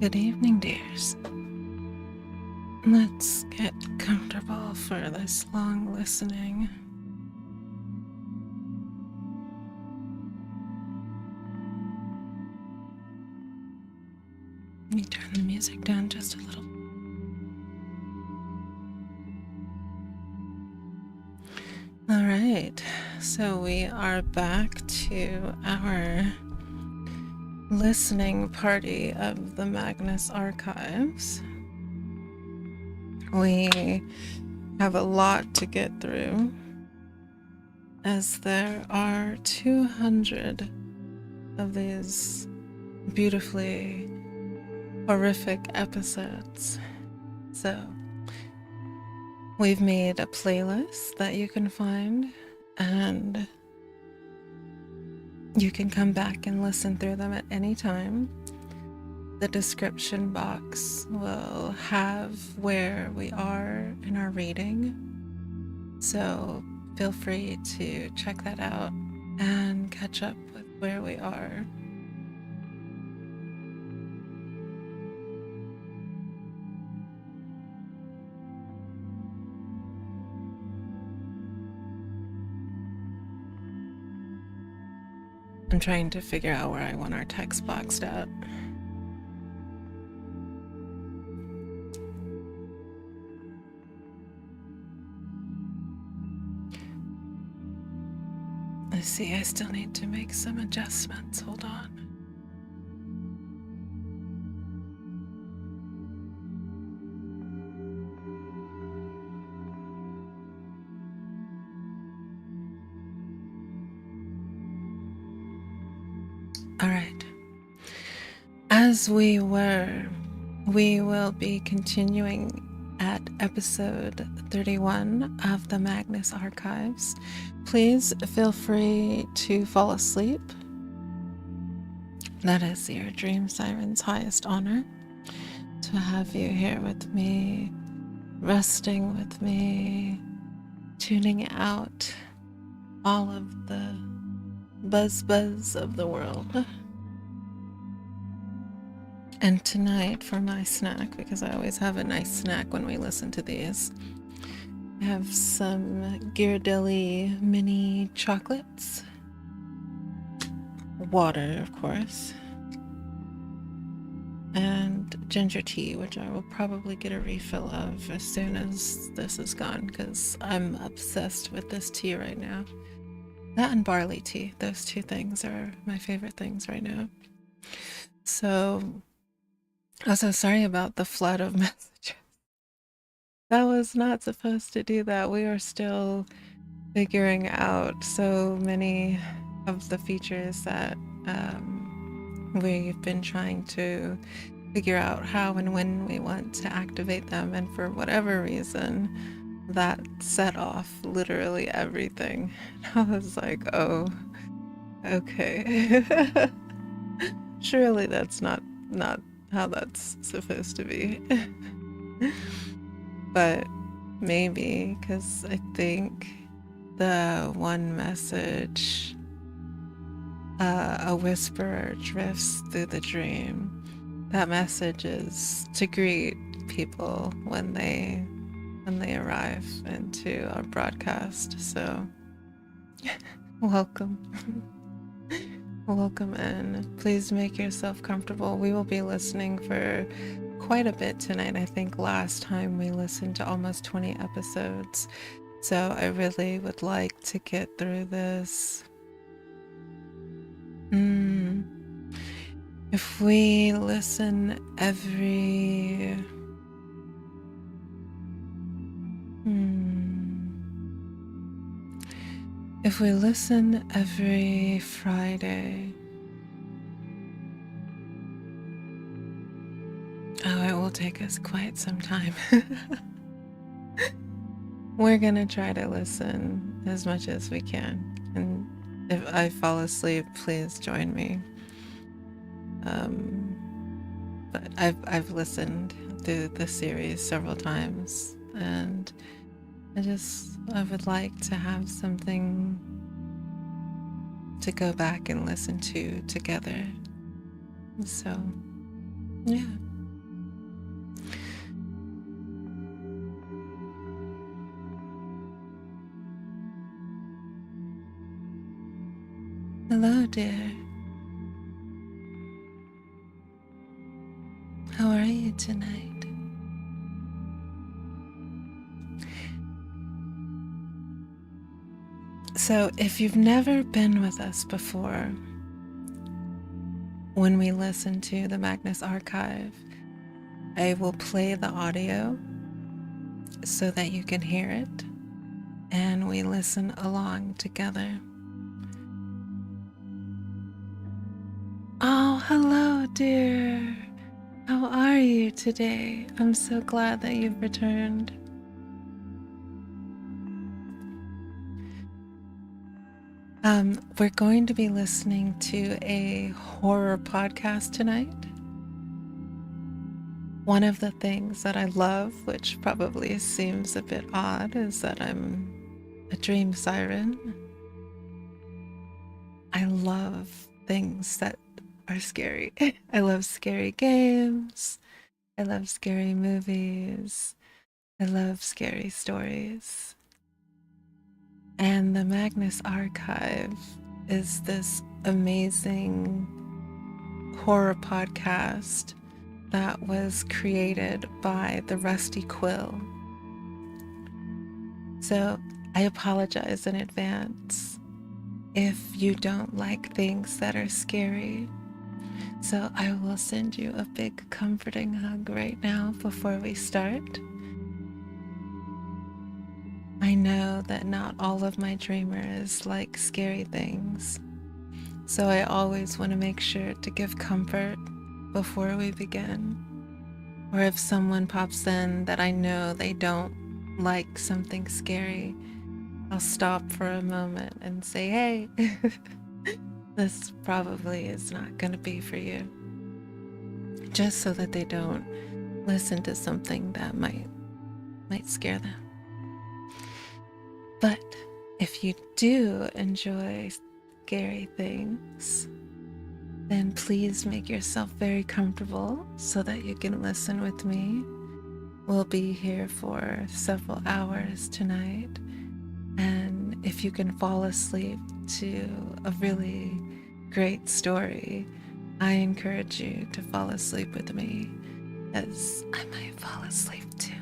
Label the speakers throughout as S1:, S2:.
S1: Good evening, dears. Let's get comfortable for this long listening. Let me turn the music down just a little. All right, so we are back to our listening party of the Magnus Archives. We have a lot to get through, as there are 200 of these beautifully horrific episodes. So we've made a playlist that you can find, and you can come back and listen through them at any time. The description box will have where we are in our reading, so feel free to check that out and catch up with where we are. I'm trying to figure out where I want our text boxed out. I see I still need to make some adjustments. Hold on. All right. As we will be continuing at episode 31 of the Magnus Archives. Please feel free to fall asleep. That is your dream siren's highest honor, to have you here with me, resting with me, tuning out all of the buzz of the world. And tonight, for my snack, because I always have a nice snack when we listen to these, I have some Ghirardelli mini chocolates, water, of course, and ginger tea, which I will probably get a refill of as soon as this is gone, because I'm obsessed with this tea right now. That and barley tea, those two things are my favorite things right now. So, also sorry about the flood of messages. That was not supposed to do that. We are still figuring out so many of the features that we've been trying to figure out how and when we want to activate them, and for whatever reason that set off literally everything. I was like, oh, okay. Surely that's not how that's supposed to be. But maybe, because I think the one message, a whisperer drifts through the dream. That message is to greet people when they arrive into our broadcast. So welcome. Welcome in. Please make yourself comfortable. We will be listening for quite a bit tonight. I think last time we listened to almost 20 episodes. So I really would like to get through this. If we listen every... If we listen every Friday... Oh, it will take us quite some time. We're gonna try to listen as much as we can. And if I fall asleep, please join me. But I've listened through the series several times, and I would like to have something to go back and listen to together. So, yeah. Hello, dear. How are you tonight? So, if you've never been with us before, when we listen to the Magnus Archive, I will play the audio so that you can hear it, and we listen along together. Oh, hello, dear. How are you today? I'm so glad that you've returned. We're going to be listening to a horror podcast tonight. One of the things that I love, which probably seems a bit odd, is that I'm a dream siren. I love things that are scary. I love scary games. I love scary movies. I love scary stories. And the Magnus Archive is this amazing horror podcast that was created by the Rusty Quill. So I apologize in advance if you don't like things that are scary. So I will send you a big comforting hug right now before we start. I know that not all of my dreamers like scary things, so I always want to make sure to give comfort before we begin. Or if someone pops in that I know they don't like something scary, I'll stop for a moment and say, hey, this probably is not going to be for you. Just so that they don't listen to something that might scare them. But if you do enjoy scary things, then please make yourself very comfortable so that you can listen with me. We'll be here for several hours tonight, and if you can fall asleep to a really great story, I encourage you to fall asleep with me, as I might fall asleep too.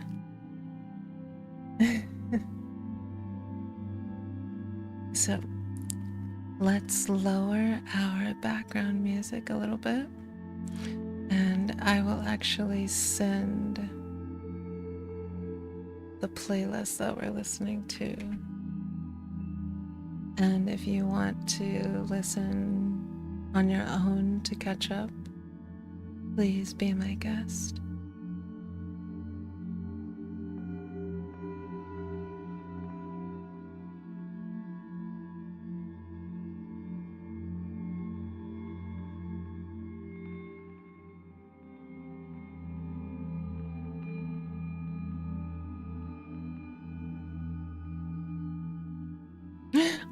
S1: So let's lower our background music a little bit, and I will actually send the playlist that we're listening to. And if you want to listen on your own to catch up, please be my guest.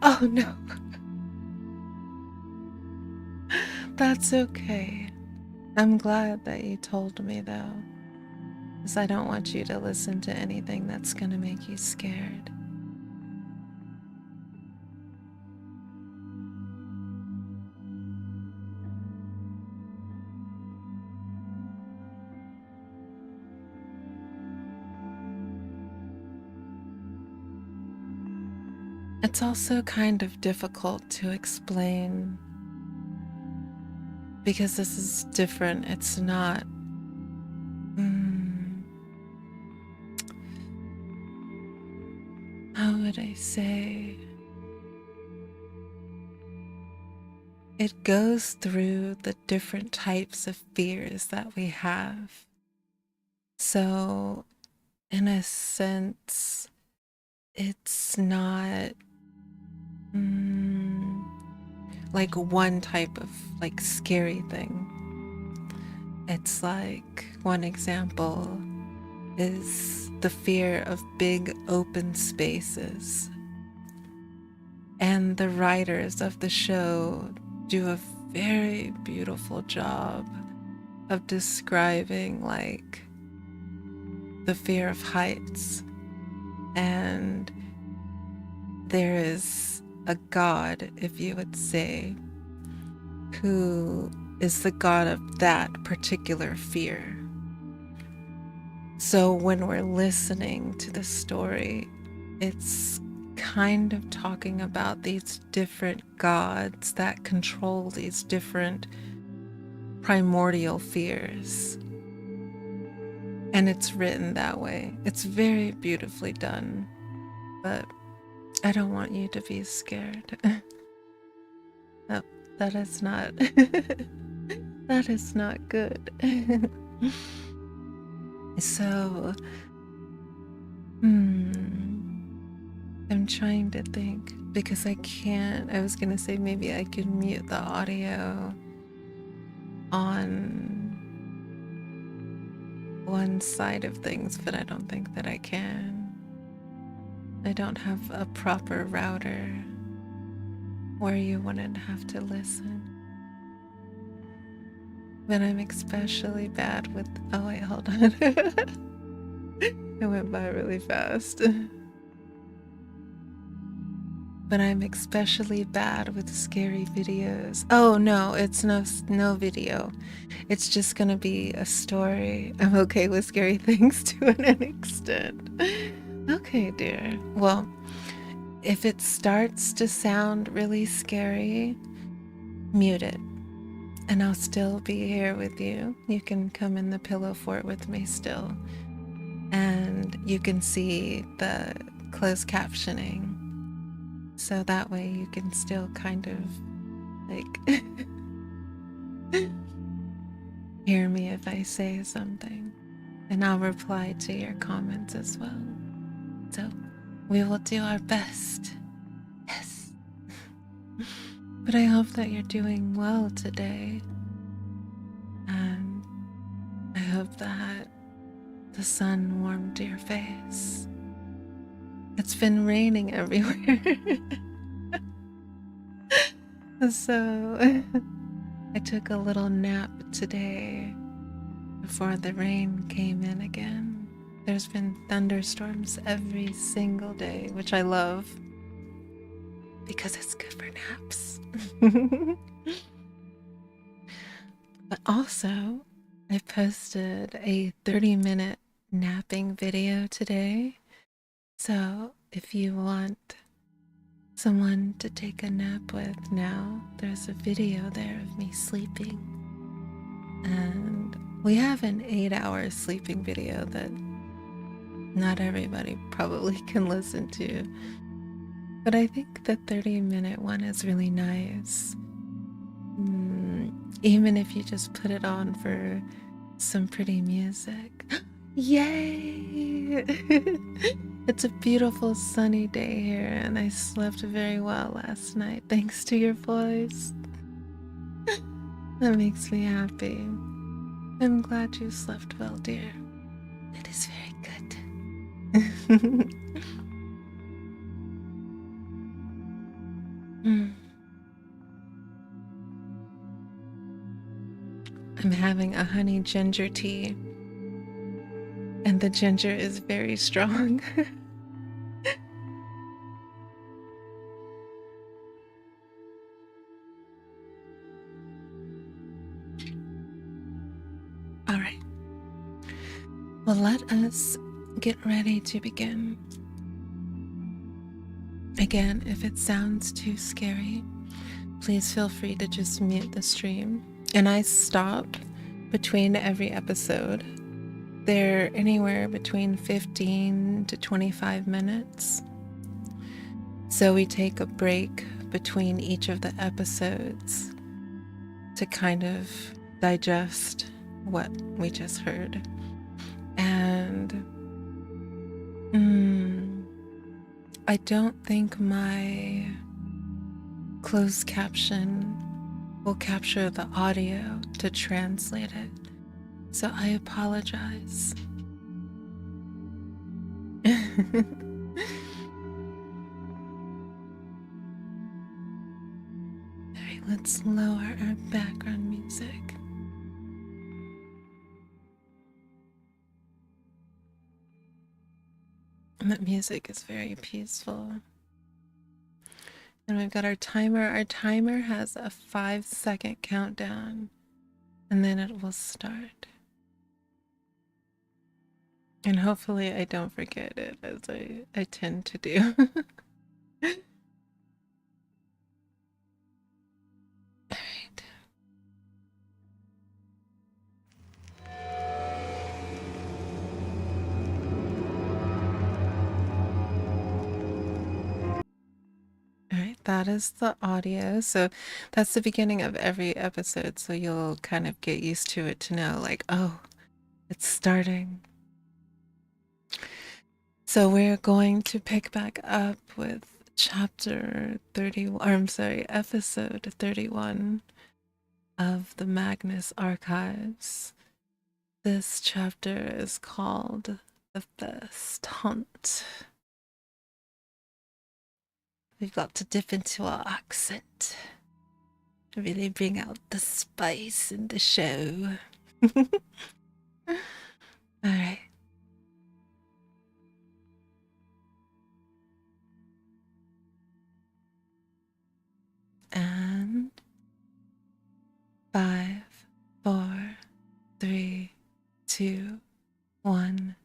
S1: Oh no. That's okay. I'm glad that you told me though, because I don't want you to listen to anything that's gonna make you scared. It's also kind of difficult to explain because this is different. It's not how would I say? It goes through the different types of fears that we have. So, in a sense, it's not like one type of like scary thing. It's like one example is the fear of big open spaces. And the writers of the show do a very beautiful job of describing like the fear of heights. And there is a god, if you would say, who is the god of that particular fear. So when we're listening to the story, it's kind of talking about these different gods that control these different primordial fears. And it's written that way. It's very beautifully done, but I don't want you to be scared. No, that is not that is not good. So I'm trying to think, because I can't. I was gonna say maybe I could mute the audio on one side of things, but I don't think that I can. I don't have a proper router where you wouldn't have to listen. But I'm especially bad with... Oh wait, hold on. It went by really fast. But I'm especially bad with scary videos. Oh no, it's no video. It's just gonna be a story. I'm okay with scary things to an extent. Okay, dear. Well, if it starts to sound really scary, mute it. And I'll still be here with you. You can come in the pillow fort with me still. And you can see the closed captioning. So that way you can still kind of like hear me if I say something. And I'll reply to your comments as well. So we will do our best. Yes. But I hope that you're doing well today. And I hope that the sun warmed your face. It's been raining everywhere. So I took a little nap today before the rain came in again. There's been thunderstorms every single day, which I love because it's good for naps. But also, I posted a 30-minute napping video today. So if you want someone to take a nap with now, there's a video there of me sleeping. And we have an 8-hour sleeping video that not everybody probably can listen to. But I think the 30-minute one is really nice. Even if you just put it on for some pretty music. Yay! It's a beautiful sunny day here, and I slept very well last night thanks to your voice. That makes me happy. I'm glad you slept well, dear. It is very good. I'm having a honey ginger tea, and the ginger is very strong. All right. Well, let us get ready to begin. Again, if it sounds too scary, please feel free to just mute the stream. And I stop between every episode. They're anywhere between 15 to 25 minutes. So we take a break between each of the episodes to kind of digest what we just heard. And I don't think my closed caption will capture the audio to translate it, so I apologize. Alright, let's lower our background music. And that music is very peaceful. And we've got our timer. Our timer has a 5-second countdown, and then it will start. And hopefully I don't forget it, as I tend to do. Alright. Alright, that is the audio. So that's the beginning of every episode, so you'll kind of get used to it to know, like, oh, it's starting. So we're going to pick back up with chapter 31, or I'm sorry, episode 31 of the Magnus Archives. This chapter is called The First Hunt. We've got to dip into our accent to really bring out the spice in the show. Alright. And 5, 4, 3, 2, 1.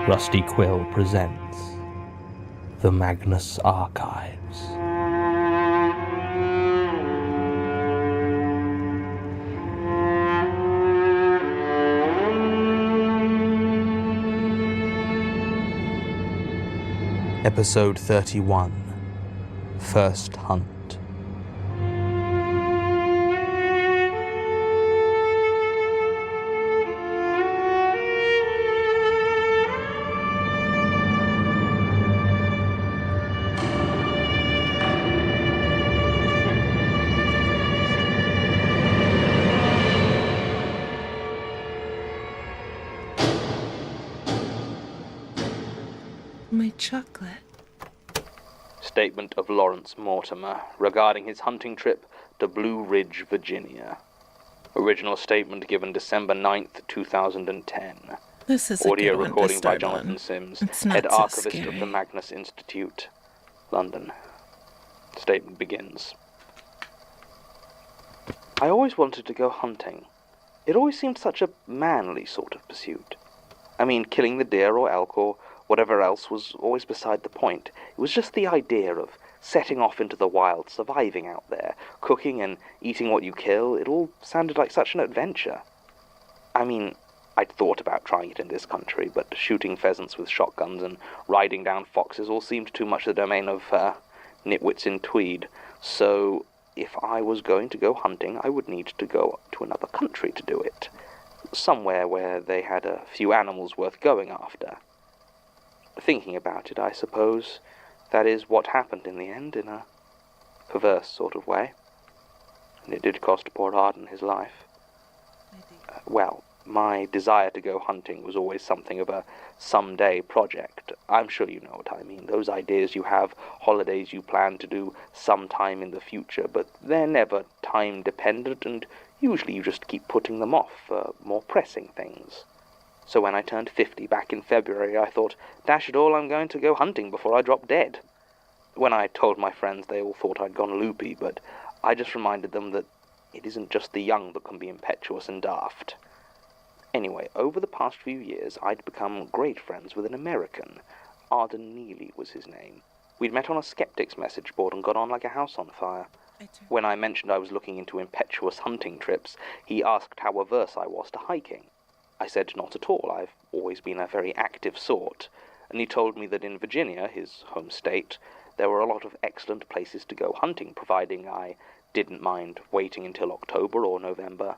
S2: Rusty Quill presents The Magnus Archives. Episode 31, First Hunt.
S1: My chocolate.
S2: Statement of Lawrence Mortimer regarding his hunting trip to Blue Ridge, Virginia. Original statement given December 9th, 2010.
S1: This is
S2: Audio
S1: a good
S2: recording
S1: one to
S2: by
S1: start
S2: Jonathan
S1: on.
S2: Sims,
S1: It's not
S2: head
S1: so
S2: archivist
S1: scary.
S2: of the Magnus Institute, London. Statement begins. I always wanted to go hunting. It always seemed such a manly sort of pursuit. I mean, killing the deer or elk or whatever else was always beside the point. It was just the idea of setting off into the wild, surviving out there, cooking and eating what you kill. It all sounded like such an adventure. I mean, I'd thought about trying it in this country, but shooting pheasants with shotguns and riding down foxes all seemed too much the domain of nitwits in tweed. So if I was going to go hunting, I would need to go to another country to do it. Somewhere where they had a few animals worth going after. Thinking about it, I suppose that is what happened in the end, in a perverse sort of way. And it did cost poor Arden his life. Well, my desire to go hunting was always something of a someday project. I'm sure you know what I mean. Those ideas you have, holidays you plan to do sometime in the future, but they're never time-dependent, and usually you just keep putting them off for more pressing things. So when I turned 50 back in February, I thought, dash it all, I'm going to go hunting before I drop dead. When I told my friends, they all thought I'd gone loopy, but I just reminded them that it isn't just the young that can be impetuous and daft. Anyway, over the past few years, I'd become great friends with an American. Arden Neely was his name. We'd met on a skeptics message board and got on like a house on fire. When I mentioned I was looking into impetuous hunting trips, he asked how averse I was to hiking. I said not at all, I've always been a very active sort, and he told me that in Virginia, his home state, there were a lot of excellent places to go hunting, providing I didn't mind waiting until October or November.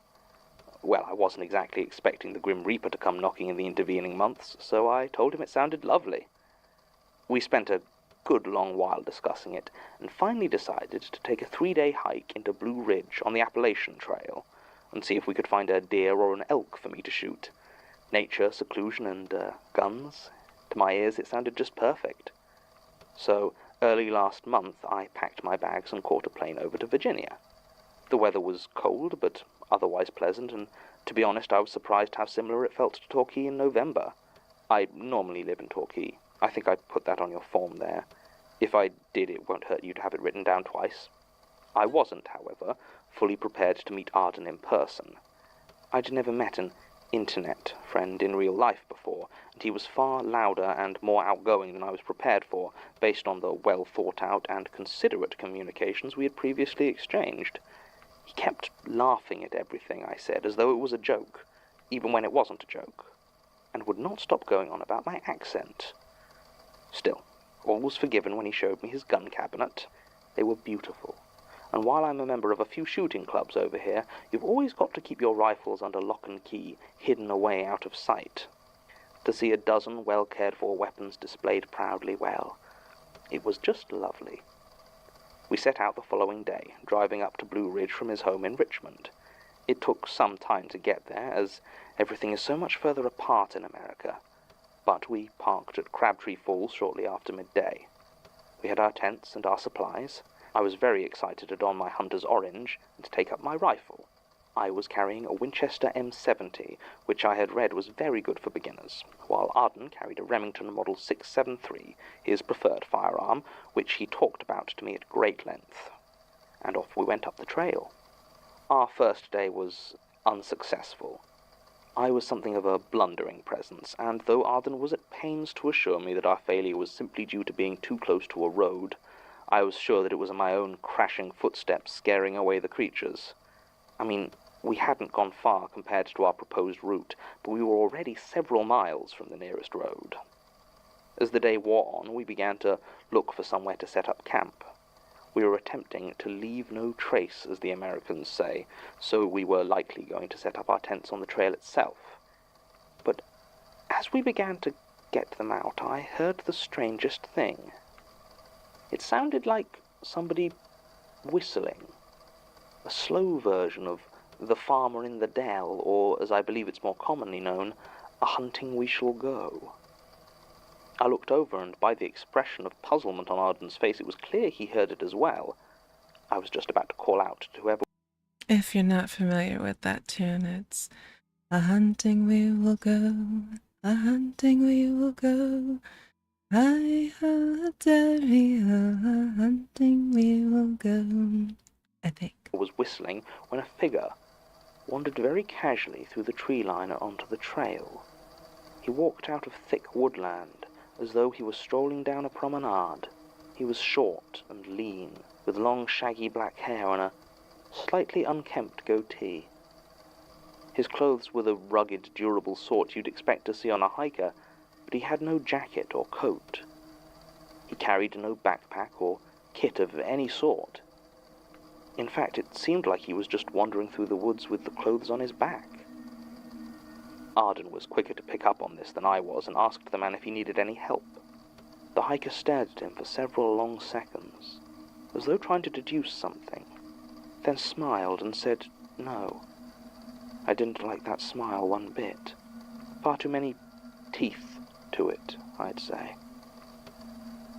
S2: Well, I wasn't exactly expecting the Grim Reaper to come knocking in the intervening months, so I told him it sounded lovely. We spent a good long while discussing it, and finally decided to take a 3-day hike into Blue Ridge on the Appalachian Trail, and see if we could find a deer or an elk for me to shoot. Nature, seclusion, and guns. To my ears, it sounded just perfect. So, Early last month, I packed my bags and caught a plane over to Virginia. The weather was cold, but otherwise pleasant, and to be honest, I was surprised how similar it felt to Torquay in November. I normally live in Torquay. I think I put that on your form there. If I did, it won't hurt you to have it written down twice. I wasn't, however, fully prepared to meet Arden in person. I'd never met an internet friend in real life before, and he was far louder and more outgoing than I was prepared for, based on the well-thought-out and considerate communications we had previously exchanged. He kept laughing at everything I said, as though it was a joke, even when it wasn't a joke, and would not stop going on about my accent. Still, all was forgiven when he showed me his gun cabinet. They were beautiful, and while I'm a member of a few shooting clubs over here, you've always got to keep your rifles under lock and key, hidden away out of sight. To see a dozen well-cared-for weapons displayed proudly, well, it was just lovely. We set out the following day, driving up to Blue Ridge from his home in Richmond. It took some time to get there, as everything is so much further apart in America, but we parked at Crabtree Falls shortly after midday. We had our tents and our supplies. I was very excited to don my hunter's orange and to take up my rifle. I was carrying a Winchester M70, which I had read was very good for beginners, while Arden carried a Remington Model 673, his preferred firearm, which he talked about to me at great length. And off we went up the trail. Our first day was unsuccessful. I was something of a blundering presence, and though Arden was at pains to assure me that our failure was simply due to being too close to a road, I was sure that it was my own crashing footsteps scaring away the creatures. I mean, we hadn't gone far compared to our proposed route, but we were already several miles from the nearest road. As the day wore on, we began to look for somewhere to set up camp. We were attempting to leave no trace, as the Americans say, so we were likely going to set up our tents on the trail itself. But as we began to get them out, I heard the strangest thing. It sounded like somebody whistling, a slow version of The Farmer in the Dell, or, as I believe it's more commonly known, A Hunting We Shall Go. I looked over, and by the expression of puzzlement on Arden's face, it was clear he heard it as well. I was just about to call out to whoever...
S1: If you're not familiar with that tune, it's a hunting we will go, a hunting we will go. Hi-ho, Derry-ho, a hunting we will go. I think.
S2: ...was whistling when a figure wandered very casually through the tree line onto the trail. He walked out of thick woodland, as though he was strolling down a promenade. He was short and lean, with long shaggy black hair and a slightly unkempt goatee. His clothes were the rugged, durable sort you'd expect to see on a hiker, but he had no jacket or coat. He carried no backpack or kit of any sort. In fact, it seemed like he was just wandering through the woods with the clothes on his back. Arden was quicker to pick up on this than I was, and asked the man if he needed any help. The hiker stared at him for several long seconds, as though trying to deduce something, then smiled and said no. I didn't like that smile one bit. Far too many teeth to it, I'd say.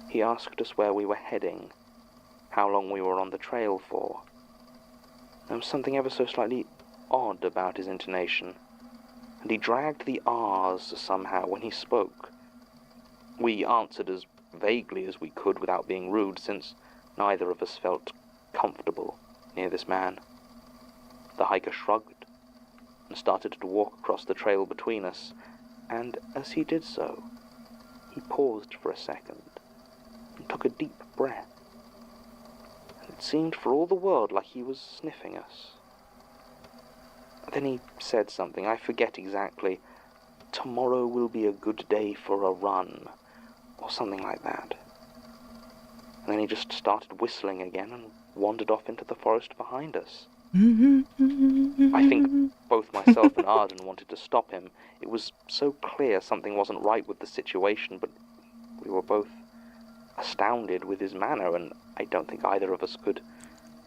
S2: He asked us where we were heading, how long we were on the trail for. There was something ever so slightly odd about his intonation, and he dragged the R's somehow when he spoke. We answered as vaguely as we could without being rude, since neither of us felt comfortable near this man. The hiker shrugged and started to walk across the trail between us, and as he did so, he paused for a second and took a deep breath. It seemed for all the world like he was sniffing us. Then he said something, I forget exactly. Tomorrow will be a good day for a run, or something like that. And then he just started whistling again and wandered off into the forest behind us. I think both myself and Arden wanted to stop him. It was so clear something wasn't right with the situation, but we were both astounded with his manner, and I don't think either of us could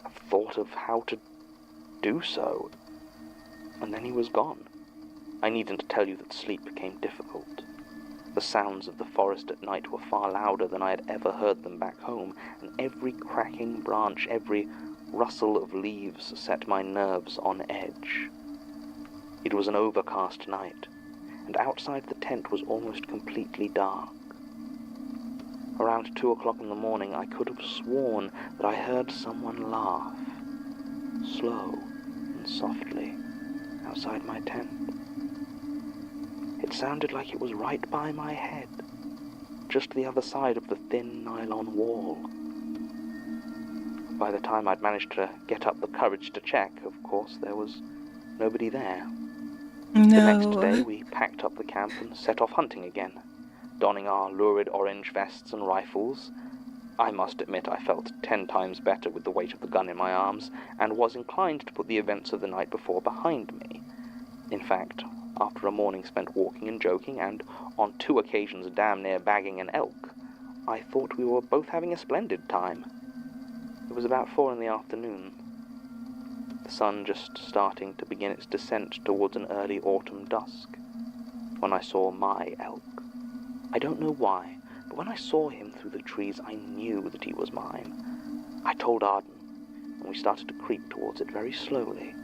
S2: have thought of how to do so. And then he was gone. I needn't tell you that sleep became difficult. The sounds of the forest at night were far louder than I had ever heard them back home, and every cracking branch, every rustle of leaves set my nerves on edge. It was an overcast night, and outside the tent was almost completely dark. Around 2 o'clock in the morning, I could have sworn that I heard someone laugh, slow and softly, outside my tent. It sounded like it was right by my head, just the other side of the thin nylon wall. By the time I'd managed to get up the courage to check, of course, there was nobody there.
S1: No.
S2: The next day, we packed up the camp and set off hunting again, donning our lurid orange vests and rifles. I must admit I felt 10 times better with the weight of the gun in my arms, and was inclined to put the events of the night before behind me. In fact, after a morning spent walking and joking, and on 2 occasions damn near bagging an elk, I thought we were both having a splendid time. It was about 4 in the afternoon, the sun just starting to begin its descent towards an early autumn dusk, when I saw my elk. I don't know why, but when I saw him through the trees, I knew that he was mine. I told Arden, and we started to creep towards it very slowly.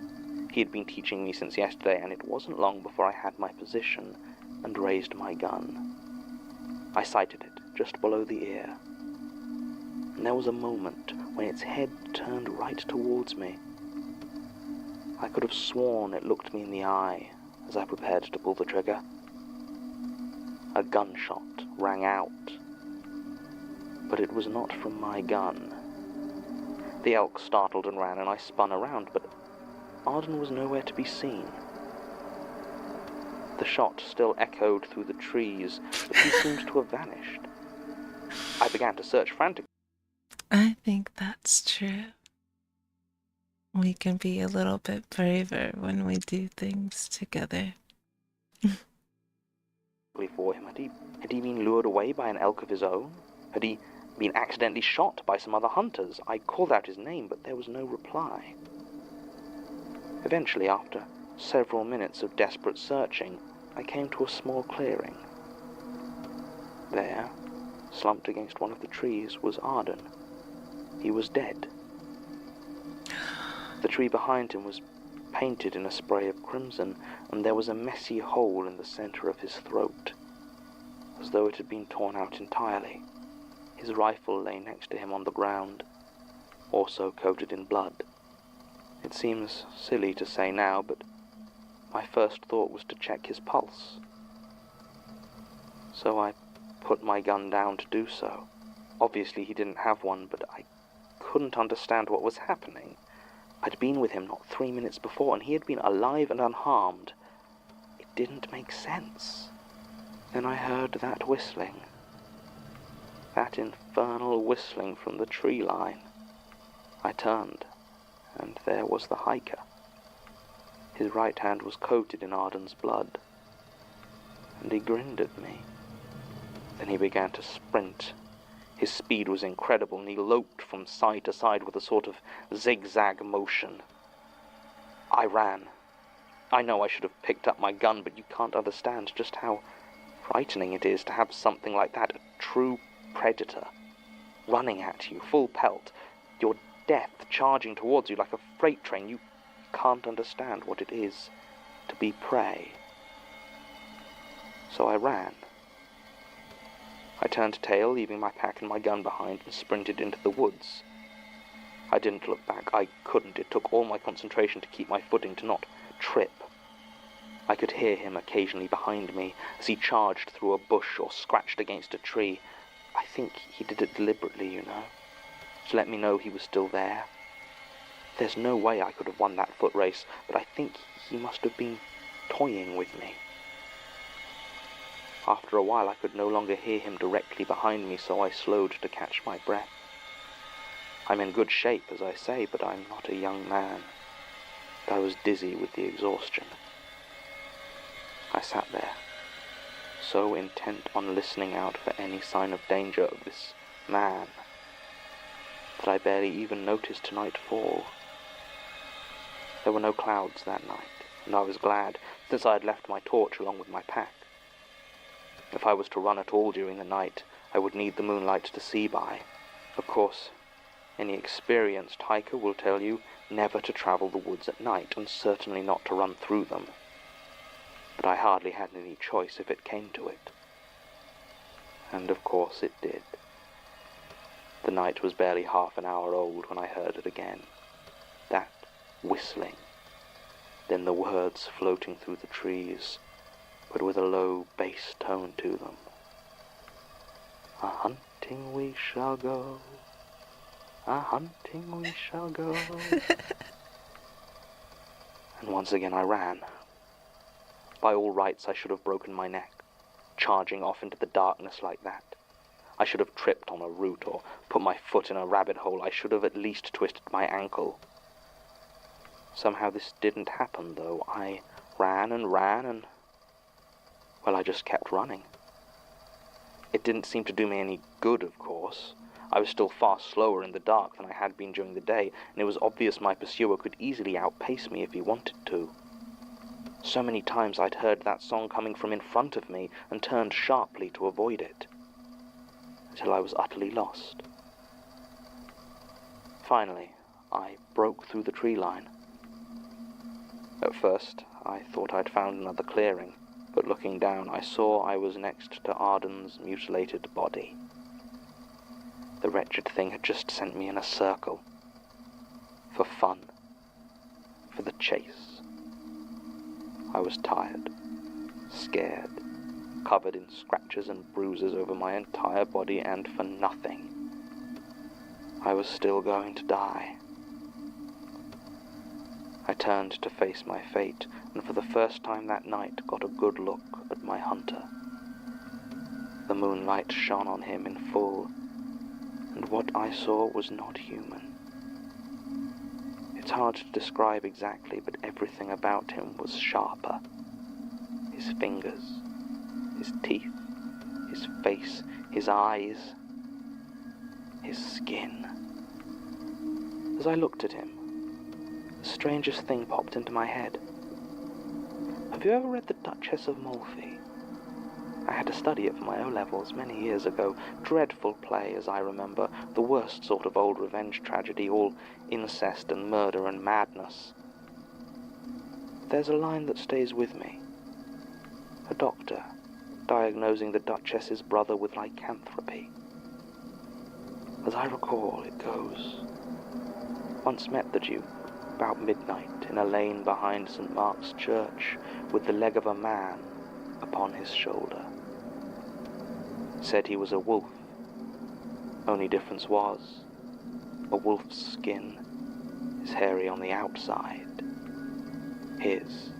S2: He had been teaching me since yesterday, and it wasn't long before I had my position and raised my gun. I sighted it just below the ear, and there was a moment when its head turned right towards me. I could have sworn it looked me in the eye as I prepared to pull the trigger. A gunshot rang out, but it was not from my gun. The elk startled and ran, and I spun around, but Arden was nowhere to be seen. The shot still echoed through the trees, but he seemed to have vanished. I began to search frantically.
S1: I think that's true. We can be a little bit braver when we do things together.
S2: For him. Had he been lured away by an elk of his own? Had he been accidentally shot by some other hunters? I called out his name, but there was no reply. Eventually, after several minutes of desperate searching, I came to a small clearing. There, slumped against one of the trees, was Arden. He was dead. The tree behind him was painted in a spray of crimson, and there was a messy hole in the center of his throat, as though it had been torn out entirely. His rifle lay next to him on the ground, also coated in blood. It seems silly to say now, but my first thought was to check his pulse. So I put my gun down to do so. Obviously he didn't have one, but I couldn't understand what was happening. I'd been with him not 3 minutes before, and he had been alive and unharmed. It didn't make sense. Then I heard that whistling. That infernal whistling from the tree line. I turned, and there was the hiker. His right hand was coated in Arden's blood, and he grinned at me. Then he began to sprint. His speed was incredible, and he loped from side to side with a sort of zigzag motion. I ran. I know I should have picked up my gun, but you can't understand just how frightening it is to have something like that, a true predator, running at you, full pelt, your death charging towards you like a freight train. You can't understand what it is to be prey. So I ran. I turned tail, leaving my pack and my gun behind, and sprinted into the woods. I didn't look back. I couldn't. It took all my concentration to keep my footing, to not trip. I could hear him occasionally behind me as he charged through a bush or scratched against a tree. I think he did it deliberately, you know, to let me know he was still there. There's no way I could have won that foot race, but I think he must have been toying with me. After a while I could no longer hear him directly behind me, so I slowed to catch my breath. I'm in good shape, as I say, but I'm not a young man. I was dizzy with the exhaustion. I sat there, so intent on listening out for any sign of danger of this man, that I barely even noticed night fall. There were no clouds that night, and I was glad, since I had left my torch along with my pack. If I was to run at all during the night, I would need the moonlight to see by. Of course, any experienced hiker will tell you never to travel the woods at night, and certainly not to run through them. But I hardly had any choice if it came to it. And of course it did. The night was barely half an hour old when I heard it again. That whistling. Then the words floating through the trees, but with a low bass tone to them. A-hunting we shall go, a-hunting we shall go. And once again I ran. By all rights I should have broken my neck, charging off into the darkness like that. I should have tripped on a root or put my foot in a rabbit hole. I should have at least twisted my ankle. Somehow this didn't happen, though. I ran and, well, I just kept running. It didn't seem to do me any good, of course. I was still far slower in the dark than I had been during the day, and it was obvious my pursuer could easily outpace me if he wanted to. So many times I'd heard that song coming from in front of me and turned sharply to avoid it, until I was utterly lost. Finally, I broke through the tree line. At first, I thought I'd found another clearing, but looking down, I saw I was next to Arden's mutilated body. The wretched thing had just sent me in a circle. For fun. For the chase. I was tired, scared, covered in scratches and bruises over my entire body, and for nothing. I was still going to die. I turned to face my fate, and for the first time that night got a good look at my hunter. The moonlight shone on him in full, and what I saw was not human. It's hard to describe exactly, but everything about him was sharper. His fingers, his teeth, his face, his eyes, his skin. As I looked at him, the strangest thing popped into my head. Have you ever read The Duchess of Malfi? I had to study it for my O-levels many years ago. Dreadful play, as I remember, the worst sort of old revenge tragedy, all incest and murder and madness. There's a line that stays with me. A doctor diagnosing the Duchess's brother with lycanthropy. As I recall, it goes, "Once met the Duke, about midnight, in a lane behind St. Mark's Church, with the leg of a man upon his shoulder. Said he was a wolf. Only difference was, a wolf's skin is hairy on the outside, his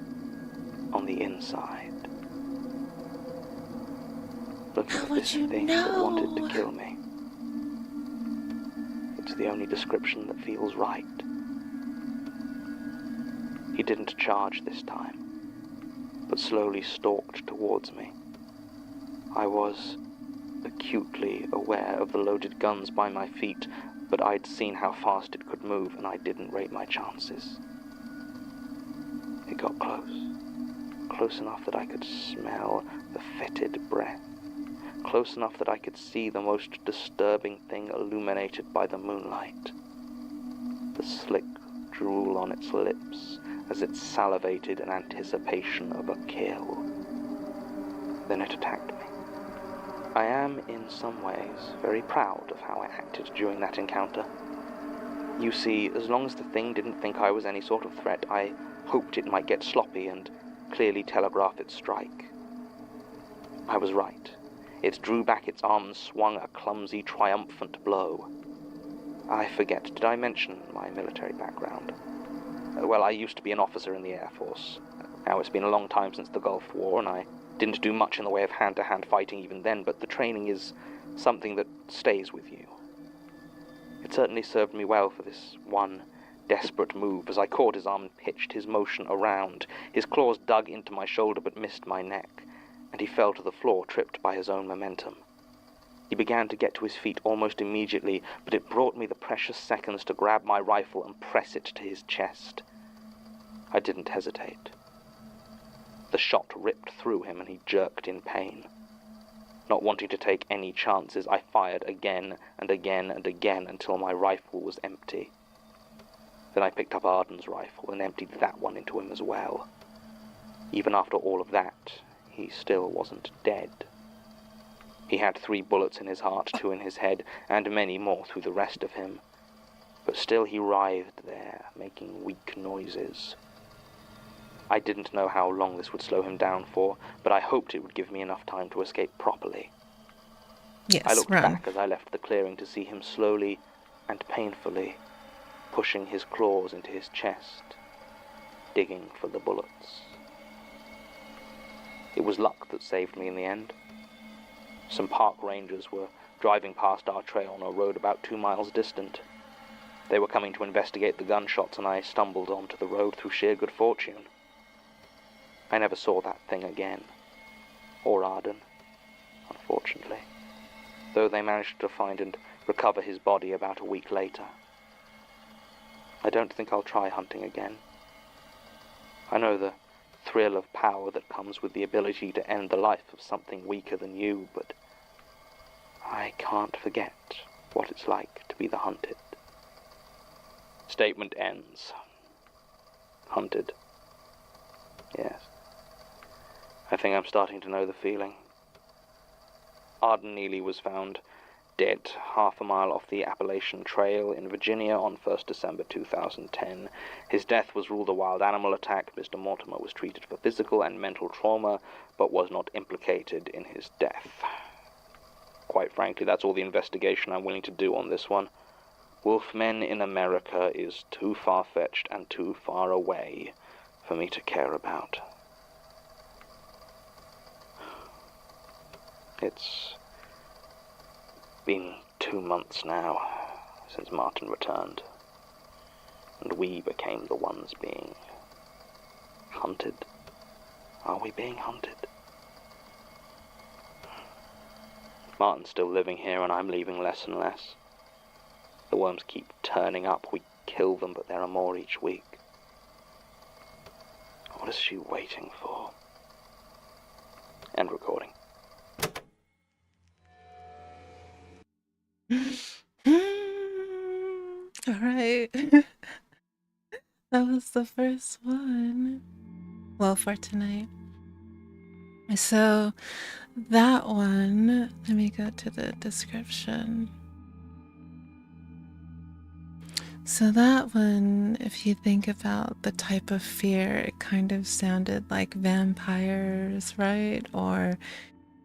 S2: on the inside." Looking at this thing that wanted to kill me. It's the only description that feels right. He didn't charge this time, but slowly stalked towards me. I was acutely aware of the loaded guns by my feet, but I'd seen how fast it could move, and I didn't rate my chances. It got close enough that I could smell the fetid breath, close enough that I could see the most disturbing thing illuminated by the moonlight. The slick drool on its lips as it salivated in anticipation of a kill. Then it attacked me. I am, in some ways, very proud of how I acted during that encounter. You see, as long as the thing didn't think I was any sort of threat, I hoped it might get sloppy and clearly telegraph its strike. I was right. It drew back its arm and swung a clumsy, triumphant blow. I forget, did I mention my military background? Well, I used to be an officer in the Air Force. Now, it's been a long time since the Gulf War, and I didn't do much in the way of hand-to-hand fighting even then, but the training is something that stays with you. It certainly served me well for this one desperate move. As I caught his arm and pitched his motion around, his claws dug into my shoulder but missed my neck, and he fell to the floor, tripped by his own momentum. He began to get to his feet almost immediately, but it brought me the precious seconds to grab my rifle and press it to his chest. I didn't hesitate. The shot ripped through him, and he jerked in pain. Not wanting to take any chances, I fired again and again and again until my rifle was empty. Then I picked up Arden's rifle and emptied that one into him as well. Even after all of that, he still wasn't dead. He had 3 bullets in his heart, 2 in his head, and many more through the rest of him. But still he writhed there, making weak noises. I didn't know how long this would slow him down for, but I hoped it would give me enough time to escape properly.
S1: Yes,
S2: I looked
S1: run.
S2: back as I left the clearing to see him slowly and painfully pushing his claws into his chest, digging for the bullets. It was luck that saved me in the end. Some park rangers were driving past our trail on a road about 2 miles distant. They were coming to investigate the gunshots, and I stumbled onto the road through sheer good fortune. I never saw that thing again, or Arden, unfortunately, though they managed to find and recover his body about a week later. I don't think I'll try hunting again. I know the thrill of power that comes with the ability to end the life of something weaker than you, but I can't forget what it's like to be the hunted. Statement ends. Hunted. Yes. I think I'm starting to know the feeling. Arden Neely was found dead half a mile off the Appalachian Trail in Virginia on 1st December 2010. His death was ruled a wild animal attack. Mr. Mortimer was treated for physical and mental trauma, but was not implicated in his death. Quite frankly, that's all the investigation I'm willing to do on this one. Wolfmen in America is too far-fetched and too far away for me to care about. It's been 2 months now since Martin returned, and we became the ones being hunted. Are we being hunted? Martin's still living here, and I'm leaving less and less. The worms keep turning up. We kill them, but there are more each week. What is she waiting for? End recording.
S1: All right. That was the first one. Well, for tonight. So that one, let me go to the description. So that one, if you think about the type of fear, it kind of sounded like vampires, right? Or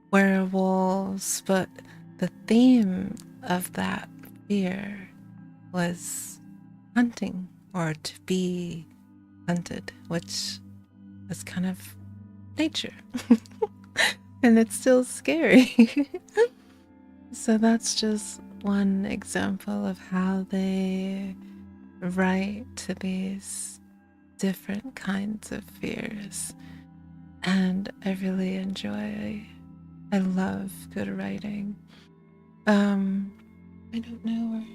S1: werewolves, but the theme of that fear was hunting, or to be hunted, which is kind of nature. And it's still scary. So that's just one example of how they write to these different kinds of fears. And I really enjoy, I love good writing. I don't know where.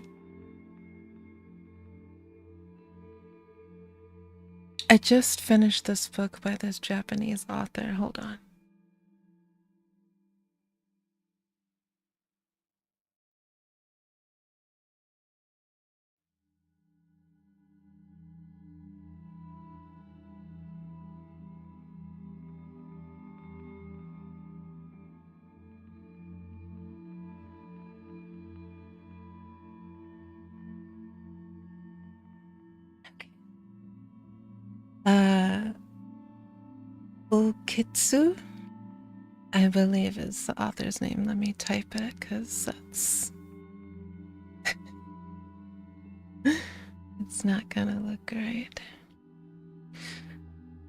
S1: I just finished this book by this Japanese author. Hold on. Ukitsu, I believe is the author's name. Let me type it because that's it's not gonna look great.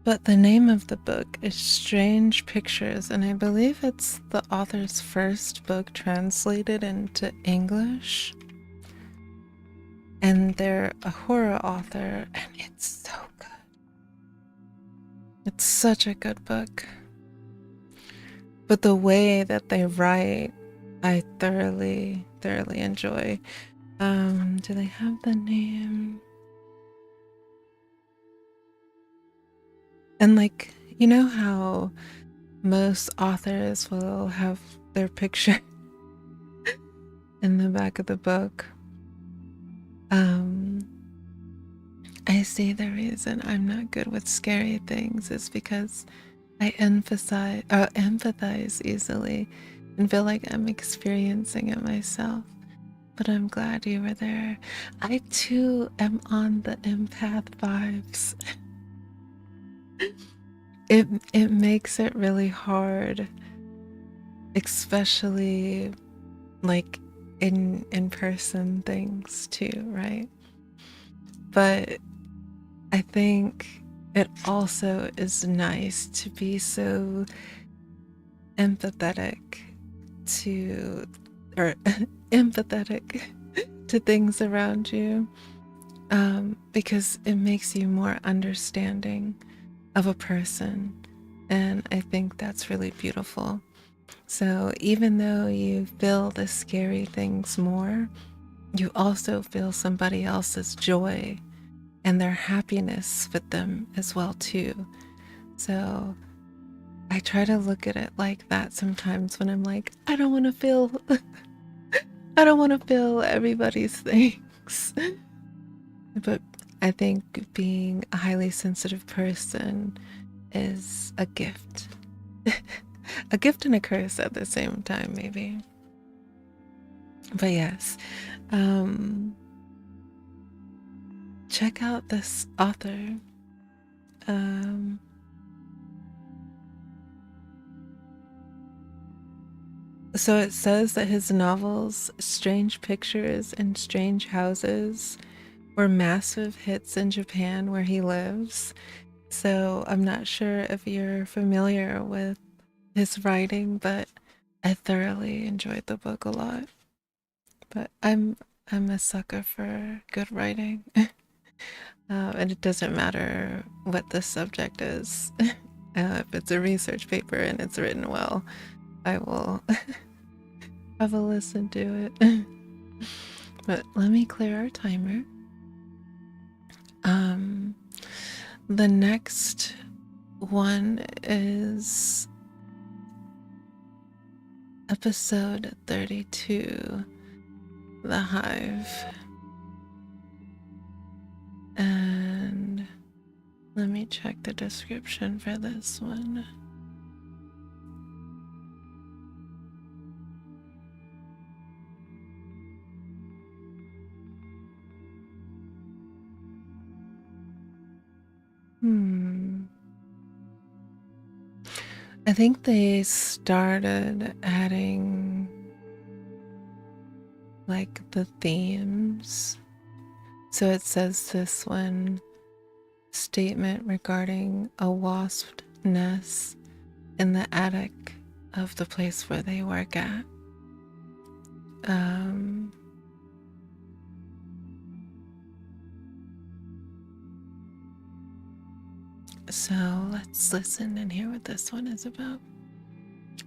S1: But the name of the book is Strange Pictures, and I believe it's the author's first book translated into English. And they're a horror author, and it's so good. It's such a good book. But the way that they write, I thoroughly enjoy. Do they have the name? And like, you know how most authors will have their picture in the back of the book. I see the reason I'm not good with scary things is because I empathize easily and feel like I'm experiencing it myself. But I'm glad you were there. I too am on the empath vibes. It makes it really hard, especially like in person things too, right? But I think it also is nice to be so empathetic to, or empathetic to things around you, because it makes you more understanding of a person. And I think that's really beautiful. So even though you feel the scary things more, you also feel somebody else's joy and their happiness with them as well too. So I try to look at it like that sometimes when I'm like, I don't want to feel I don't want to feel everybody's things. But I think being a highly sensitive person is a gift. A gift and a curse at the same time, maybe. But yes, check out this author. So it says that his novels, Strange Pictures and Strange Houses, were massive hits in Japan where he lives. So I'm not sure if you're familiar with his writing, but I thoroughly enjoyed the book a lot. But I'm a sucker for good writing. And it doesn't matter what the subject is. If it's a research paper and it's written well, I will have a listen to it. But let me clear our timer. The next one is episode 32, The Hive. And let me check the description for this one. I think they started adding like the themes. So it says this one, statement regarding a wasp nest in the attic of the place where they work at. So let's listen and hear what this one is about.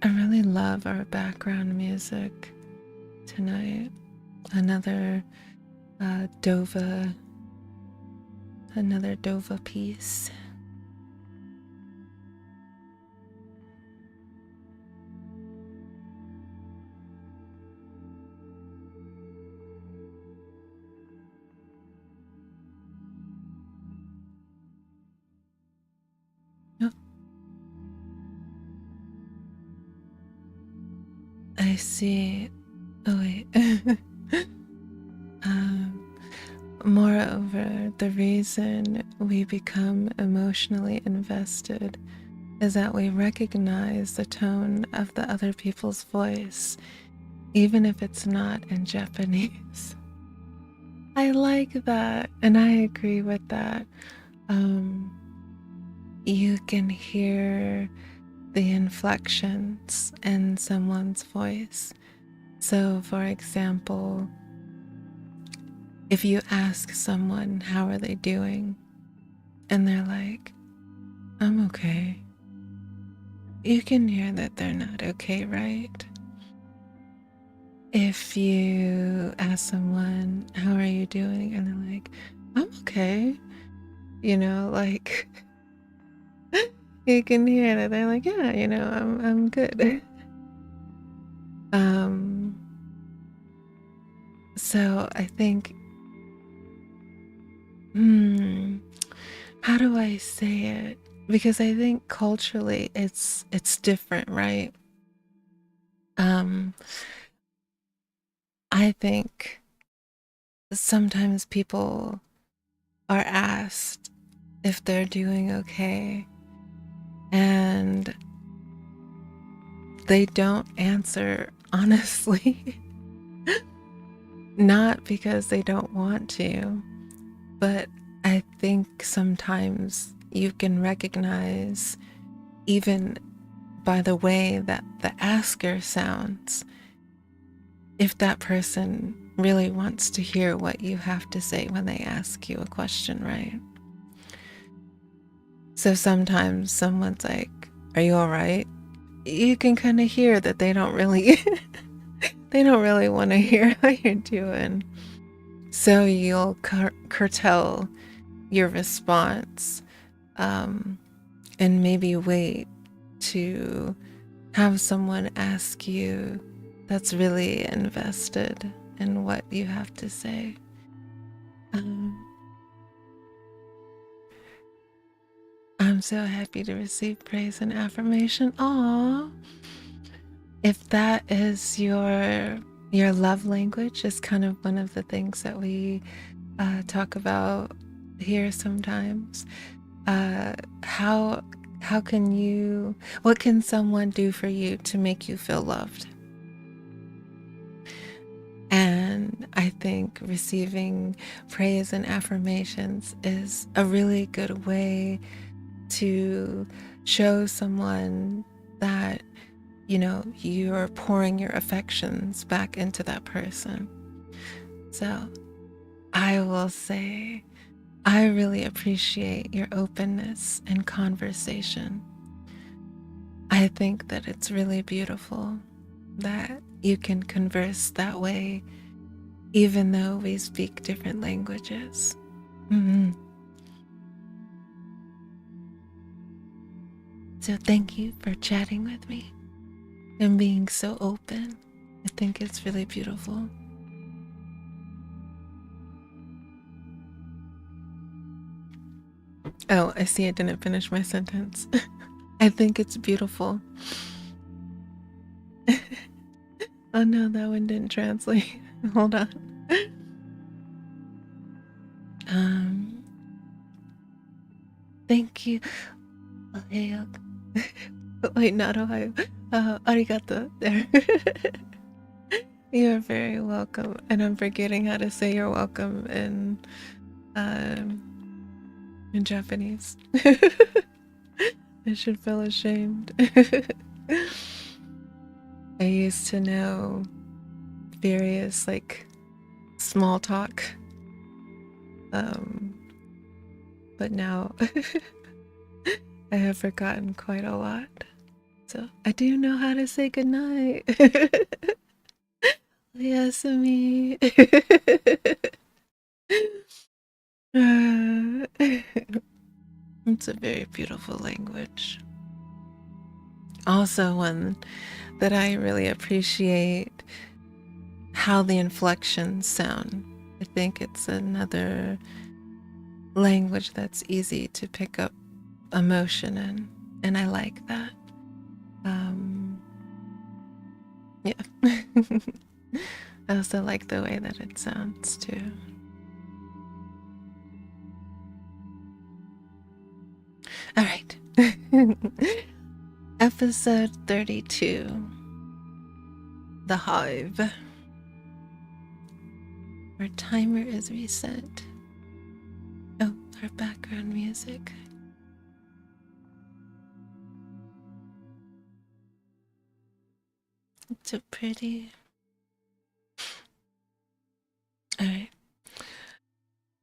S1: I really love our background music tonight. Another Dova piece. Oh. I see. Oh wait. Moreover, the reason we become emotionally invested is that we recognize the tone of the other people's voice, even if it's not in Japanese. I like that, and I agree with that. You can hear the inflections in someone's voice. So, for example, if you ask someone how are they doing, and they're like, I'm okay, you can hear that they're not okay, right? If you ask someone, how are you doing? And they're like, I'm okay. You know, like, you can hear that they're like, yeah, you know, I'm good. So I think, how do I say it? Because I think culturally it's different, right? I think sometimes people are asked if they're doing okay and they don't answer honestly. Not because they don't want to, but I think sometimes you can recognize, even by the way that the asker sounds, if that person really wants to hear what you have to say when they ask you a question, right? So sometimes someone's like, "Are you all right?" You can kind of hear that they don't really they don't really want to hear how you're doing. So you'll curtail your response, and maybe wait to have someone ask you that's really invested in what you have to say. I'm so happy to receive praise and affirmation. Aww. If that is your love language, is kind of one of the things that we talk about here sometimes. How can you? What can someone do for you to make you feel loved? And I think receiving praise and affirmations is a really good way to show someone that, you know, you're pouring your affections back into that person. So I will say, I really appreciate your openness and conversation. I think that it's really beautiful that you can converse that way, even though we speak different languages. So thank you for chatting with me and being so open. I think it's really beautiful. Oh, I see I didn't finish my sentence. I think it's beautiful. Oh no, that one didn't translate. Hold on. Thank you. Wait, not Ohio. Arigato. There. You're very welcome. And I'm forgetting how to say you're welcome in Japanese. I should feel ashamed. I used to know various like small talk, but now I have forgotten quite a lot. So I do know how to say goodnight. Oyasumi. It's a very beautiful language. Also one that I really appreciate how the inflections sound. I think it's another language that's easy to pick up emotion in, and I like that. Yeah. I also like the way that it sounds too. All right. Episode 32. The Hive. Our timer is reset. Oh, our background music. It's so pretty. All right.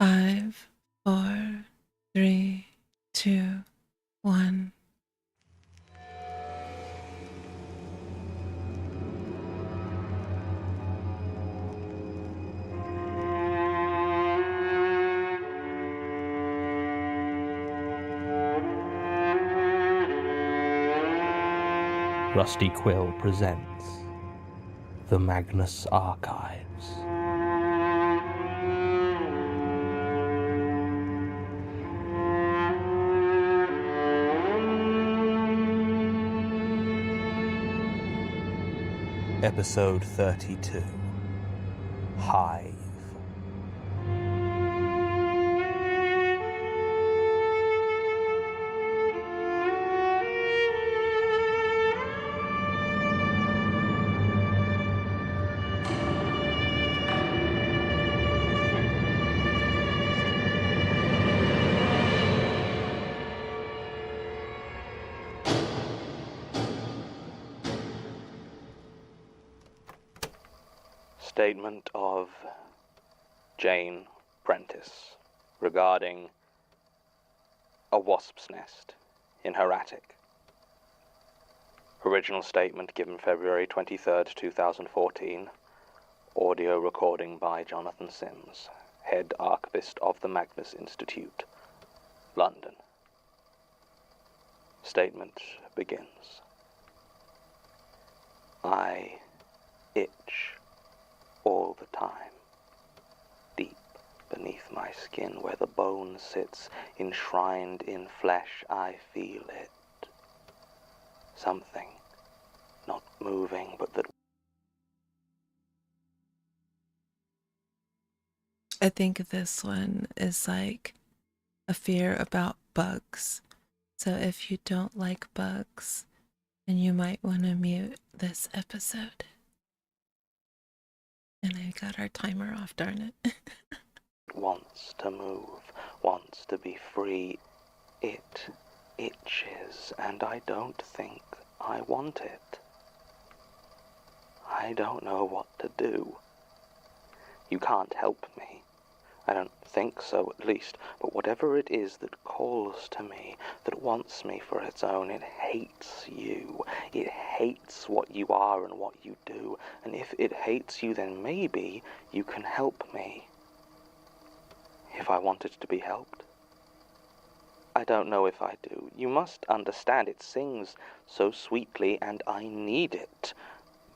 S1: 5, 4, 3, 2, 1.
S3: Rusty Quill presents
S2: the Magnus Archives. Episode 32, Hive. Statement of Jane Prentice regarding a wasp's nest in her attic. Original statement given February 23rd, 2014. Audio recording by Jonathan Sims, Head Archivist of the Magnus Institute, London. Statement begins. I itch all the time, deep beneath my skin where the bone sits, enshrined in flesh, I feel it. Something, not moving, but that...
S1: I think this one is like a fear about bugs. So if you don't like bugs, then you might want to mute this episode. And I got our timer off, darn it.
S2: wants to move, wants to be free. It itches, and I don't think I want it. I don't know what to do. You can't help me. I don't think so, at least, but whatever it is that calls to me, that wants me for its own, it hates you. It hates what you are and what you do, and if it hates you, then maybe you can help me. If I wanted to be helped. I don't know if I do. You must understand it sings so sweetly, and I need it,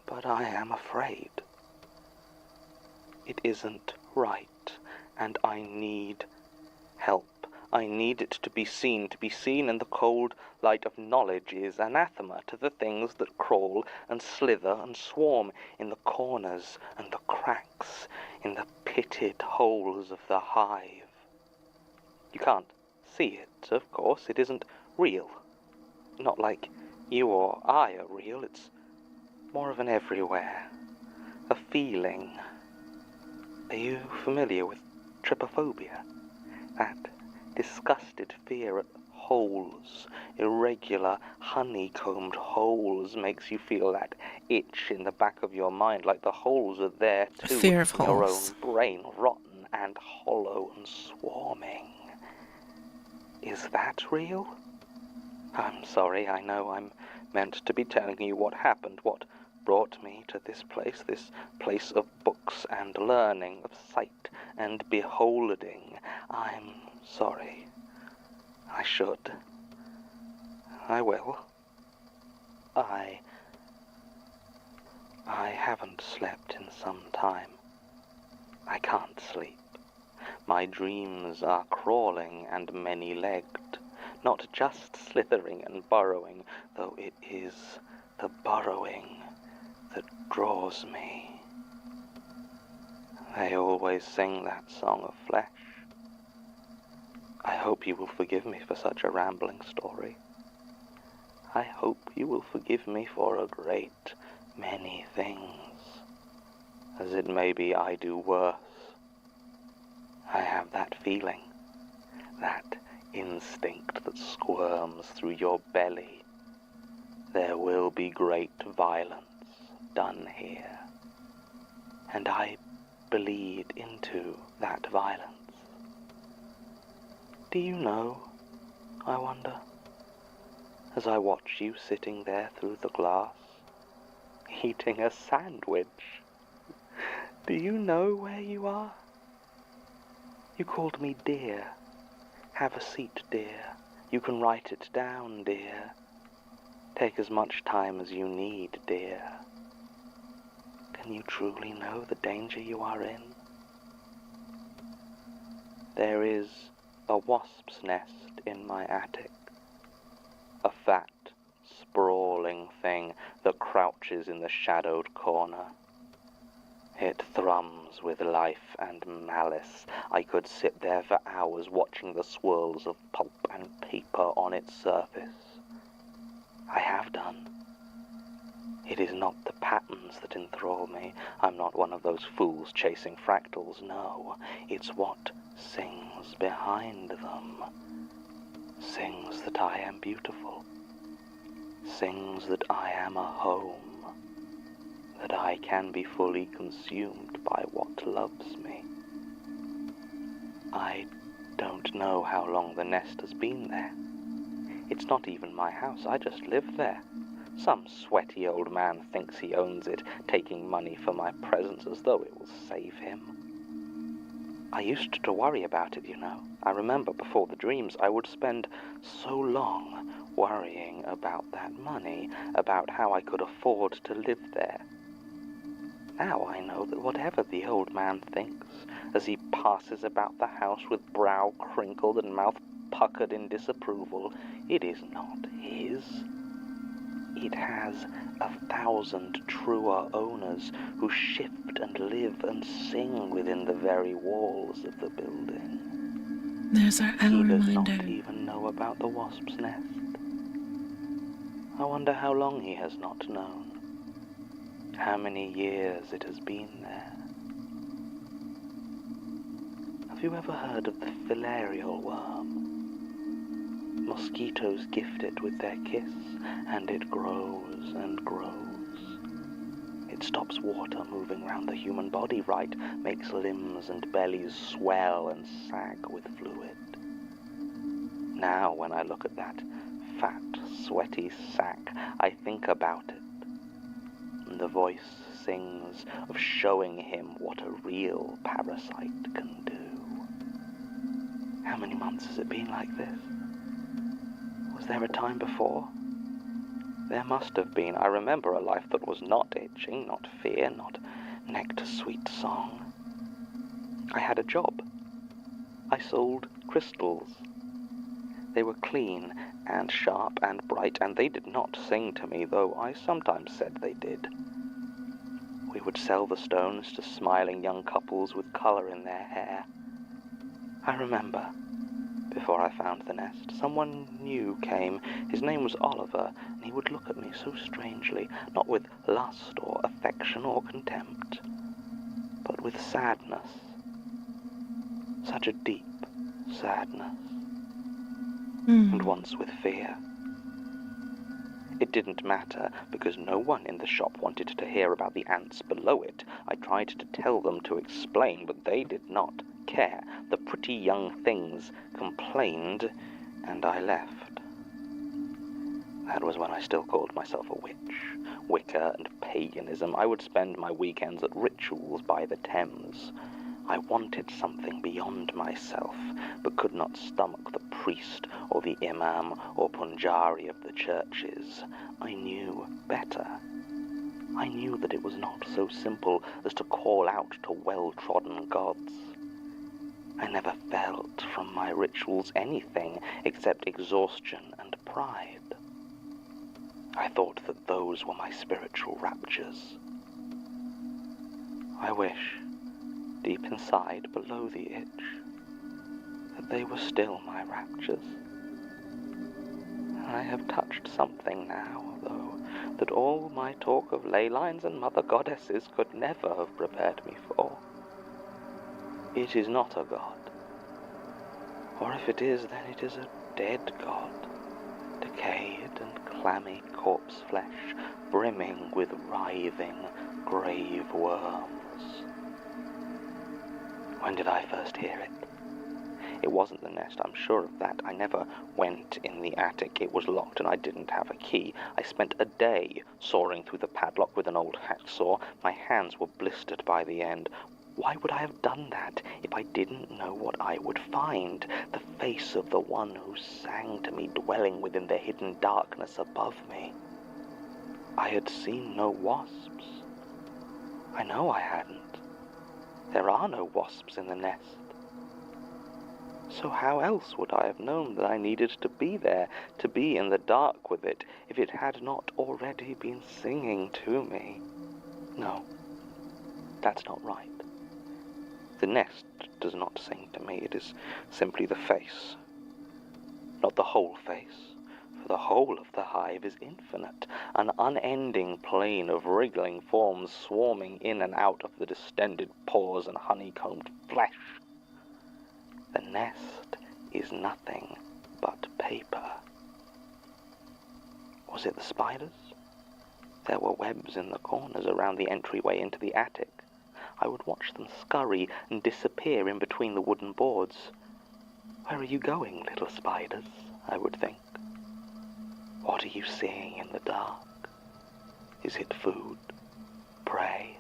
S2: but I am afraid. It isn't right. And I need help. I need it to be seen in the cold light of knowledge is anathema to the things that crawl and slither and swarm in the corners and the cracks, in the pitted holes of the hive. You can't see it, of course. It isn't real. Not like you or I are real. It's more of an everywhere. A feeling. Are you familiar with Trypophobia? That disgusted fear at holes, irregular, honeycombed holes, makes you feel that itch in the back of your mind, like the holes are there too.
S1: Fear of
S2: in your
S1: holes.
S2: own brain, rotten and hollow and swarming. Is that real? I'm sorry, I know I'm meant to be telling you what happened, what brought me to this place of books and learning, of sight and beholding. I'm sorry. I should. I will. I haven't slept in some time. I can't sleep. My dreams are crawling and many-legged, not just slithering and burrowing, though it is the burrowing that draws me. They always sing that song of flesh. I hope you will forgive me for such a rambling story. I hope you will forgive me for a great many things, as it may be I do worse. I have that feeling, that instinct that squirms through your belly. There will be great violence done here, and I bleed into that violence. Do you know, I wonder, as I watch you sitting there through the glass, eating a sandwich, do you know where you are? You called me dear. Have a seat, dear. You can write it down, dear. Take as much time as you need, dear. Can when you truly know the danger you are in? There is a wasp's nest in my attic. A fat, sprawling thing that crouches in the shadowed corner. It thrums with life and malice. I could sit there for hours watching the swirls of pulp and paper on its surface. I have done. It is not the patterns that enthrall me. I'm not one of those fools chasing fractals, no. It's what sings behind them. Sings that I am beautiful. Sings that I am a home. That I can be fully consumed by what loves me. I don't know how long the nest has been there. It's not even my house, I just live there. Some sweaty old man thinks he owns it, taking money for my presence as though it will save him. I used to worry about it, you know. I remember before the dreams I would spend so long worrying about that money, about how I could afford to live there. Now I know that whatever the old man thinks, as he passes about the house with brow crinkled and mouth puckered in disapproval, it is not his. It has 1,000 truer owners who shift and live and sing within the very walls of the building.
S1: There's our
S2: He does
S1: reminder.
S2: not even know about the wasp's nest. I wonder how long he has not known. How many years it has been there. Have you ever heard of the filarial worm? Mosquitoes gift it with their kiss, and it grows and grows. It stops water moving round the human body, right? Makes limbs and bellies swell and sag with fluid. Now, when I look at that fat, sweaty sack, I think about it. And the voice sings of showing him what a real parasite can do. How many months has it been like this? Was there a time before? There must have been. I remember a life that was not itching, not fear, not nectar-sweet song. I had a job. I sold crystals. They were clean and sharp and bright, and they did not sing to me, though I sometimes said they did. We would sell the stones to smiling young couples with colour in their hair. I remember, before I found the nest, someone new came. His name was Oliver, and he would look at me so strangely, not with lust or affection or contempt, but with sadness. Such a deep sadness. And once with fear. It didn't matter, because no one in the shop wanted to hear about the ants below it. I tried to tell them to explain, but they did not care. The pretty young things complained, and I left. That was when I still called myself a witch. Wicca and paganism. I would spend my weekends at rituals by the Thames. I wanted something beyond myself, but could not stomach the priest or the imam or punjari of the churches. I knew better. I knew that it was not so simple as to call out to well-trodden gods. I never felt from my rituals anything except exhaustion and pride. I thought that those were my spiritual raptures. I wish, deep inside, below the itch, that they were still my raptures. I have touched something now, though, that all my talk of ley lines and mother goddesses could never have prepared me for. It is not a god. Or if it is, then it is a dead god, decayed and clammy corpse flesh, brimming with writhing grave worms. When did I first hear it? It wasn't the nest, I'm sure of that. I never went in the attic. It was locked and I didn't have a key. I spent a day sawing through the padlock with an old hacksaw. My hands were blistered by the end. Why would I have done that if I didn't know what I would find? The face of the one who sang to me, dwelling within the hidden darkness above me. I had seen no wasps. I know I hadn't. There are no wasps in the nest. So how else would I have known that I needed to be there, to be in the dark with it, if it had not already been singing to me? No, that's not right. The nest does not sing to me, it is simply the face. Not the whole face, for the whole of the hive is infinite, an unending plain of wriggling forms swarming in and out of the distended pores and honeycombed flesh. The nest is nothing but paper. Was it the spiders? There were webs in the corners around the entryway into the attic. I would watch them scurry and disappear in between the wooden boards. Where are you going, little spiders? I would think. What are you seeing in the dark? Is it food? Prey?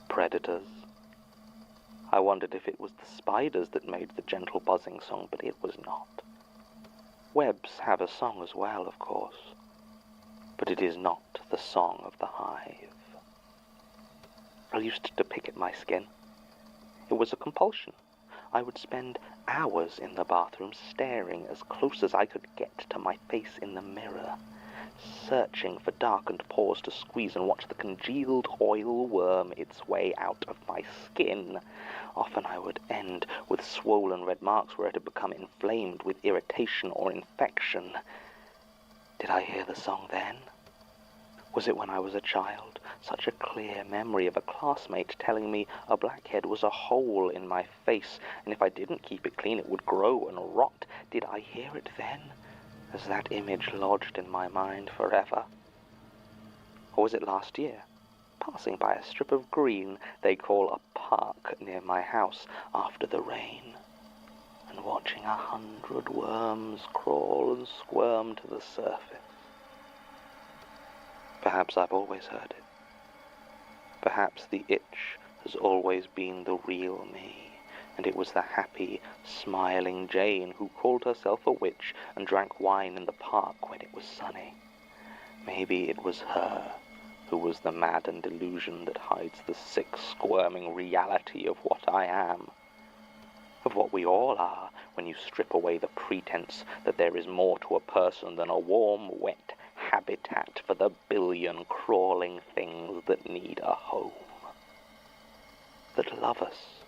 S2: Predators? I wondered if it was the spiders that made the gentle buzzing song, but it was not. Webs have a song as well, of course, but it is not the song of the hive. I used to pick at my skin. It was a compulsion. I would spend hours in the bathroom staring as close as I could get to my face in the mirror, searching for darkened pores to squeeze and watch the congealed oil worm its way out of my skin. Often I would end with swollen red marks where it had become inflamed with irritation or infection. Did I hear the song then? Was it when I was a child? Such a clear memory of a classmate telling me a blackhead was a hole in my face, and if I didn't keep it clean it would grow and rot. Did I hear it then? Has that image lodged in my mind forever? Or was it last year, passing by a strip of green they call a park near my house after the rain, and watching 100 worms crawl and squirm to the surface? Perhaps I've always heard it. Perhaps the itch has always been the real me, and it was the happy, smiling Jane who called herself a witch and drank wine in the park when it was sunny. Maybe it was her who was the maddened delusion that hides the sick, squirming reality of what I am, of what we all are when you strip away the pretense that there is more to a person than a warm, wet habitat for the billion crawling things that need a home, that love us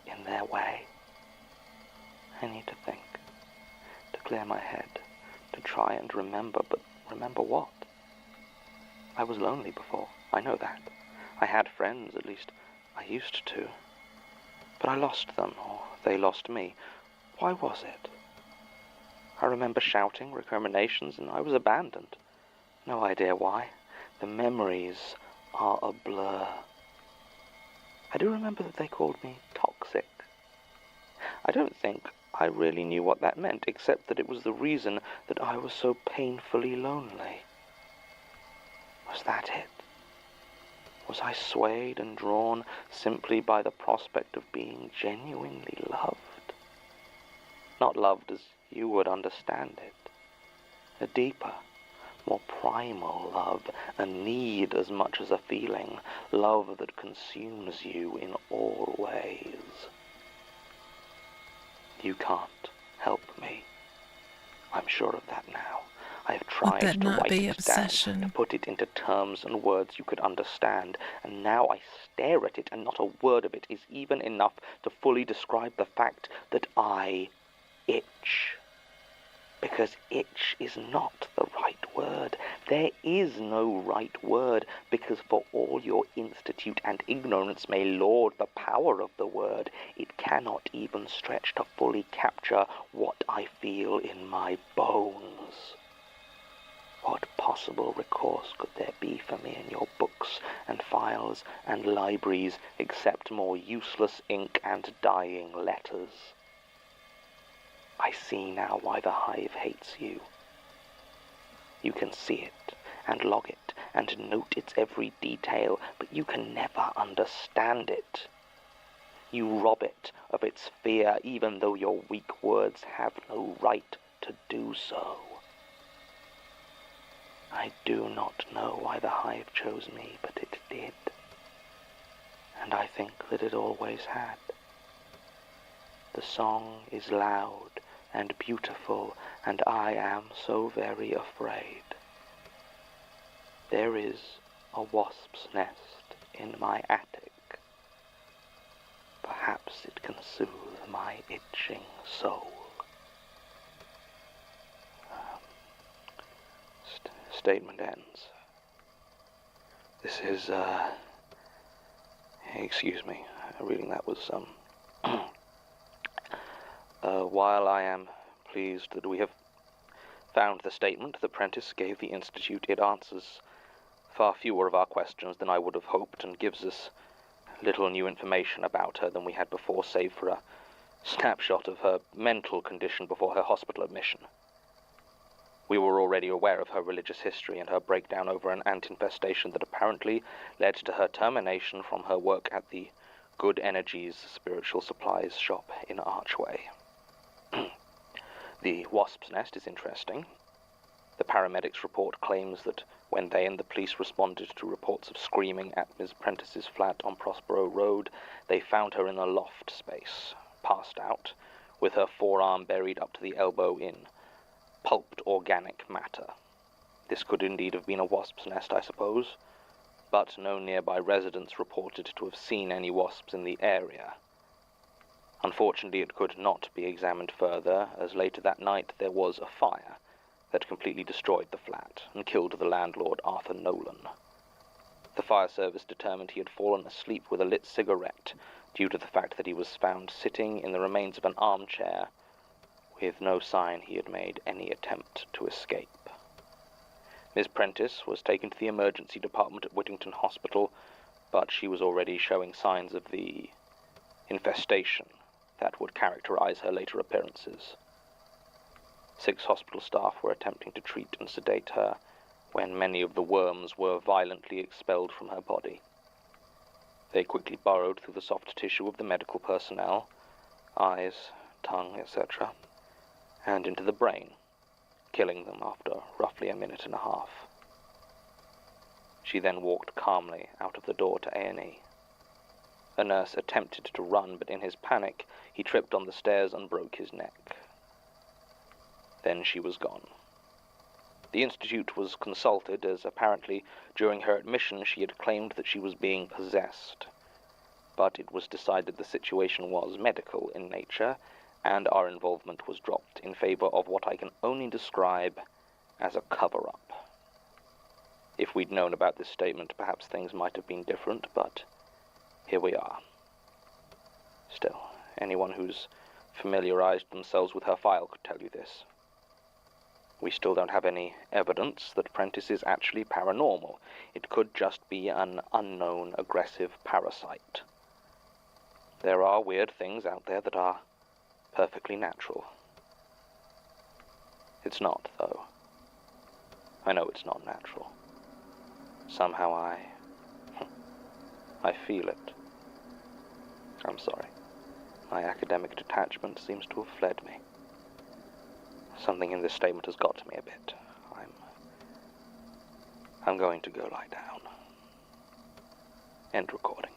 S2: in their way. I need to think, to clear my head, to try and remember, but remember what? I was lonely before, I know that. I had friends, at least I used to. But I lost them, or they lost me. Why was it? I remember shouting recriminations, and I was abandoned. No idea why. The memories are a blur. I do remember that they called me toxic. I don't think I really knew what that meant, except that it was the reason that I was so painfully lonely. Was that it? Was I swayed and drawn simply by the prospect of being genuinely loved? Not loved as you would understand it. A deeper, more primal love, a need as much as a feeling, love that consumes you in all ways. You can't help me. I'm sure of that now. I have tried
S1: Let that
S2: to
S1: not
S2: write
S1: be
S2: it down,
S1: obsession.
S2: to put it into terms and words you could understand, and now I stare at it, and not a word of it is even enough to fully describe the fact that I itch. Because itch is not the right word. There is no right word, because for all your institute and ignorance may laud the power of the word, it cannot even stretch to fully capture what I feel in my bones. What possible recourse could there be for me in your books and files and libraries except more useless ink and dying letters? I see now why the hive hates you. You can see it, and log it, and note its every detail, but you can never understand it. You rob it of its fear, even though your weak words have no right to do so. I do not know why the hive chose me, but it did. and I think that it always had. The song is loud and beautiful, and I am so very afraid. There is a wasp's nest in my attic. Perhaps it can soothe my itching soul. Statement ends. This is, excuse me, reading that was, while I am pleased that we have found the statement the apprentice gave the Institute, it answers far fewer of our questions than I would have hoped, and gives us little new information about her than we had before, save for a snapshot of her mental condition before her hospital admission. We were already aware of her religious history and her breakdown over an ant infestation that apparently led to her termination from her work at the Good Energies spiritual supplies shop in Archway. The wasp's nest is interesting. The paramedics' report claims that when they and the police responded to reports of screaming at Ms. Prentice's flat on Prospero Road, they found her in a loft space, passed out, with her forearm buried up to the elbow in pulped organic matter. This could indeed have been a wasp's nest, I suppose, but no nearby residents reported to have seen any wasps in the area. Unfortunately, it could not be examined further, as later that night there was a fire that completely destroyed the flat and killed the landlord, Arthur Nolan. The fire service determined he had fallen asleep with a lit cigarette due to the fact that he was found sitting in the remains of an armchair with no sign he had made any attempt to escape. Miss Prentice was taken to the emergency department at Whittington Hospital, but she was already showing signs of the infestation that would characterize her later appearances. 6 hospital staff were attempting to treat and sedate her when many of the worms were violently expelled from her body. They quickly burrowed through the soft tissue of the medical personnel, eyes, tongue, etc., and into the brain, killing them after roughly a minute and a half. She then walked calmly out of the door to A&E. A nurse attempted to run, but in his panic, he tripped on the stairs and broke his neck. Then she was gone. The Institute was consulted, as apparently during her admission she had claimed that she was being possessed. But it was decided the situation was medical in nature, and our involvement was dropped in favor of what I can only describe as a cover-up. If we'd known about this statement, perhaps things might have been different, but here we are. Still, anyone who's familiarized themselves with her file could tell you this. We still don't have any evidence that Prentice is actually paranormal. It could just be an unknown aggressive parasite. There are weird things out there that are perfectly natural. It's not, though. I know it's not natural. Somehow I feel it. I'm sorry. My academic detachment seems to have fled me. Something in this statement has got to me a bit. I'm going to go lie down. End recording.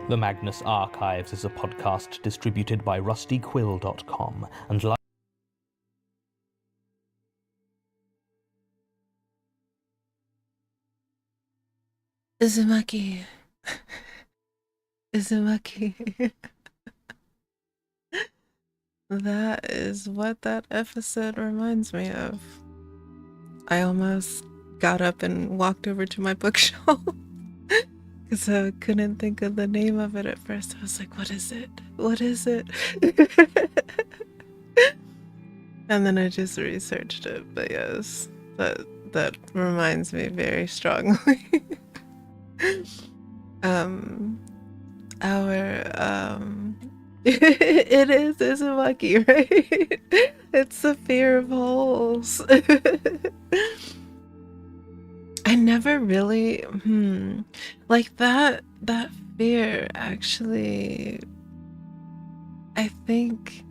S3: The Magnus Archives is a podcast distributed by rustyquill.com and
S1: Uzumaki. Uzumaki. That is what that episode reminds me of. I almost got up and walked over to my bookshelf because I couldn't think of the name of it at first. I was like, what is it? What is it? And then I just researched it. But yes, that reminds me very strongly. It is Uzumaki, right? It's the fear of holes. I never really like that fear actually. I think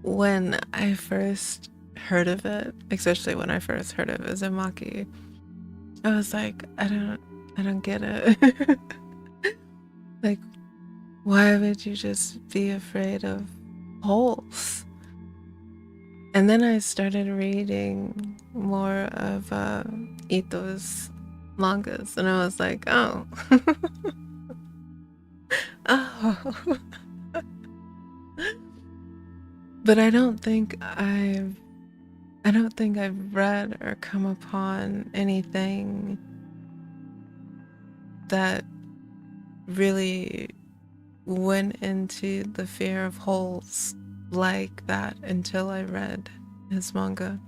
S1: when I first heard of it, especially when I first heard of Uzumaki, I was like, I don't get it. Like, why would you just be afraid of holes? And then I started reading more of Ito's mangas, and I was like, oh, oh. But I don't think I've read or come upon anything that really went into the fear of holes like that until I read his manga.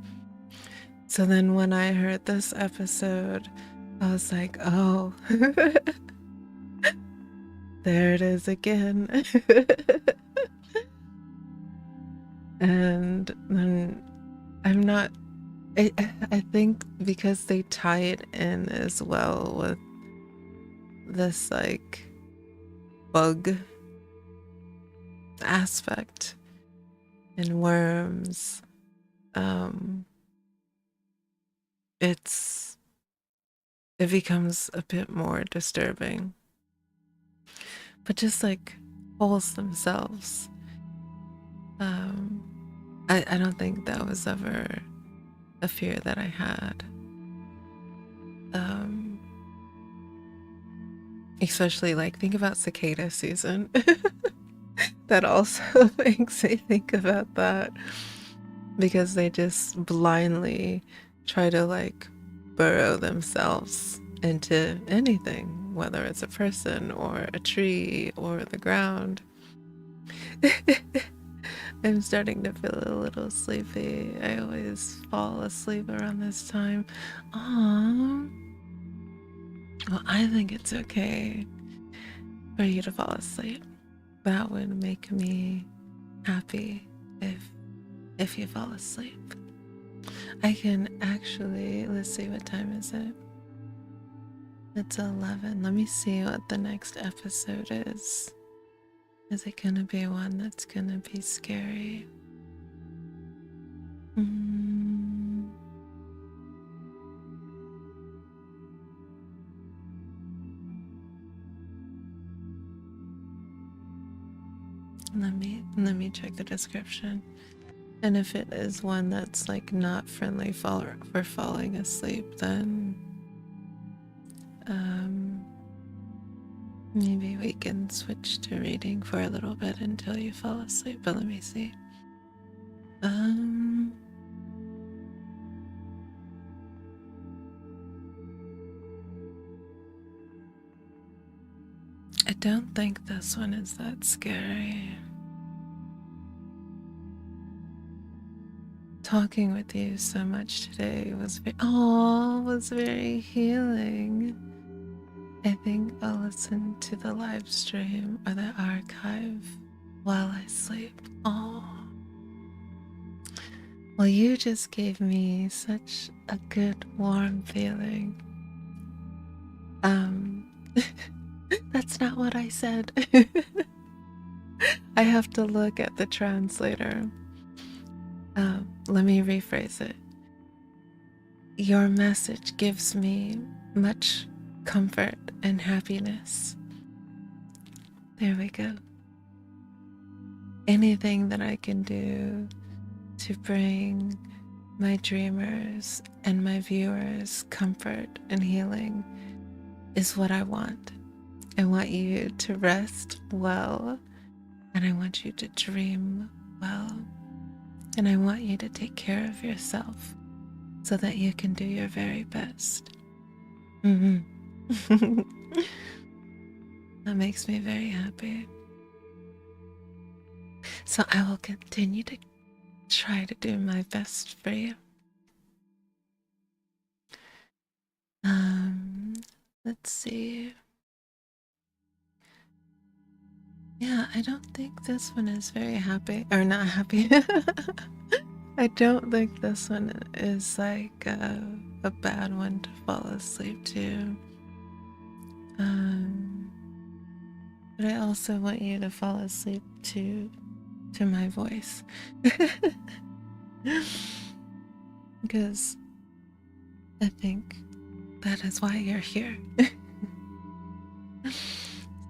S1: So then when I heard this episode, I was like, oh, there it is again. And then I think because they tie it in as well with this like bug aspect and worms, it becomes a bit more disturbing. But just like holes themselves, I don't think that was ever a fear that I had. Especially like think about cicada season. That also makes me think about that because they just blindly try to like burrow themselves into anything, whether it's a person or a tree or the ground. I'm starting to feel a little sleepy. I always fall asleep around this time. Aww. Well, I think it's okay for you to fall asleep. That would make me happy if you fall asleep. I can actually, let's see, what time is it? It's 11. Let me see what the next episode is. Is it gonna be one that's gonna be scary? Let me check the description. And if it is one that's like not friendly for falling asleep, then maybe we can switch to reading for a little bit until you fall asleep. But let me see. I don't think this one is that scary. Talking with you so much today was very healing. I think I'll listen to the live stream or the archive while I sleep. Oh, well, you just gave me such a good warm feeling. That's not what I said. I have to look at the translator. Let me rephrase it. Your message gives me much comfort and happiness. There we go. Anything that I can do to bring my dreamers and my viewers comfort and healing is what I want. I want you to rest well, and I want you to dream well, and I want you to take care of yourself so that you can do your very best. That makes me very happy. So I will continue to try to do my best for you. Let's see. Yeah, I don't think this one is very happy, or not happy. I don't think this one is like a bad one to fall asleep to. But I also want you to fall asleep to to my voice. Because I think that is why you're here.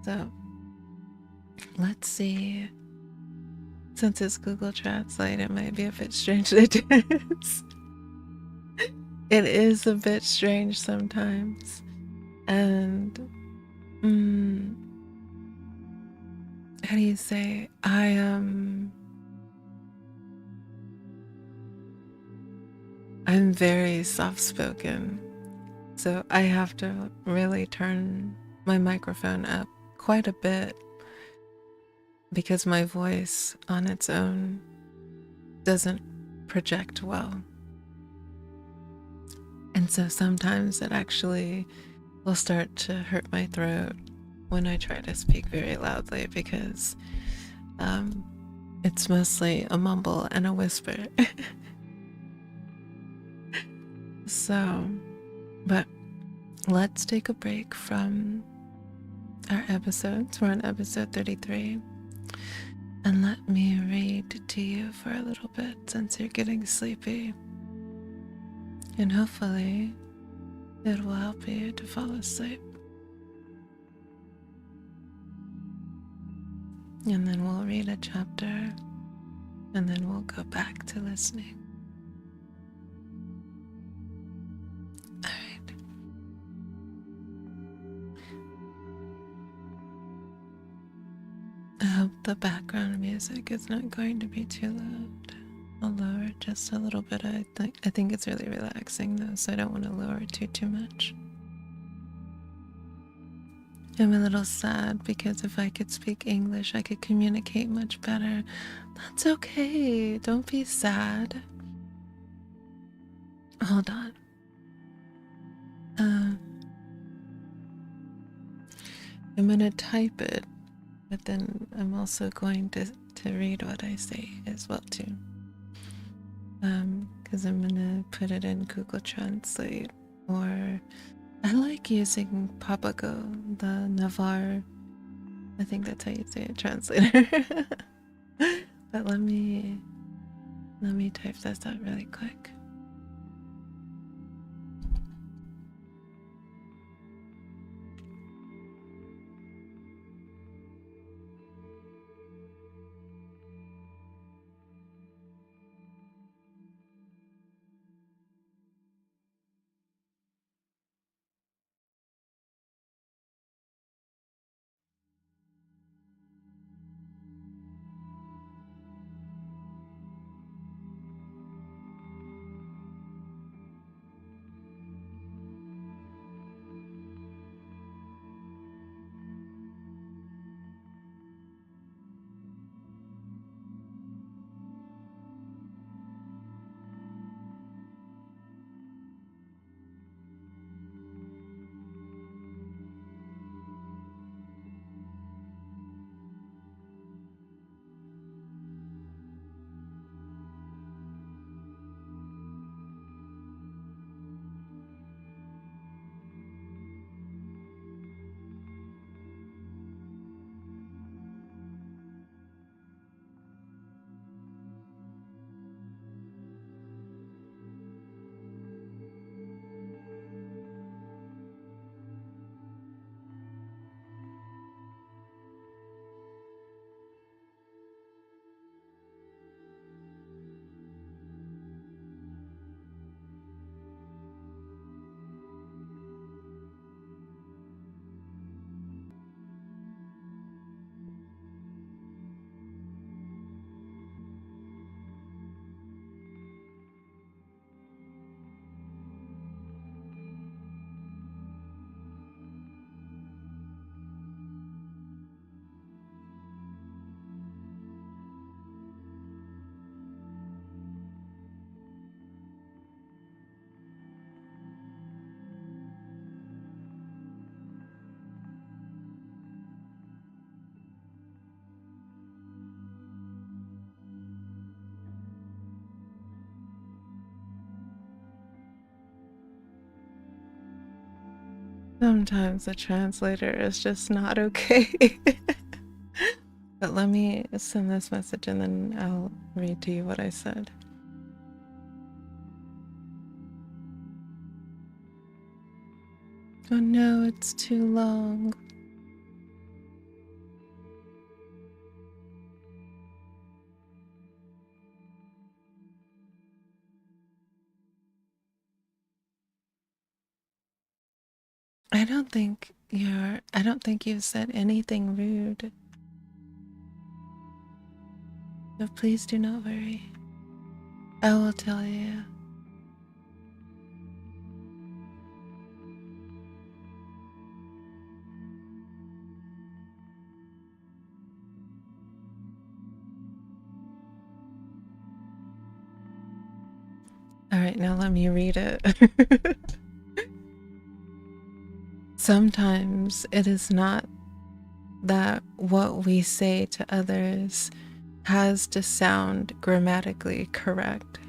S1: So, let's see. Since it's Google Translate, it might be a bit strange to do this. It is a bit strange sometimes. And, how do you say? I'm very soft-spoken. So I have to really turn my microphone up quite a bit because my voice on its own doesn't project well. And so sometimes it actually will start to hurt my throat when I try to speak very loudly because it's mostly a mumble and a whisper. So, but let's take a break from our episodes. We're on episode 33. And let me read to you for a little bit since you're getting sleepy. And hopefully it will help you to fall asleep. And then we'll read a chapter, and then we'll go back to listening. Alright. I hope the background music is not going to be too loud. I'll lower it just a little bit. I think it's really relaxing though, so I don't want to lower it too much. I'm a little sad because if I could speak English, I could communicate much better. That's okay. Don't be sad. Hold on. I'm gonna type it, but then I'm also going to read what I say as well too. Because I'm gonna put it in Google Translate, or I like using Papago, the Navarre, I think that's how you say it, translator. But let me type this out really quick. Sometimes the translator is just not okay. But let me send this message and then I'll read to you what I said. Oh no, it's too long. I don't think you've said anything rude. So please do not worry. I will tell you. Alright, now let me read it. Sometimes it is not that what we say to others has to sound grammatically correct.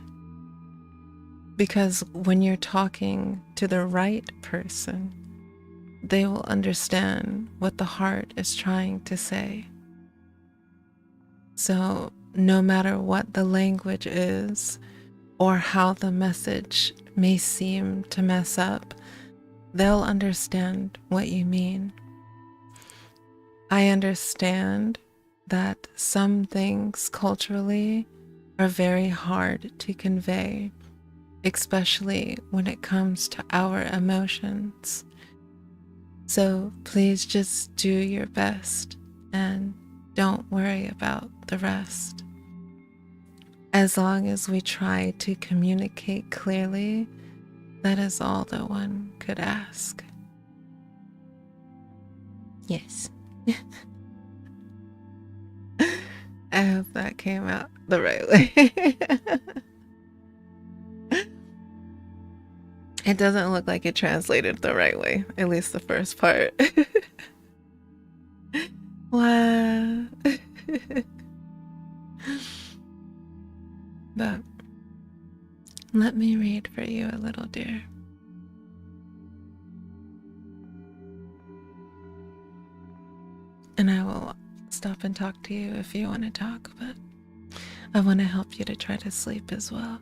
S1: Because when you're talking to the right person, they will understand what the heart is trying to say. So no matter what the language is or how the message may seem to mess up, they'll understand what you mean. I understand that some things culturally are very hard to convey, especially when it comes to our emotions. So please just do your best and don't worry about the rest. As long as we try to communicate clearly, that is all that one could ask. Yes. I hope that came out the right way. It doesn't look like it translated the right way, at least the first part. Wow. But let me read for you a little, dear. And I will stop and talk to you if you want to talk, but I want to help you to try to sleep as well.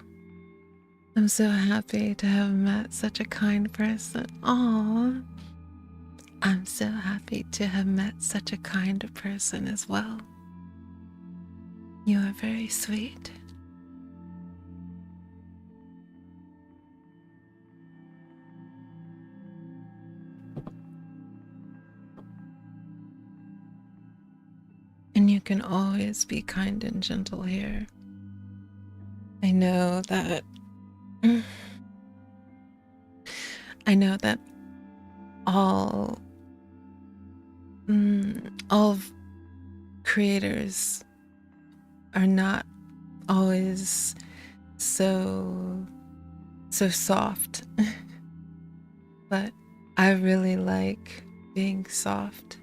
S1: I'm so happy to have met such a kind person. Aww. I'm so happy to have met such a kind person as well. You are very sweet. And you can always be kind and gentle here. I know that all creators are not always so soft. But I really like being soft,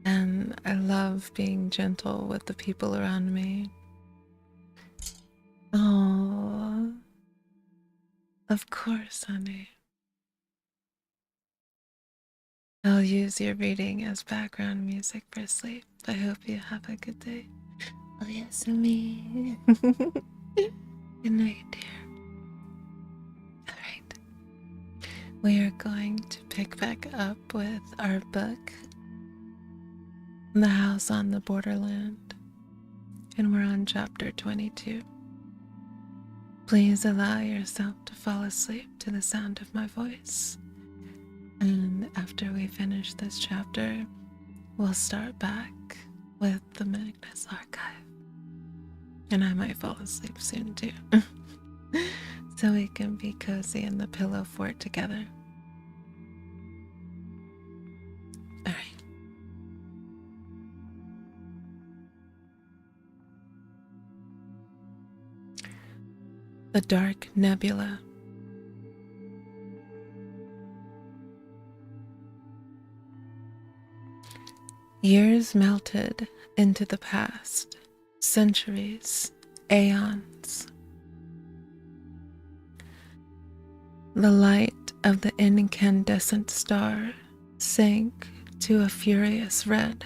S1: and I love being gentle with the people around me. Oh, of course, honey. I'll use your reading as background music for sleep. I hope you have a good day. Oyasumira. Good night, dear. Alright. We are going to pick back up with our book, The House on the Borderland. And we're on chapter 22. Please allow yourself to fall asleep to the sound of my voice. And after we finish this chapter, we'll start back with the Magnus Archive. And I might fall asleep soon too. So we can be cozy in the pillow fort together. Alright. The Dark Nebula. Years melted into the past, centuries, aeons. The light of the incandescent star sank to a furious red.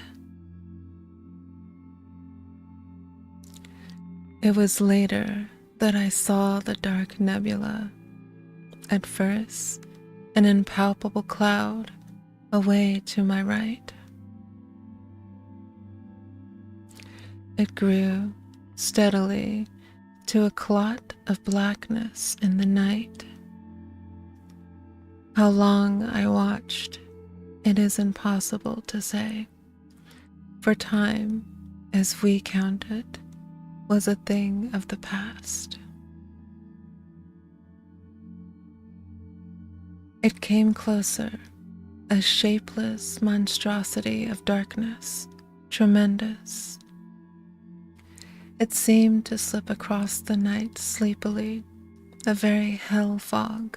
S1: It was later that I saw the dark nebula. At first, an impalpable cloud away to my right. It grew steadily to a clot of blackness in the night. How long I watched, it is impossible to say, for time, as we count it, was a thing of the past. It came closer, a shapeless monstrosity of darkness, tremendous. It seemed to slip across the night sleepily, a very hell fog.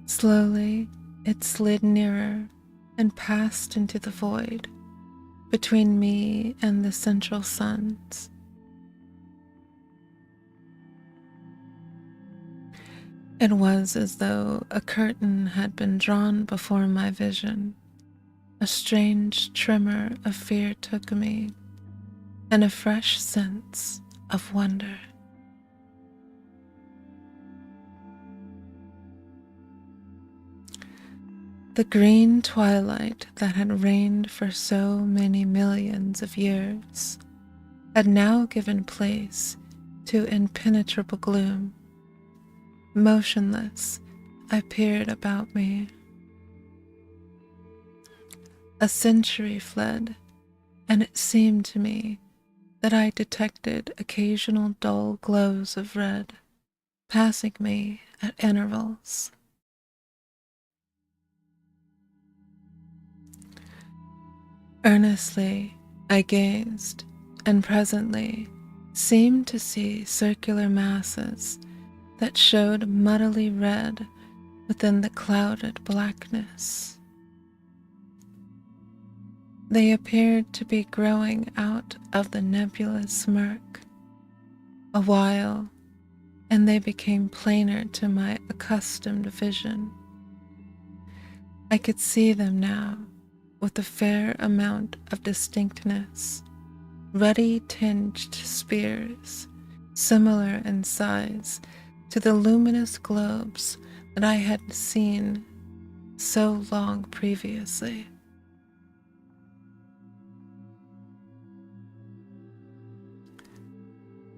S1: Slowly, it slid nearer and passed into the void between me and the central suns. It was as though a curtain had been drawn before my vision. A strange tremor of fear took me, and a fresh sense of wonder. The green twilight that had reigned for so many millions of years had now given place to impenetrable gloom. Motionless, I peered about me. A century fled, and it seemed to me that I detected occasional dull glows of red passing me at intervals. Earnestly, I gazed, and presently seemed to see circular masses that showed muddily red within the clouded blackness. They appeared to be growing out of the nebulous murk. A while, and they became plainer to my accustomed vision. I could see them now with a fair amount of distinctness, ruddy tinged spears, similar in size to the luminous globes that I had seen so long previously.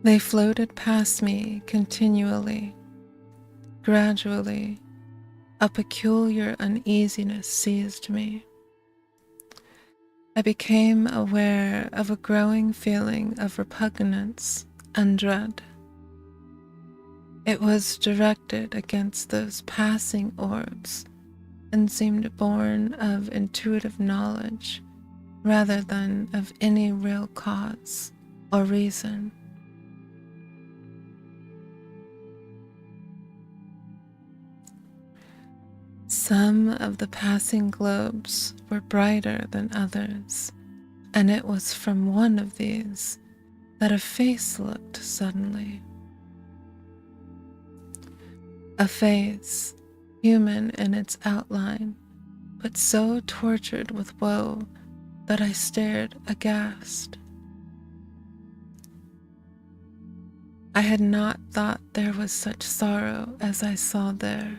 S1: They floated past me continually. Gradually, a peculiar uneasiness seized me. I became aware of a growing feeling of repugnance and dread. It was directed against those passing orbs and seemed born of intuitive knowledge rather than of any real cause or reason. Some of the passing globes were brighter than others, and it was from one of these that a face looked suddenly. A face, human in its outline, but so tortured with woe that I stared aghast. I had not thought there was such sorrow as I saw there.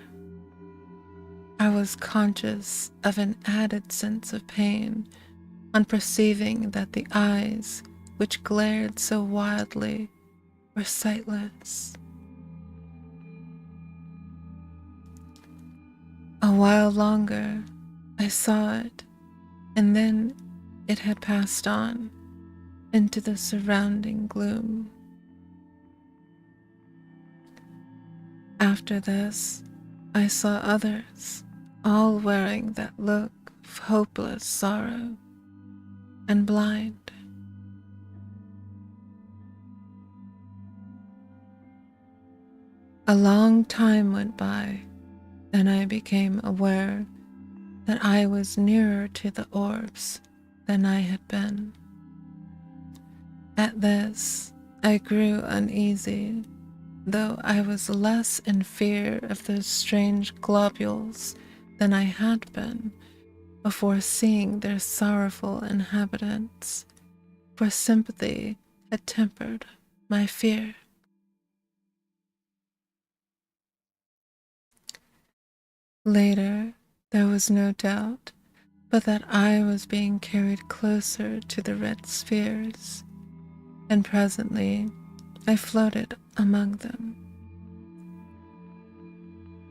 S1: I was conscious of an added sense of pain on perceiving that the eyes which glared so wildly were sightless. A while longer, I saw it, and then it had passed on into the surrounding gloom. After this, I saw others, all wearing that look of hopeless sorrow, and blind. A long time went by, and I became aware that I was nearer to the orbs than I had been. At this, I grew uneasy, though I was less in fear of those strange globules than I had been before seeing their sorrowful inhabitants, for sympathy had tempered my fear. Later, there was no doubt but that I was being carried closer to the red spheres, and presently I floated among them.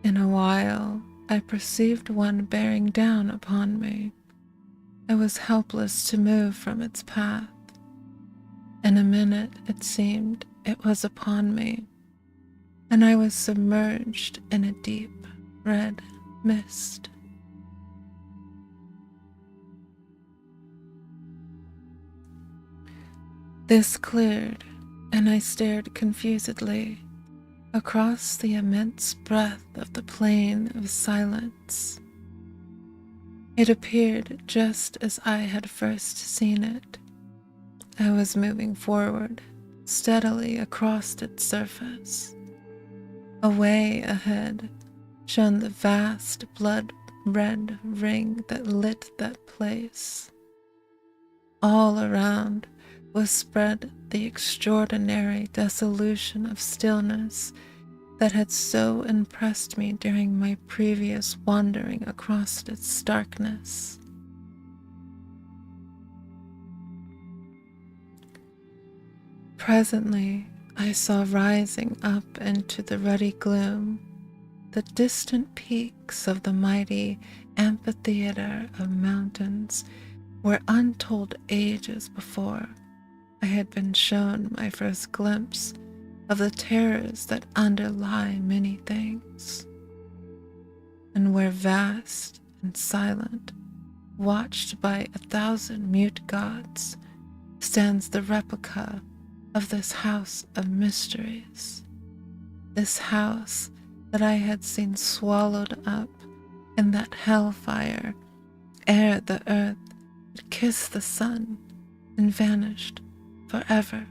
S1: In a while, I perceived one bearing down upon me. I was helpless to move from its path. In a minute, it seemed, it was upon me, and I was submerged in a deep red mist. This cleared, and I stared confusedly across the immense breadth of the plain of silence. It appeared just as I had first seen it. I was moving forward, steadily across its surface. Away ahead shone the vast blood-red ring that lit that place. All around was spread the extraordinary dissolution of stillness that had so impressed me during my previous wandering across its darkness. Presently, I saw rising up into the ruddy gloom the distant peaks of the mighty amphitheater of mountains where untold ages before I had been shown my first glimpse of the terrors that underlie many things, and where vast and silent, watched by 1,000 mute gods, stands the replica of this house of mysteries, this house that I had seen swallowed up in that hellfire ere the earth had kissed the sun and vanished forever.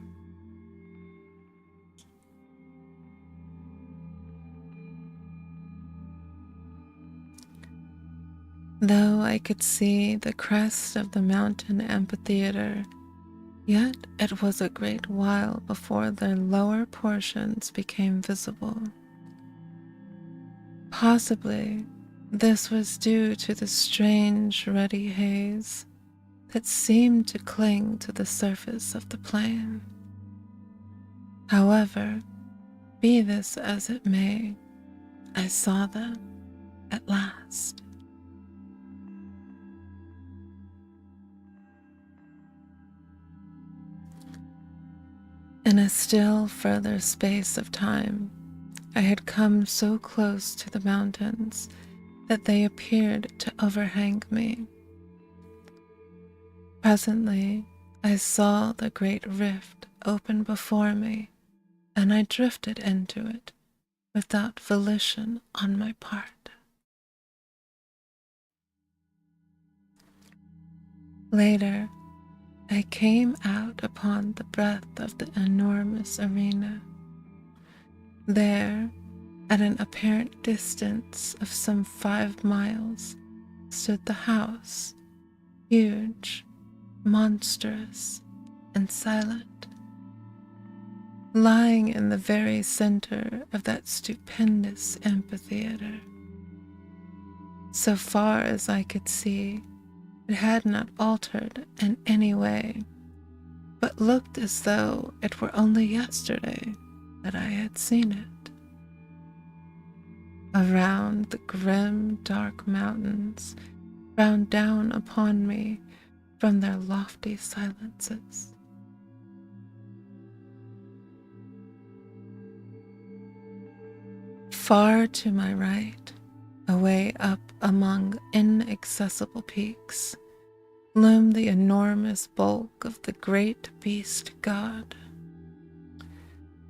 S1: Though I could see the crest of the mountain amphitheater, yet it was a great while before their lower portions became visible. Possibly this was due to the strange ruddy haze that seemed to cling to the surface of the plain. However, be this as it may, I saw them at last. In a still further space of time, I had come so close to the mountains that they appeared to overhang me. Presently, I saw the great rift open before me, and I drifted into it without volition on my part. Later, I came out upon the breadth of the enormous arena. There, at an apparent distance of some 5 miles, stood the house, huge, monstrous, and silent. Lying in the very center of that stupendous amphitheater. So far as I could see, it had not altered in any way, but looked as though it were only yesterday that I had seen it. Around the grim, dark mountains frowned down upon me from their lofty silences. Far to my right, away up among inaccessible peaks, loomed the enormous bulk of the great beast god.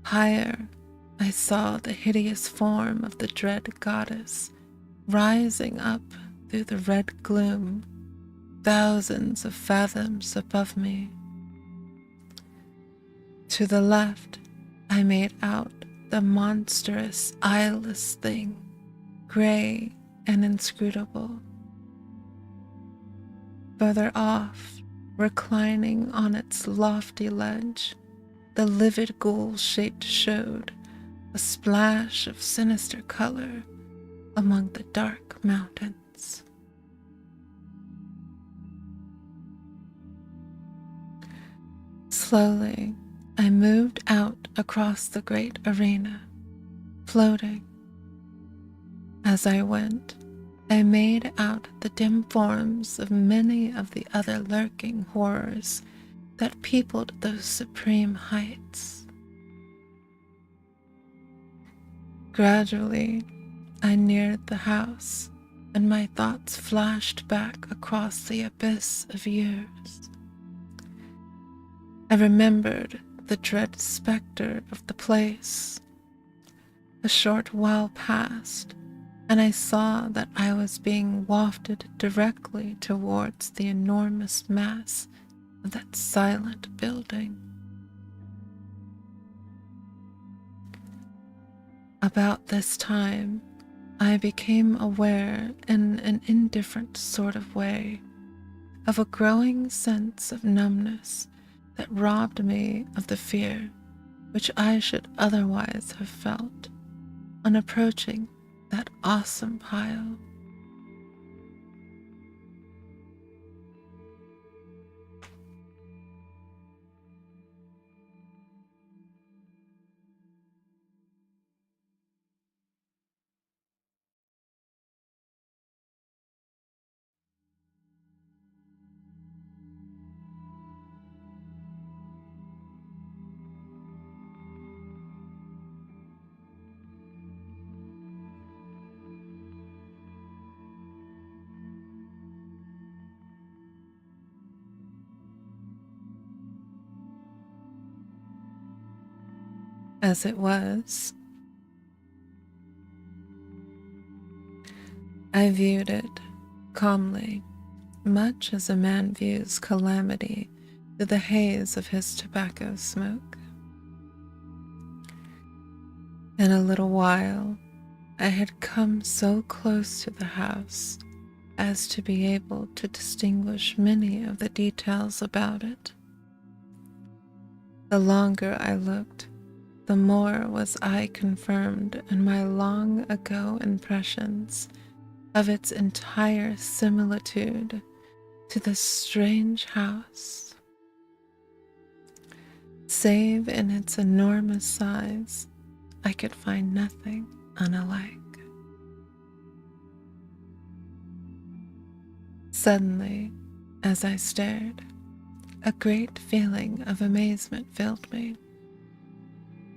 S1: Higher, I saw the hideous form of the dread goddess rising up through the red gloom, thousands of fathoms above me. To the left, I made out the monstrous, eyeless thing, gray and inscrutable. Further off, reclining on its lofty ledge, the livid ghoul-shaped showed a splash of sinister color among the dark mountains. Slowly, I moved out across the great arena, floating. As I went, I made out the dim forms of many of the other lurking horrors that peopled those supreme heights. Gradually, I neared the house, and my thoughts flashed back across the abyss of years. I remembered the dread specter of the place. A short while passed, and I saw that I was being wafted directly towards the enormous mass of that silent building. About this time, I became aware in an indifferent sort of way of a growing sense of numbness that robbed me of the fear which I should otherwise have felt on approaching that awesome pile. As it was, I viewed it calmly, much as a man views calamity through the haze of his tobacco smoke. In a little while, I had come so close to the house as to be able to distinguish many of the details about it. The longer I looked, the more was I confirmed in my long ago impressions of its entire similitude to this strange house. Save in its enormous size, I could find nothing unalike. Suddenly, as I stared, a great feeling of amazement filled me.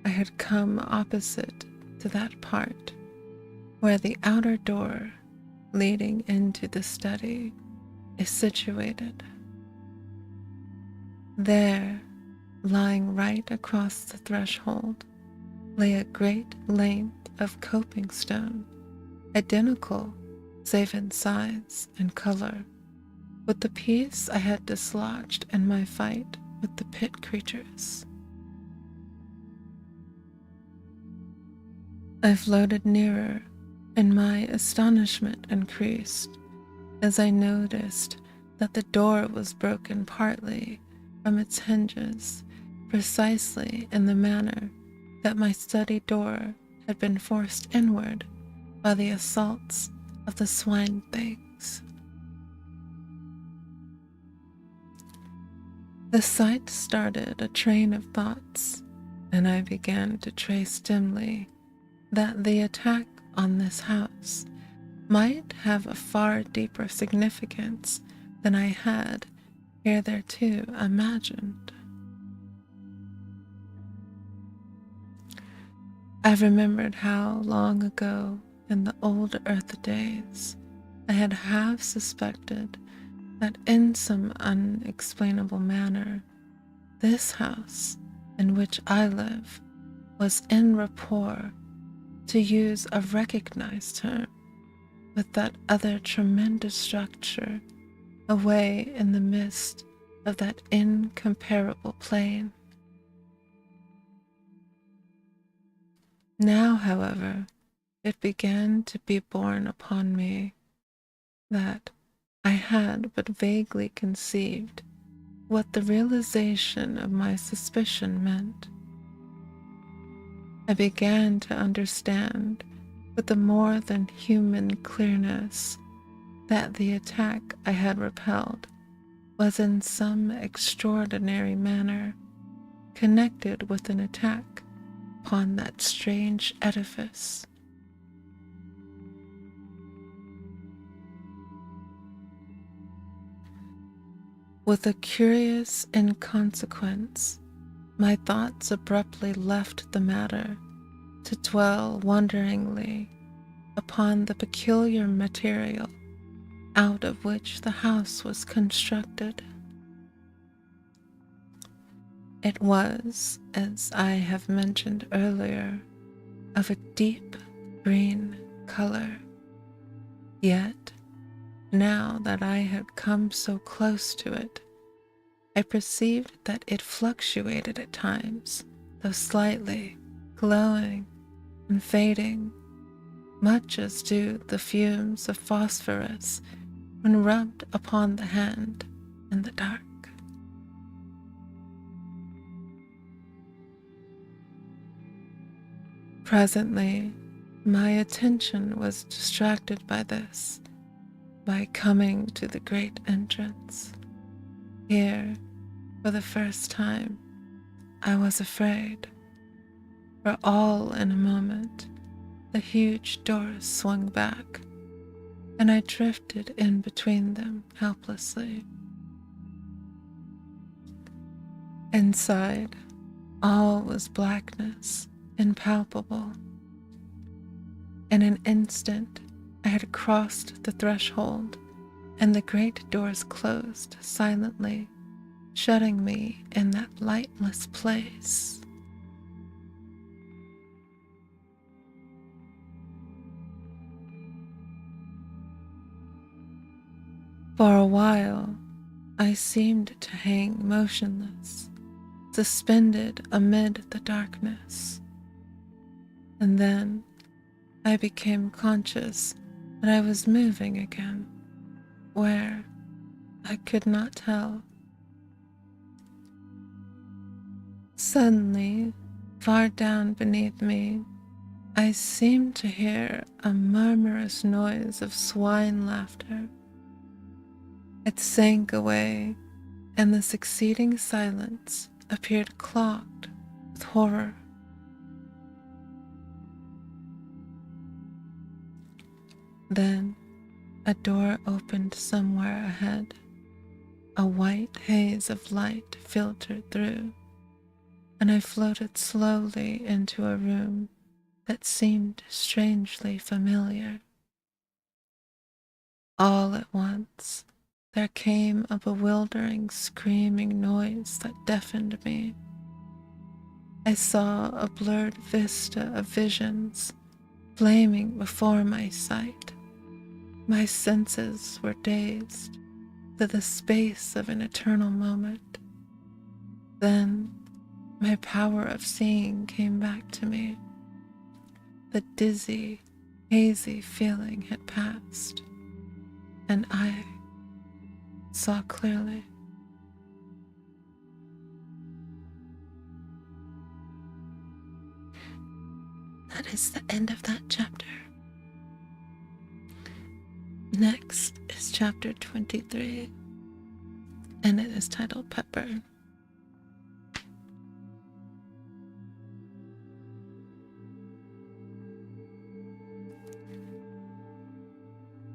S1: I had come opposite to that part where the outer door leading into the study is situated. There, lying right across the threshold, lay a great length of coping stone, identical save in size and color with the piece I had dislodged in my fight with the pit creatures. I floated nearer, and my astonishment increased as I noticed that the door was broken partly from its hinges, precisely in the manner that my study door had been forced inward by the assaults of the swine things. The sight started a train of thoughts, and I began to trace dimly that the attack on this house might have a far deeper significance than I had hitherto imagined. I remembered how long ago in the old Earth days I had half suspected that in some unexplainable manner this house in which I live was in rapport, to use a recognized term, with that other tremendous structure away in the midst of that incomparable plain. Now, however, it began to be borne upon me that I had but vaguely conceived what the realization of my suspicion meant. I began to understand with a more than human clearness that the attack I had repelled was in some extraordinary manner connected with an attack upon that strange edifice. With a curious inconsequence, my thoughts abruptly left the matter to dwell wonderingly upon the peculiar material out of which the house was constructed. It was, as I have mentioned earlier, of a deep green color. Yet, now that I had come so close to it, I perceived that it fluctuated at times, though slightly, glowing and fading, much as do the fumes of phosphorus when rubbed upon the hand in the dark. Presently, my attention was distracted by this, by coming to the great entrance. Here, for the first time, I was afraid, for all in a moment the huge doors swung back, and I drifted in between them helplessly. Inside, all was blackness, impalpable. In an instant, I had crossed the threshold, and the great doors closed silently, shutting me in that lightless place. For a while, I seemed to hang motionless, suspended amid the darkness. And then I became conscious that I was moving again. Where? I could not tell. Suddenly, far down beneath me, I seemed to hear a murmurous noise of swine laughter. It sank away, and the succeeding silence appeared clogged with horror. Then a door opened somewhere ahead. A white haze of light filtered through, and I floated slowly into a room that seemed strangely familiar. All at once, there came a bewildering screaming noise that deafened me. I saw a blurred vista of visions flaming before my sight. My senses were dazed for the space of an eternal moment. Then my power of seeing came back to me. The dizzy, hazy feeling had passed, and I saw clearly. That is the end of that chapter. Next is chapter 23, and it is titled Pepper.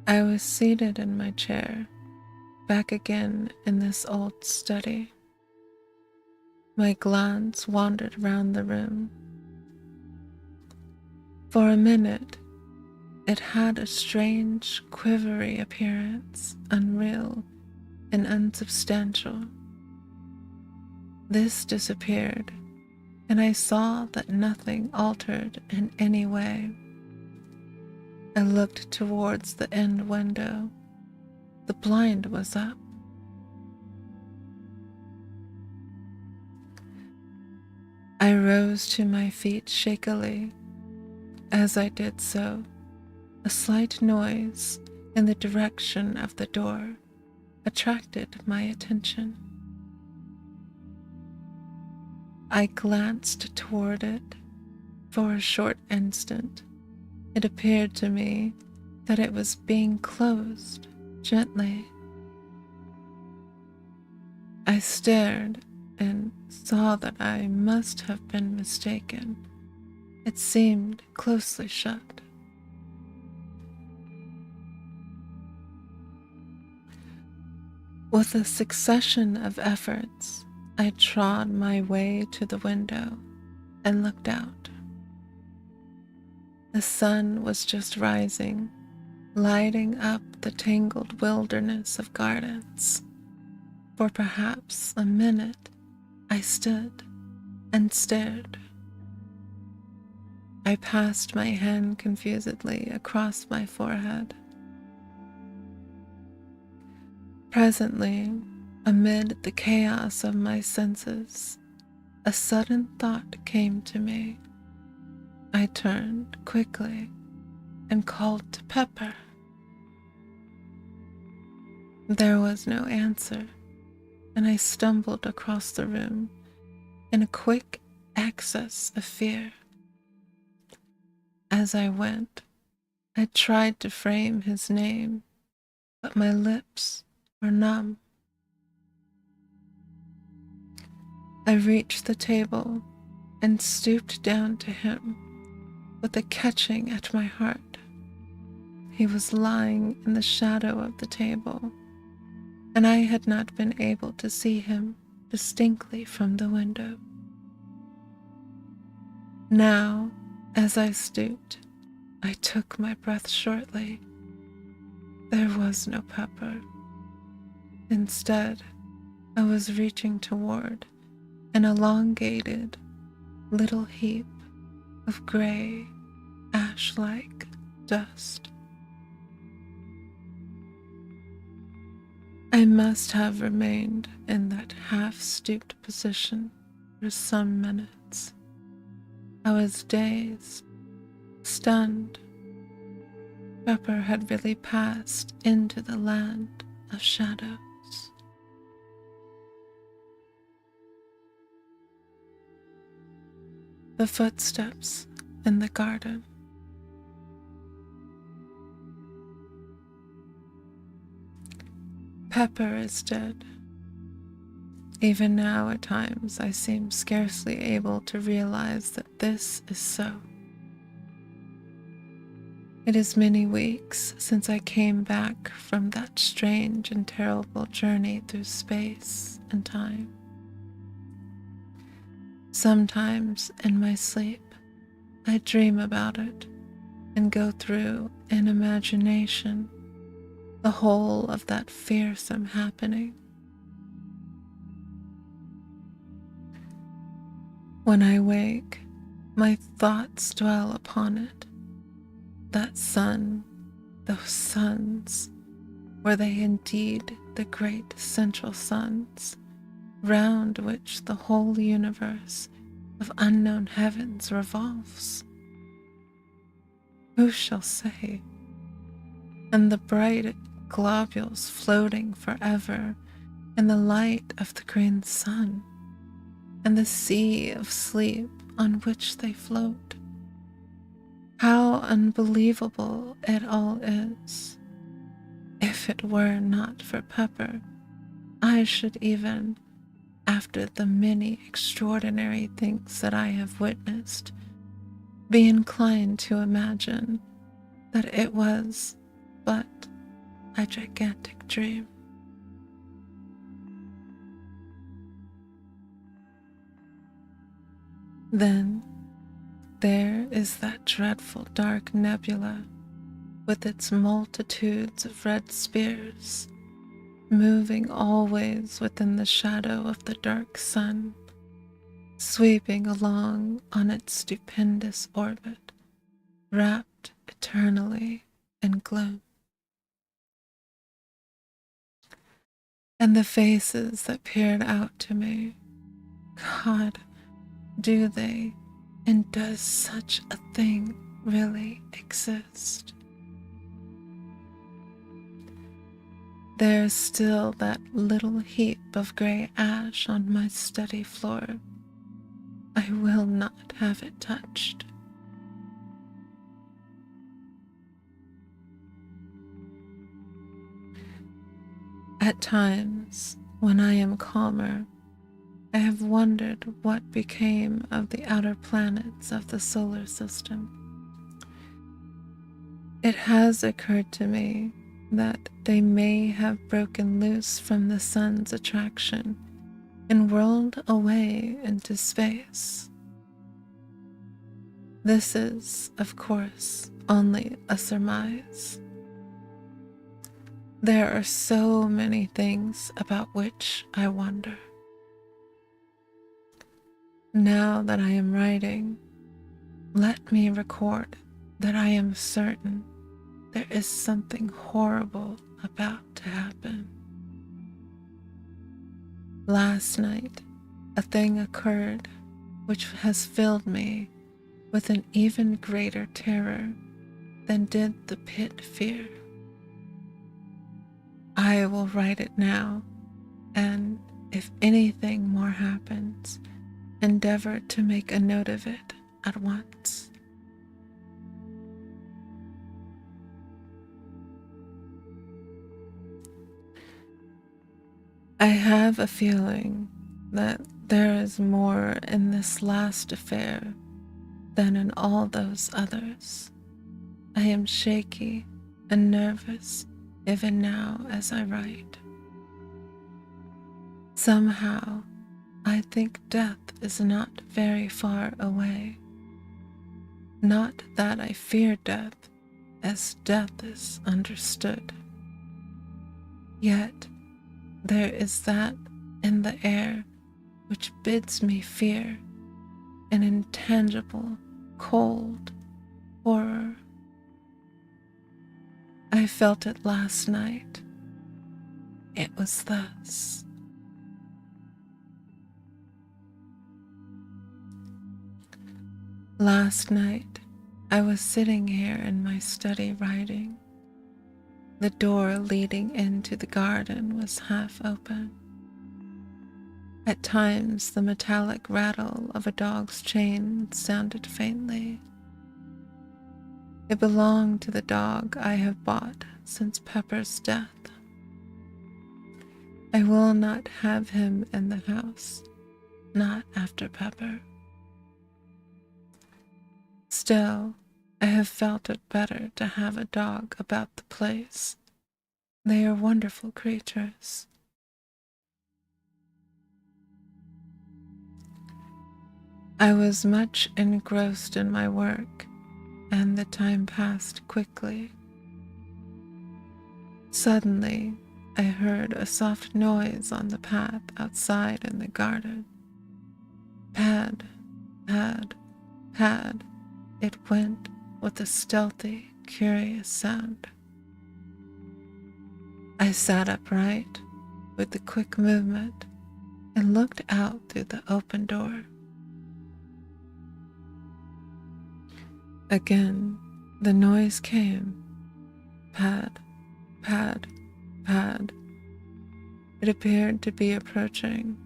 S1: I was seated in my chair, back again in this old study. My glance wandered round the room. For a minute, it had a strange, quivery appearance, unreal and unsubstantial. This disappeared, and I saw that nothing altered in any way. I looked towards the end window. The blind was up. I rose to my feet shakily. As I did so, a slight noise, in the direction of the door attracted my attention. I glanced toward it. For a short instant, it appeared to me that it was being closed gently. I stared and saw that I must have been mistaken. It seemed closely shut. With a succession of efforts, I trod my way to the window and looked out. The sun was just rising, lighting up the tangled wilderness of gardens. For perhaps a minute, I stood and stared. I passed my hand confusedly across my forehead. Presently, amid the chaos of my senses, a sudden thought came to me. I turned quickly and called to Pepper. There was no answer, and I stumbled across the room in a quick access of fear. As I went, I tried to frame his name, but my lips were numb. I reached the table and stooped down to him with a catching at my heart. He was lying in the shadow of the table, and I had not been able to see him distinctly from the window. Now, as I stooped, I took my breath shortly. There was no Pepper. Instead, I was reaching toward an elongated little heap of gray, ash-like dust. I must have remained in that half-stooped position for some minutes. I was dazed, stunned. Pepper had really passed into the land of shadows. The footsteps in the garden. Pepper is dead. Even now, at times, I seem scarcely able to realize that this is so. It is many weeks since I came back from that strange and terrible journey through space and time. Sometimes in my sleep, I dream about it and go through in imagination the whole of that fearsome happening. When I wake, my thoughts dwell upon it. That sun, those suns, were they indeed the great central suns, round which the whole universe of unknown heavens revolves? Who shall say? And the bright globules floating forever in the light of the green sun, and the sea of sleep on which they float. How unbelievable it all is. If it were not for Pepper, I should even, after the many extraordinary things that I have witnessed, be inclined to imagine that it was but a gigantic dream. Then there is that dreadful dark nebula with its multitudes of red spears, moving always within the shadow of the dark sun, sweeping along on its stupendous orbit, wrapped eternally in gloom. And the faces that peered out to me, God, do they and does such a thing really exist? There's still that little heap of gray ash on my study floor. I will not have it touched. At times, when I am calmer, I have wondered what became of the outer planets of the solar system. It has occurred to me that they may have broken loose from the sun's attraction and whirled away into space. This is, of course, only a surmise. There are so many things about which I wonder. Now that I am writing, let me record that I am certain there is something horrible about to happen. Last night, a thing occurred which has filled me with an even greater terror than did the pit fear. I will write it now, and if anything more happens, endeavor to make a note of it at once. I have a feeling that there is more in this last affair than in all those others. I am shaky and nervous even now as I write. Somehow, I think death is not very far away. Not that I fear death, as death is understood. Yet, there is that in the air which bids me fear an intangible, cold horror. I felt it last night. It was thus. Last night, I was sitting here in my study writing. The door leading into the garden was half open. At times, the metallic rattle of a dog's chain sounded faintly. It belonged to the dog I have bought since Pepper's death. I will not have him in the house, not after Pepper. Still, I have felt it better to have a dog about the place. They are wonderful creatures. I was much engrossed in my work, and the time passed quickly. Suddenly, I heard a soft noise on the path outside in the garden. Pad, pad, pad, it went with a stealthy, curious sound. I sat upright with a quick movement and looked out through the open door. Again, the noise came. Pad, pad, pad. It appeared to be approaching.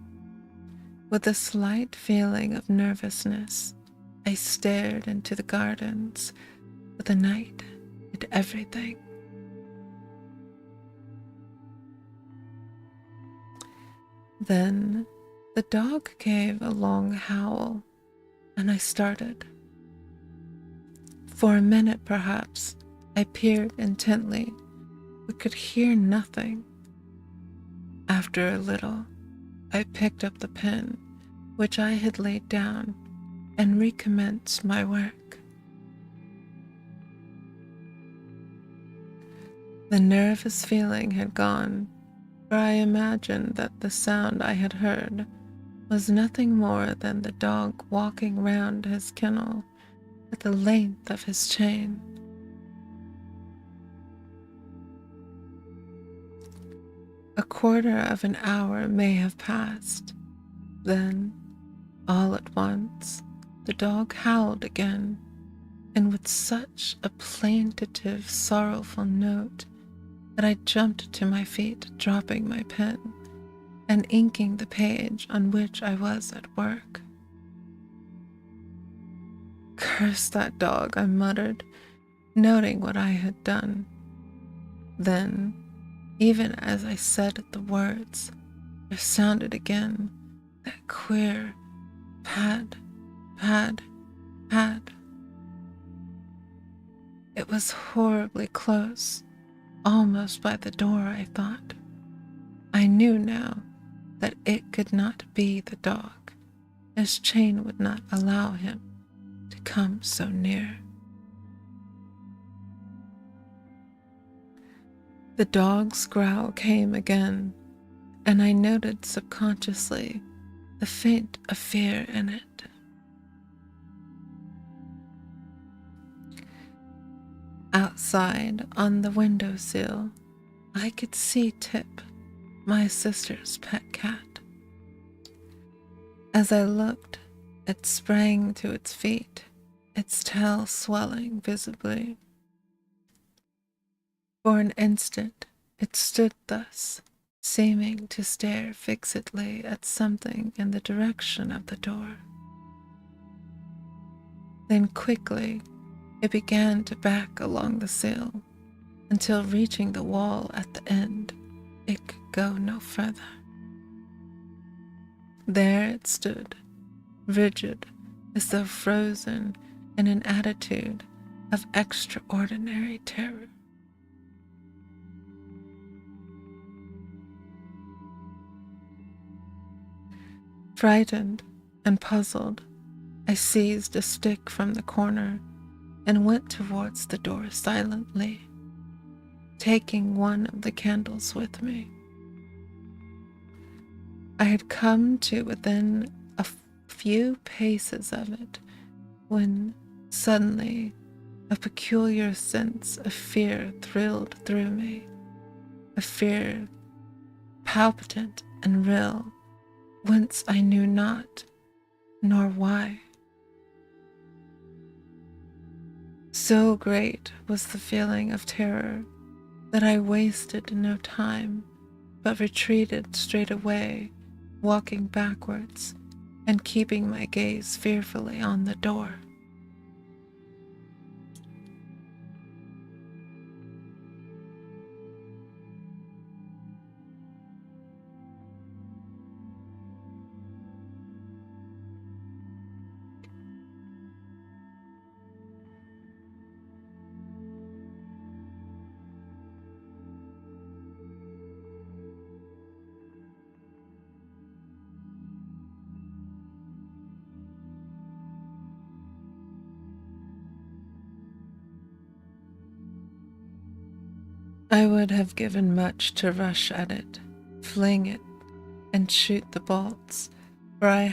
S1: With a slight feeling of nervousness, I stared into the gardens, but the night hid everything. Then the dog gave a long howl, and I started. For a minute, perhaps, I peered intently, but could hear nothing. After a little, I picked up the pen, which I had laid down, and recommenced my work. The nervous feeling had gone, for I imagined that the sound I had heard was nothing more than the dog walking round his kennel at the length of his chain. A quarter of an hour may have passed. Then, all at once, the dog howled again, and with such a plaintive, sorrowful note that I jumped to my feet, dropping my pen and inking the page on which I was at work. "Curse that dog," I muttered, noting what I had done. Then, even as I said the words, there sounded again that queer pad, pad, pad. It was horribly close, almost by the door, I thought. I knew now that it could not be the dog. His chain would not allow him to come so near. The dog's growl came again, and I noted subconsciously the faint of fear in it. Outside on the windowsill, I could see Tip, my sister's pet cat. As I looked, it sprang to its feet, its tail swelling visibly. For an instant, it stood thus, seeming to stare fixedly at something in the direction of the door. Then quickly, it began to back along the sill until, reaching the wall at the end, it could go no further. There it stood, rigid, as though frozen in an attitude of extraordinary terror. Frightened and puzzled, I seized a stick from the corner and went towards the door silently, taking one of the candles with me. I had come to within a few paces of it when suddenly a peculiar sense of fear thrilled through me, a fear palpitant and real, whence I knew not, nor why. So great was the feeling of terror that I wasted no time, but retreated straight away, walking backwards and keeping my gaze fearfully on the door. I would have given much to rush at it, fling it, and shoot the bolts, for I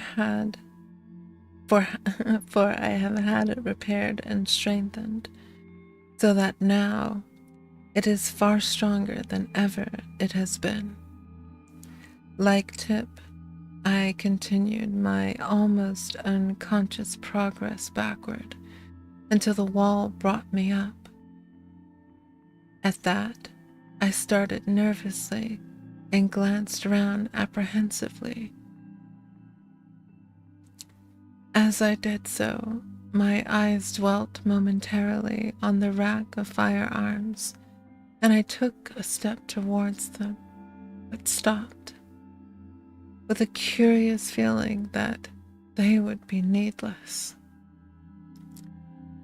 S1: have had it repaired and strengthened, so that now it is far stronger than ever it has been. Like Tip, I continued my almost unconscious progress backward until the wall brought me up. At that, I started nervously and glanced round apprehensively. As I did so, my eyes dwelt momentarily on the rack of firearms, and I took a step towards them, but stopped, with a curious feeling that they would be needless.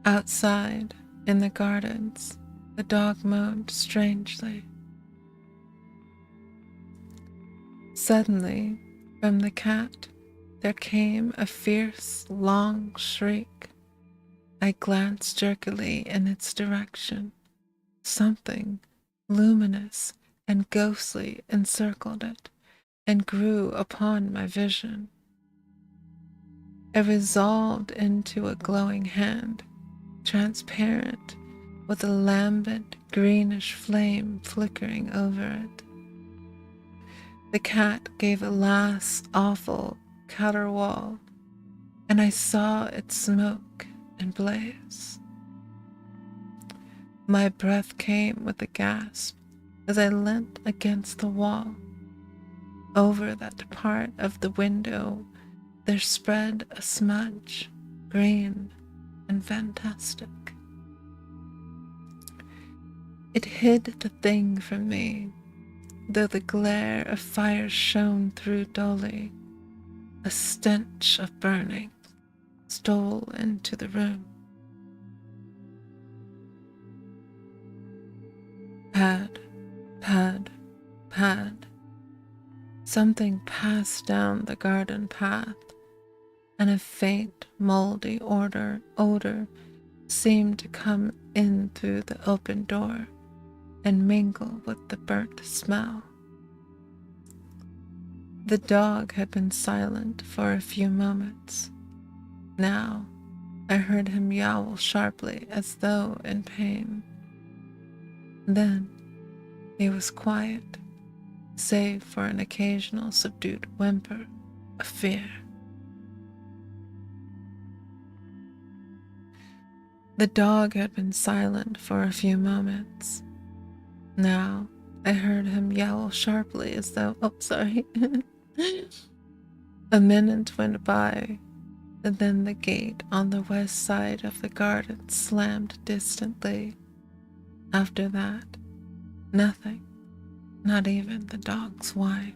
S1: Outside, in the gardens, the dog moaned strangely. Suddenly, from the cat, there came a fierce, long shriek. I glanced jerkily in its direction. Something luminous and ghostly encircled it and grew upon my vision. It resolved into a glowing hand, transparent, with a lambent greenish flame flickering over it. The cat gave a last awful caterwaul, and I saw it smoke and blaze. My breath came with a gasp, as I leant against the wall. Over that part of the window there spread a smudge, green and fantastic. It hid the thing from me, though the glare of fire shone through dully. A stench of burning stole into the room. Pad, pad, pad. Something passed down the garden path, and a faint, moldy odor seemed to come in through the open door and mingle with the burnt smell. The dog had been silent for a few moments. Now I heard him yowl sharply as though in pain. Then he was quiet, save for an occasional subdued whimper of fear. The dog had been silent for a few moments. Now I heard him yowl sharply as though, A minute went by, and then the gate on the west side of the garden slammed distantly. After that, nothing, not even the dog's whine.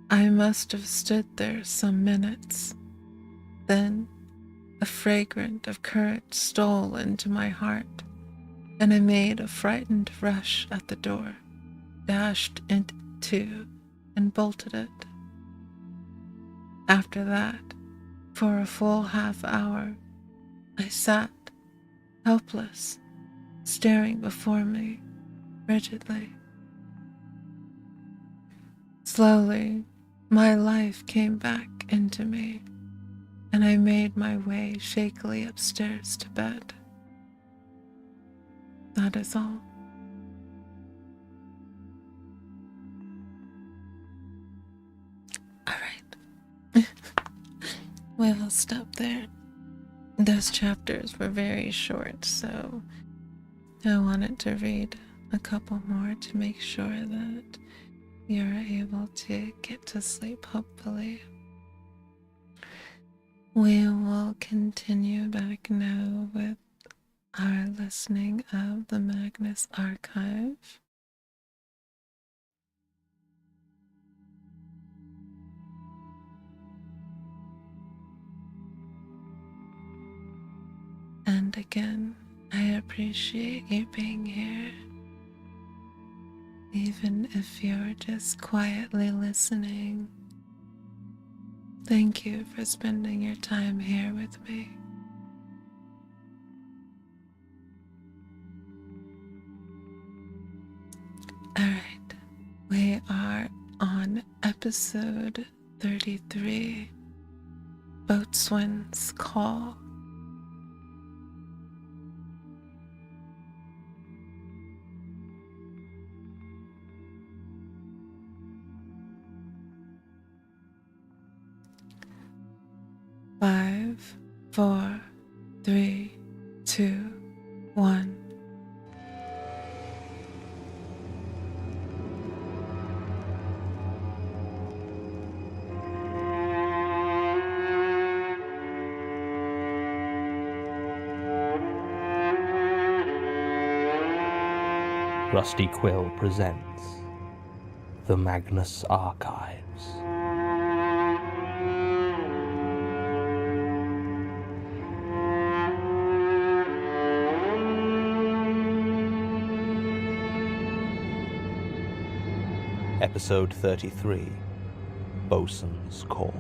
S1: I must have stood there some minutes. Then a fragrance of courage stole into my heart, and I made a frightened rush at the door, dashed into and bolted it. After that, for a full half-hour, I sat, helpless, staring before me, rigidly. Slowly, my life came back into me, and I made my way shakily upstairs to bed. That is all. All right. We will stop there. Those chapters were very short, so I wanted to read a couple more to make sure that you're able to get to sleep, hopefully. We will continue back now with our listening of the Magnus Archive. And again, I appreciate you being here, even if you're just quietly listening. Thank you for spending your time here with me. Alright, we are on episode 33, Boatswain's Call. Five, 4, 3, 2, 1.
S3: Rusty Quill presents The Magnus Archives. Episode 33, Boatswain's Call.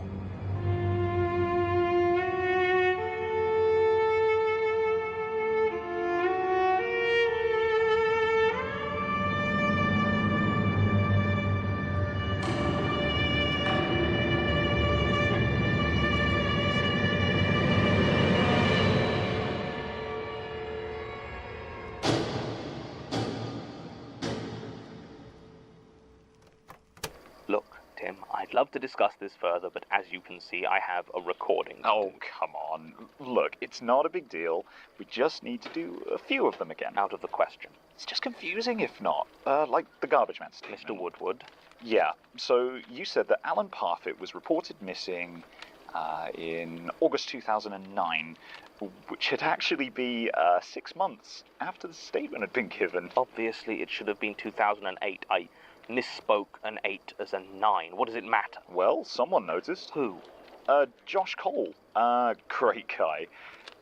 S2: Tim. I'd love to discuss this further, but as you can see, I have a recording.
S4: Oh, come on. Look, it's not a big deal. We just need to do a few of them again.
S2: Out of the question.
S4: It's just confusing if not. Like the garbage man statement.
S2: Mr. Woodward?
S4: Yeah, so you said that Alan Parfitt was reported missing in August 2009, which would actually be 6 months after the statement had been given.
S2: Obviously, it should have been 2008. I misspoke an 8 as a 9. What does it matter?
S4: Well, someone noticed.
S2: Who?
S4: Josh Cole. Great guy.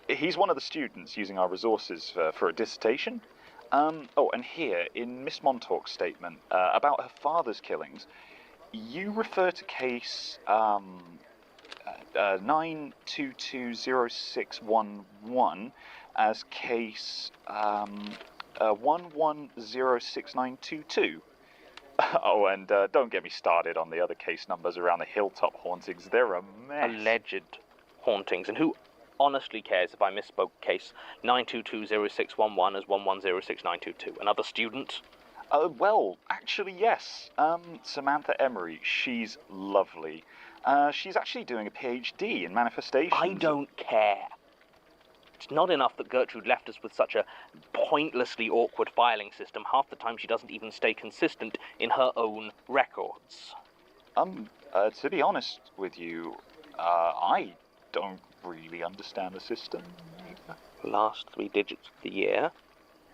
S4: He's one of the students using our resources for a dissertation. Oh, and here, in Miss Montauk's statement about her father's killings, you refer to case 9220611 as case 110692. Oh, and don't get me started on the other case numbers around the hilltop hauntings. They're a mess.
S2: Alleged hauntings. And who honestly cares if I misspoke case 9220611 as 110692? Another student?
S4: Well, actually, yes. Samantha Emery, she's lovely. She's actually doing a PhD in manifestations.
S2: I don't care. It's not enough that Gertrude left us with such a pointlessly awkward filing system. Half the time she doesn't even stay consistent in her own records.
S4: To be honest with you, I don't really understand the system either.
S2: Last 3 digits of the year,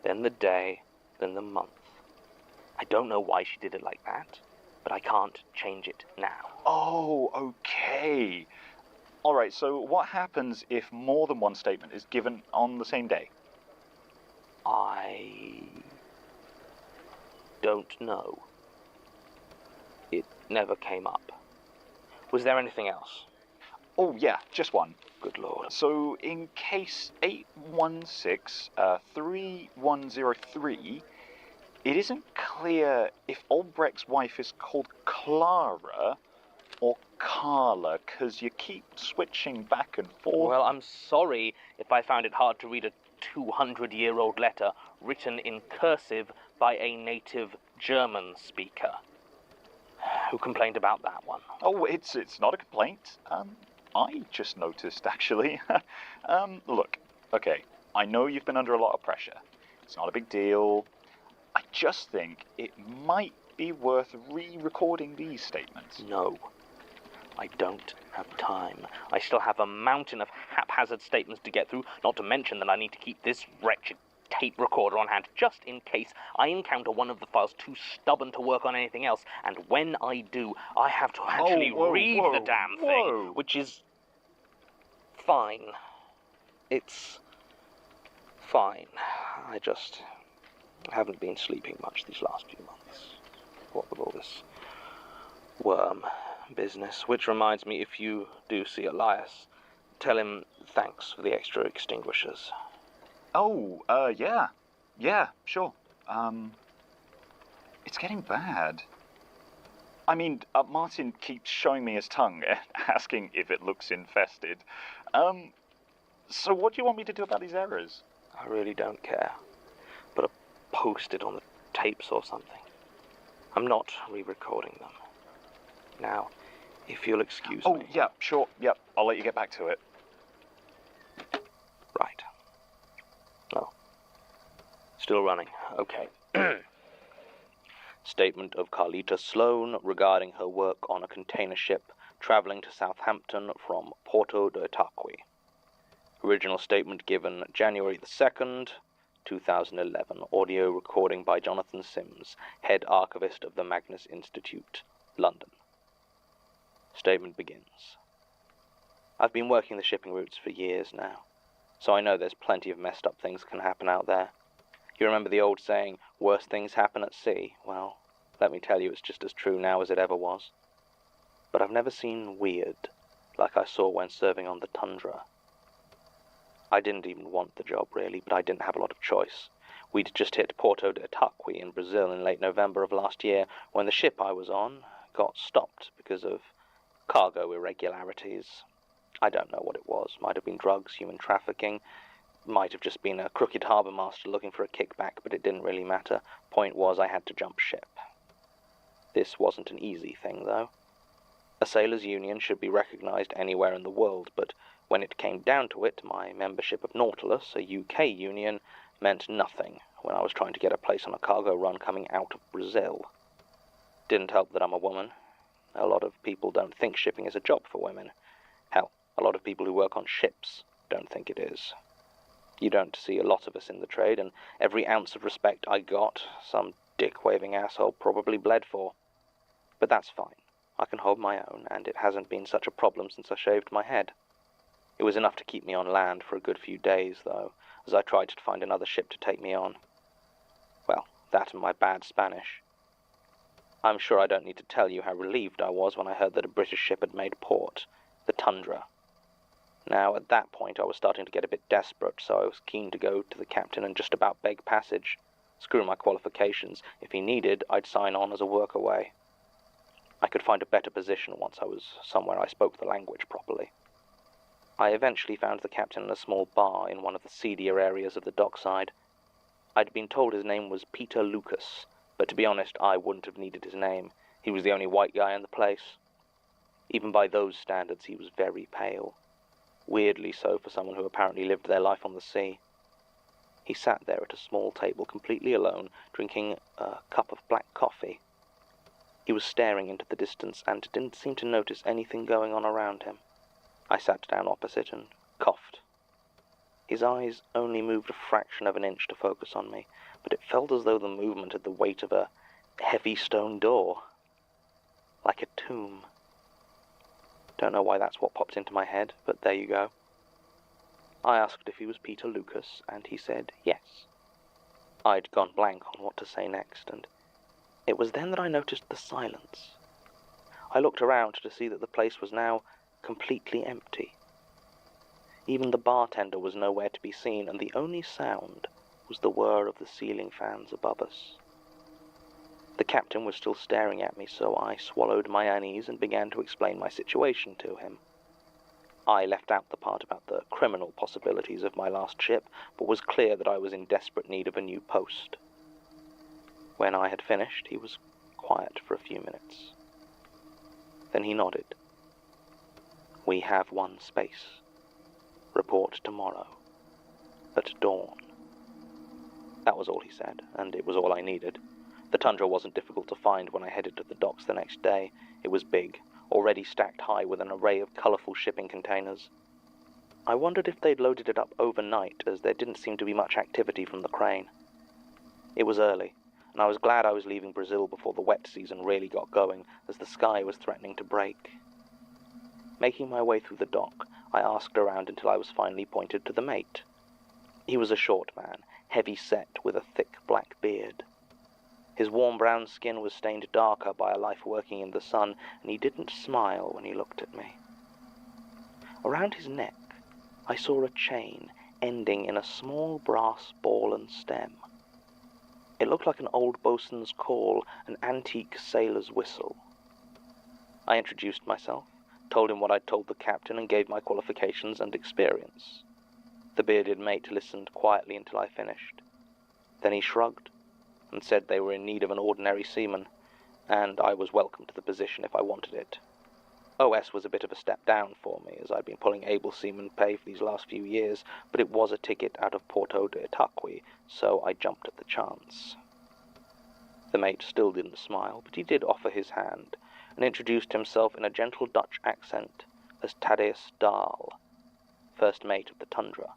S2: then the day, then the month. I don't know why she did it like that, but I can't change it now.
S4: Oh, okay. Alright, so what happens if more than one statement is given on the same day?
S2: I don't know. It never came up. Was there anything else?
S4: Oh, yeah, just one.
S2: Good lord.
S4: So, in case 816-3103, it isn't clear if Albrecht's wife is called Clara or Carla, because you keep switching back and forth.
S2: Well, I'm sorry if I found it hard to read a 200-year-old letter written in cursive by a native German speaker. Who complained about that one?
S4: Oh, it's not a complaint. I just noticed, actually. Look, okay, I know you've been under a lot of pressure. It's not a big deal. I just think it might be worth re-recording these statements.
S2: No. I don't have time. I still have a mountain of haphazard statements to get through, not to mention that I need to keep this wretched tape recorder on hand, just in case I encounter one of the files too stubborn to work on anything else, and when I do, I have to actually read the damn thing, which is fine. It's fine. I haven't been sleeping much these last few months. What with all this worm business, which reminds me, if you do see Elias, tell him thanks for the extra extinguishers.
S4: Oh, yeah. Yeah, sure. It's getting bad. I mean, Martin keeps showing me his tongue and asking if it looks infested. So what do you want me to do about these errors?
S2: I really don't care. But post it on the tapes or something. I'm not re-recording them. Now, if you'll excuse me...
S4: Oh, yeah, sure, yep, I'll let you get back to it.
S2: Right. Oh. Still running. Okay. Statement of Carlita Sloane regarding her work on a container ship traveling to Southampton from Porto de Tarqui. Original statement given January the 2nd, 2011. Audio recording by Jonathan Sims, head archivist of the Magnus Institute, London. Statement begins. I've been working the shipping routes for years now, so I know there's plenty of messed up things can happen out there. You remember the old saying, worse things happen at sea? Well, let me tell you, it's just as true now as it ever was. But I've never seen weird like I saw when serving on the Tundra. I didn't even want the job, really, but I didn't have a lot of choice. We'd just hit Porto de Tarqui in Brazil in late November of last year when the ship I was on got stopped because of cargo irregularities. I don't know what it was. Might have been drugs, human trafficking. Might have just been a crooked harbour master looking for a kickback, but it didn't really matter. Point was, I had to jump ship. This wasn't an easy thing, though. A sailors' union should be recognized anywhere in the world, but when it came down to it, my membership of Nautilus, a UK union, meant nothing when I was trying to get a place on a cargo run coming out of Brazil. Didn't help that I'm a woman. A lot of people don't think shipping is a job for women. Hell, a lot of people who work on ships don't think it is. You don't see a lot of us in the trade, and every ounce of respect I got, some dick-waving asshole probably bled for. But that's fine. I can hold my own, and it hasn't been such a problem since I shaved my head. It was enough to keep me on land for a good few days, though, as I tried to find another ship to take me on. Well, that and my bad Spanish. I'm sure I don't need to tell you how relieved I was when I heard that a British ship had made port, the Tundra. Now, at that point, I was starting to get a bit desperate, so I was keen to go to the captain and just about beg passage. Screw my qualifications. If he needed, I'd sign on as a workaway. I could find a better position once I was somewhere I spoke the language properly. I eventually found the captain in a small bar in one of the seedier areas of the dockside. I'd been told his name was Peter Lucas, but to be honest, I wouldn't have needed his name. He was the only white guy in the place. Even by those standards, he was very pale. Weirdly so for someone who apparently lived their life on the sea. He sat there at a small table completely alone, drinking a cup of black coffee. He was staring into the distance and didn't seem to notice anything going on around him. I sat down opposite and coughed. His eyes only moved a fraction of an inch to focus on me, but it felt as though the movement had the weight of a heavy stone door. Like a tomb. Don't know why that's what popped into my head, but there you go. I asked if he was Peter Lucas, and he said yes. I'd gone blank on what to say next, and it was then that I noticed the silence. I looked around to see that the place was now completely empty. Even the bartender was nowhere to be seen, and the only sound was the whir of the ceiling fans above us. The captain was still staring at me, so I swallowed my unease and began to explain my situation to him. I left out the part about the criminal possibilities of my last ship, but was clear that I was in desperate need of a new post. When I had finished, he was quiet for a few minutes. Then he nodded. "We have one space. Report tomorrow. At dawn." That was all he said, and it was all I needed. The Tundra wasn't difficult to find when I headed to the docks the next day. It was big, already stacked high with an array of colourful shipping containers. I wondered if they'd loaded it up overnight, as there didn't seem to be much activity from the crane. It was early, and I was glad I was leaving Brazil before the wet season really got going, as the sky was threatening to break. Making my way through the dock, I asked around until I was finally pointed to the mate. He was a short man, heavy-set with a thick black beard. His warm brown skin was stained darker by a life working in the sun, and he didn't smile when he looked at me. Around his neck, I saw a chain ending in a small brass ball and stem. It looked like an old boatswain's call, an antique sailor's whistle. I introduced myself, told him what I'd told the captain, and gave my qualifications and experience. The bearded mate listened quietly until I finished. Then he shrugged and said they were in need of an ordinary seaman, and I was welcome to the position if I wanted it. OS was a bit of a step down for me, as I'd been pulling able seaman pay for these last few years, but it was a ticket out of Porto de Itaqui, so I jumped at the chance. The mate still didn't smile, but he did offer his hand, and introduced himself in a gentle Dutch accent as Thaddeus Dahl, first mate of the Tundra.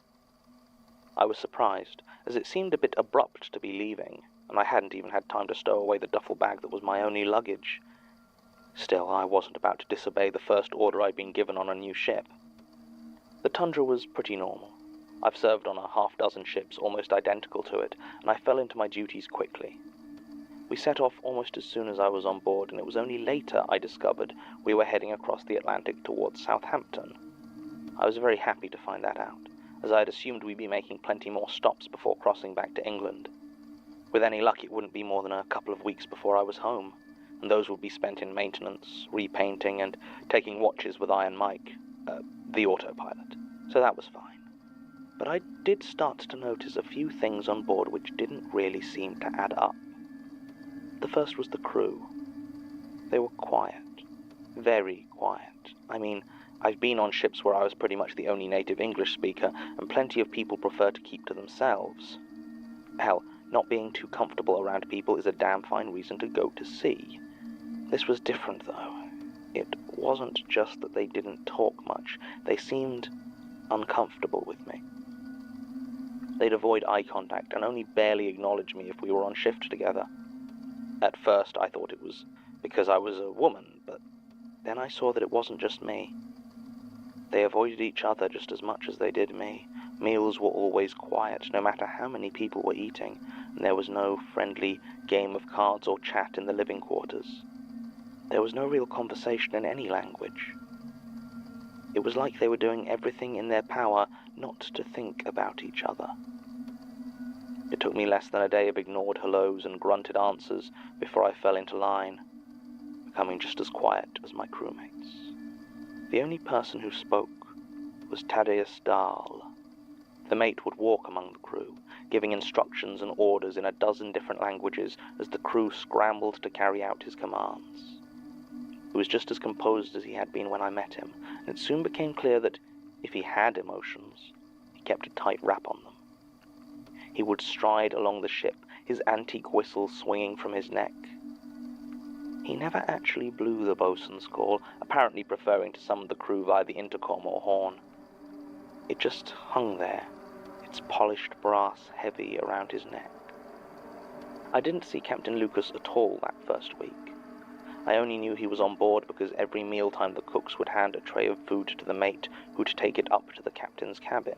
S2: I was surprised, as it seemed a bit abrupt to be leaving, and I hadn't even had time to stow away the duffel bag that was my only luggage. Still, I wasn't about to disobey the first order I'd been given on a new ship. The Tundra was pretty normal. I've served on a half-dozen ships almost identical to it, and I fell into my duties quickly. We set off almost as soon as I was on board, and it was only later I discovered we were heading across the Atlantic towards Southampton. I was very happy to find that out, as I had assumed we'd be making plenty more stops before crossing back to England. With any luck, it wouldn't be more than a couple of weeks before I was home, and those would be spent in maintenance, repainting, and taking watches with Iron Mike, the autopilot, so that was fine. But I did start to notice a few things on board which didn't really seem to add up. The first was the crew. They were quiet, Very quiet. I mean, I've been on ships where I was pretty much the only native English speaker, and plenty of people prefer to keep to themselves. Hell, not being too comfortable around people is a damn fine reason to go to sea. This was different, though. It wasn't just that they didn't talk much. They seemed uncomfortable with me. They'd avoid eye contact and only barely acknowledge me if we were on shift together. At first, I thought it was because I was a woman, but then I saw that it wasn't just me. They avoided each other just as much as they did me. Meals were always quiet, no matter how many people were eating, and there was no friendly game of cards or chat in the living quarters. There was no real conversation in any language. It was like they were doing everything in their power not to think about each other. It took me less than a day of ignored hellos and grunted answers before I fell into line, becoming just as quiet as my crewmates. The only person who spoke was Thaddeus Dahl. The mate would walk among the crew, giving instructions and orders in a dozen different languages as the crew scrambled to carry out his commands. He was just as composed as he had been when I met him, and it soon became clear that if he had emotions, he kept a tight wrap on them. He would stride along the ship, his antique whistle swinging from his neck. He never actually blew the bosun's call, apparently preferring to summon the crew via the intercom or horn. It just hung there, its polished brass heavy around his neck. I didn't see Captain Lucas at all that first week. I only knew he was on board because every mealtime the cooks would hand a tray of food to the mate, who'd take it up to the captain's cabin.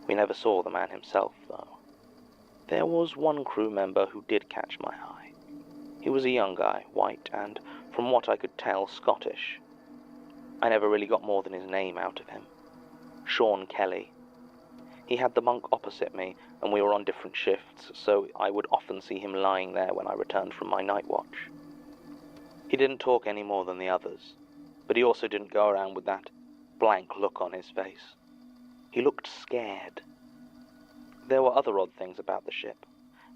S2: We never saw the man himself, though. There was one crew member who did catch my eye. He was a young guy, white, and, from what I could tell, Scottish. I never really got more than his name out of him. Sean Kelly. He had the bunk opposite me, and we were on different shifts, so I would often see him lying there when I returned from my night watch. He didn't talk any more than the others, but he also didn't go around with that blank look on his face. He looked scared. There were other odd things about the ship,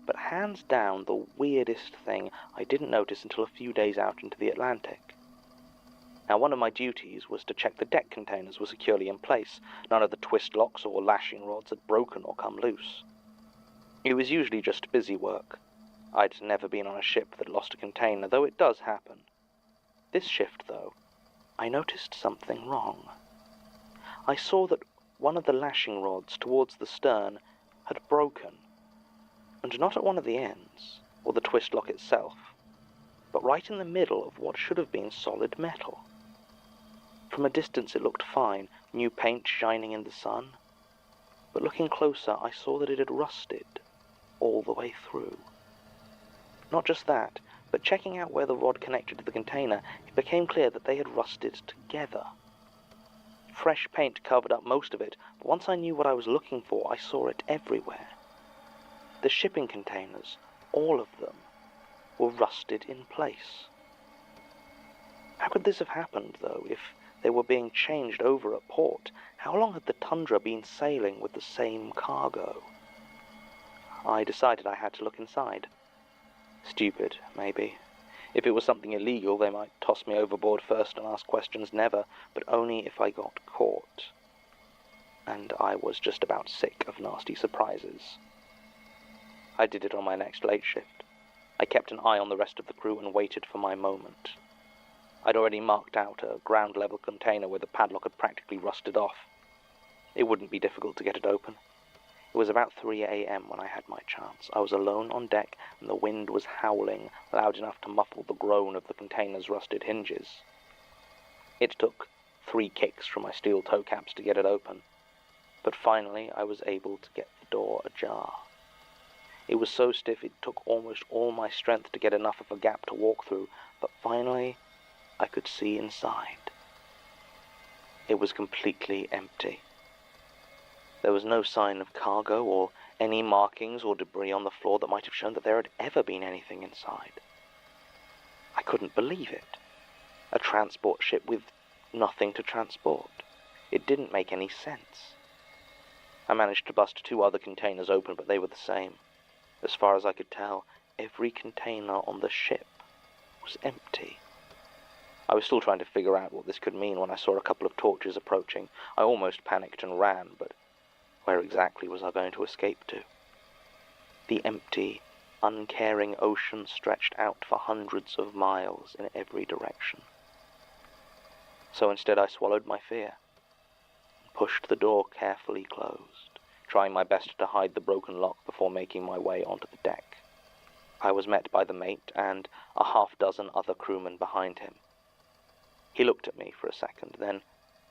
S2: but hands down the weirdest thing I didn't notice until a few days out into the Atlantic. Now, one of my duties was to check the deck containers were securely in place. None of the twist locks or lashing rods had broken or come loose. It was usually just busy work. I'd never been on a ship that lost a container, though it does happen. This shift, though, I noticed something wrong. I saw that one of the lashing rods towards the stern had broken, and not at one of the ends, or the twist lock itself, but right in the middle of what should have been solid metal. From a distance it looked fine, new paint shining in the sun, but looking closer I saw that it had rusted all the way through. Not just that, but checking out where the rod connected to the container, it became clear that they had rusted together. Fresh paint covered up most of it, but once I knew what I was looking for, I saw it everywhere. The shipping containers, all of them, were rusted in place. How could this have happened, though, if they were being changed over at port? How long had the Tundra been sailing with the same cargo? I decided I had to look inside. Stupid, maybe. If it was something illegal, they might toss me overboard first and ask questions never, but only if I got caught. And I was just about sick of nasty surprises. I did it on my next late shift. I kept an eye on the rest of the crew and waited for my moment. I'd already marked out a ground-level container where the padlock had practically rusted off. It wouldn't be difficult to get it open. It was about 3 a.m. when I had my chance. I was alone on deck, and the wind was howling, loud enough to muffle the groan of the container's rusted hinges. It took 3 kicks from my steel toe caps to get it open, but finally I was able to get the door ajar. It was so stiff it took almost all my strength to get enough of a gap to walk through, but finally I could see inside. It was completely empty. There was no sign of cargo or any markings or debris on the floor that might have shown that there had ever been anything inside. I couldn't believe it. A transport ship with nothing to transport. It didn't make any sense. I managed to bust 2 other containers open, but they were the same. As far as I could tell, every container on the ship was empty. I was still trying to figure out what this could mean when I saw a couple of torches approaching. I almost panicked and ran, but where exactly was I going to escape to? The empty, uncaring ocean stretched out for hundreds of miles in every direction. So instead I swallowed my fear and pushed the door carefully closed, trying my best to hide the broken lock before making my way onto the deck. I was met by the mate and a half-dozen other crewmen behind him. He looked at me for a second, then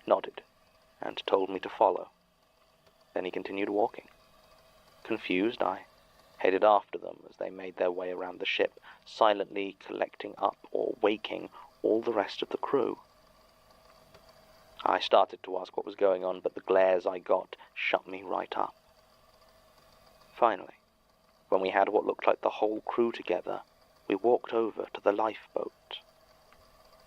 S2: nodded and told me to follow. Then he continued walking. Confused, I headed after them as they made their way around the ship, silently collecting up or waking all the rest of the crew. I started to ask what was going on, but the glares I got shut me right up. Finally, when we had what looked like the whole crew together, we walked over to the lifeboat.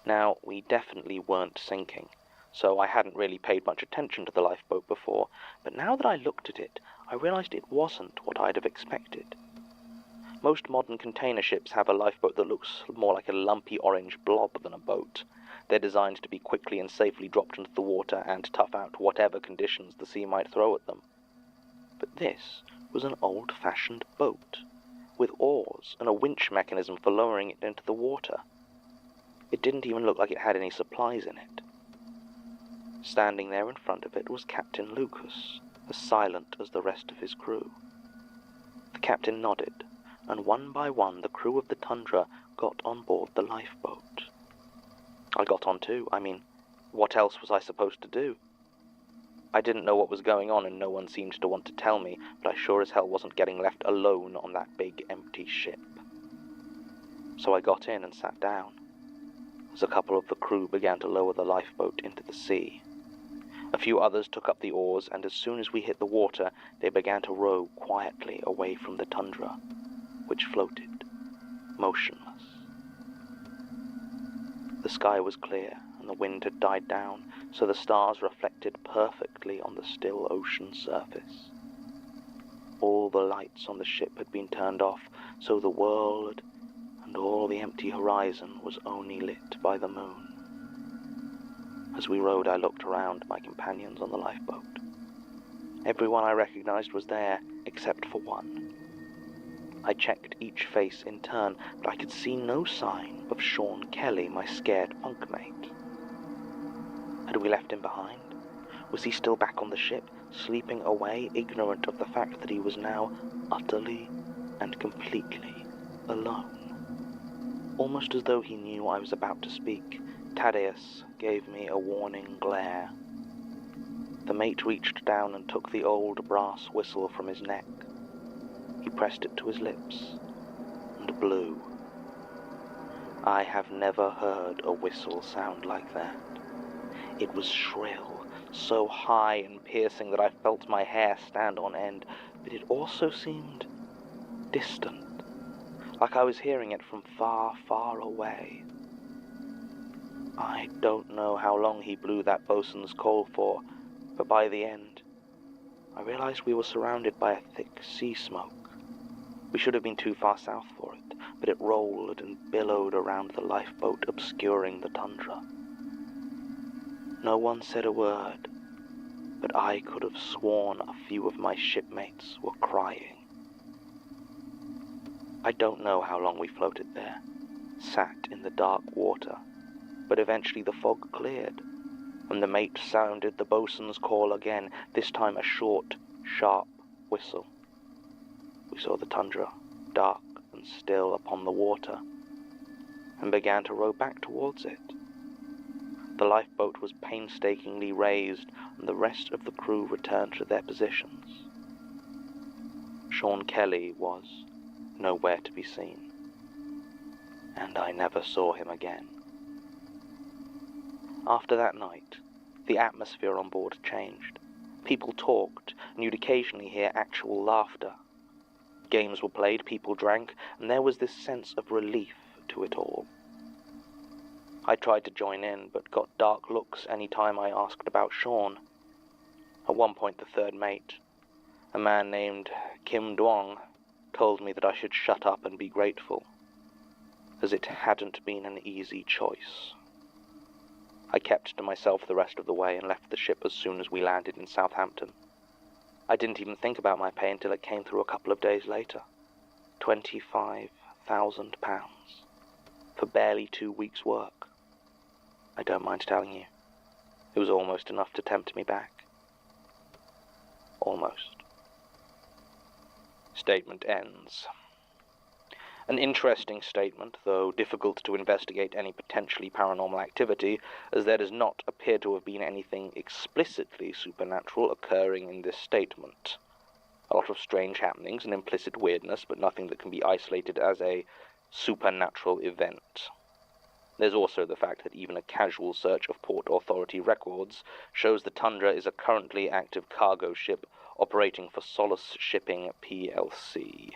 S2: Now, we definitely weren't sinking, so I hadn't really paid much attention to the lifeboat before, but now that I looked at it, I realized it wasn't what I'd have expected. Most modern container ships have a lifeboat that looks more like a lumpy orange blob than a boat. They're designed to be quickly and safely dropped into the water and tough out whatever conditions the sea might throw at them. But this was an old-fashioned boat, with oars and a winch mechanism for lowering it into the water. It didn't even look like it had any supplies in it. Standing there in front of it was Captain Lucas, as silent as the rest of his crew. The captain nodded, and one by one the crew of the Tundra got on board the lifeboat. I got on too. I mean, what else was I supposed to do? I didn't know what was going on, and no one seemed to want to tell me, but I sure as hell wasn't getting left alone on that big empty ship. So I got in and sat down, as a couple of the crew began to lower the lifeboat into the sea. A few others took up the oars, and as soon as we hit the water, they began to row quietly away from the Tundra, which floated, motionless. The sky was clear, and the wind had died down, so the stars reflected perfectly on the still ocean surface. All the lights on the ship had been turned off, so the world and all the empty horizon was only lit by the moon. As we rowed, I looked around my companions on the lifeboat. Everyone I recognized was there, except for one. I checked each face in turn, but I could see no sign of Sean Kelly, my scared bunkmate. Had we left him behind? Was he still back on the ship, sleeping away, ignorant of the fact that he was now utterly and completely alone? Almost as though he knew I was about to speak, Thaddeus gave me a warning glare. The mate reached down and took the old brass whistle from his neck. He pressed it to his lips and blew. I have never heard a whistle sound like that. It was shrill, so high and piercing that I felt my hair stand on end, but it also seemed distant, like I was hearing it from far, far away. I don't know how long he blew that bosun's call for, but by the end, I realized we were surrounded by a thick sea smoke. We should have been too far south for it, but it rolled and billowed around the lifeboat, obscuring the tundra. No one said a word, but I could have sworn a few of my shipmates were crying. I don't know how long we floated there, sat in the dark water, but eventually the fog cleared, and the mate sounded the bosun's call again, this time a short, sharp whistle. We saw the tundra, dark and still upon the water, and began to row back towards it. The lifeboat was painstakingly raised, and the rest of the crew returned to their positions. Sean Kelly was nowhere to be seen, and I never saw him again. After that night, the atmosphere on board changed. People talked, and you'd occasionally hear actual laughter. Games were played, people drank, and there was this sense of relief to it all. I tried to join in, but got dark looks any time I asked about Sean. At one point, the third mate, a man named Kim Duong, told me that I should shut up and be grateful, as it hadn't been an easy choice. I kept to myself the rest of the way and left the ship as soon as we landed in Southampton. I didn't even think about my pay until it came through a couple of days later. £25,000 for barely 2 weeks' work. I don't mind telling you, it was almost enough to tempt me back. Almost. Statement ends. An interesting statement, though difficult to investigate any potentially paranormal activity, as there does not appear to have been anything explicitly supernatural occurring in this statement. A lot of strange happenings and implicit weirdness, but nothing that can be isolated as a supernatural event. There's also the fact that even a casual search of Port Authority records shows the Tundra is a currently active cargo ship operating for Solace Shipping plc,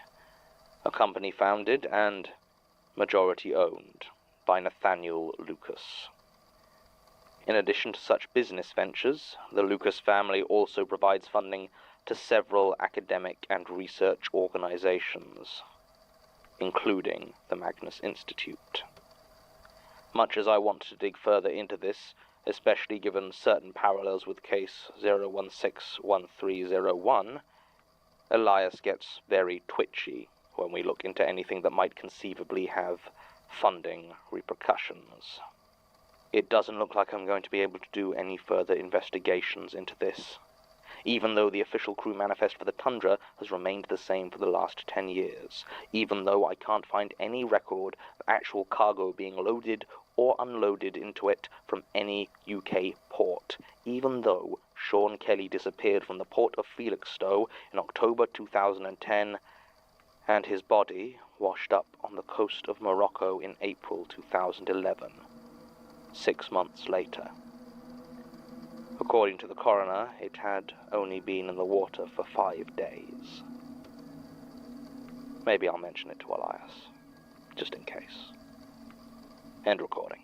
S2: a company founded and majority-owned by Nathaniel Lucas. In addition to such business ventures, the Lucas family also provides funding to several academic and research organizations, including the Magnus Institute. Much as I want to dig further into this, especially given certain parallels with case 0161301, Elias gets very twitchy when we look into anything that might conceivably have funding repercussions. It doesn't look like I'm going to be able to do any further investigations into this, even though the official crew manifest for the Tundra has remained the same for the last 10 years, even though I can't find any record of actual cargo being loaded or unloaded into it from any UK port, even though Sean Kelly disappeared from the port of Felixstowe in October 2010, and his body washed up on the coast of Morocco in April 2011, 6 months later. According to the coroner, it had only been in the water for 5 days. Maybe I'll mention it to Elias, just in case. End recording.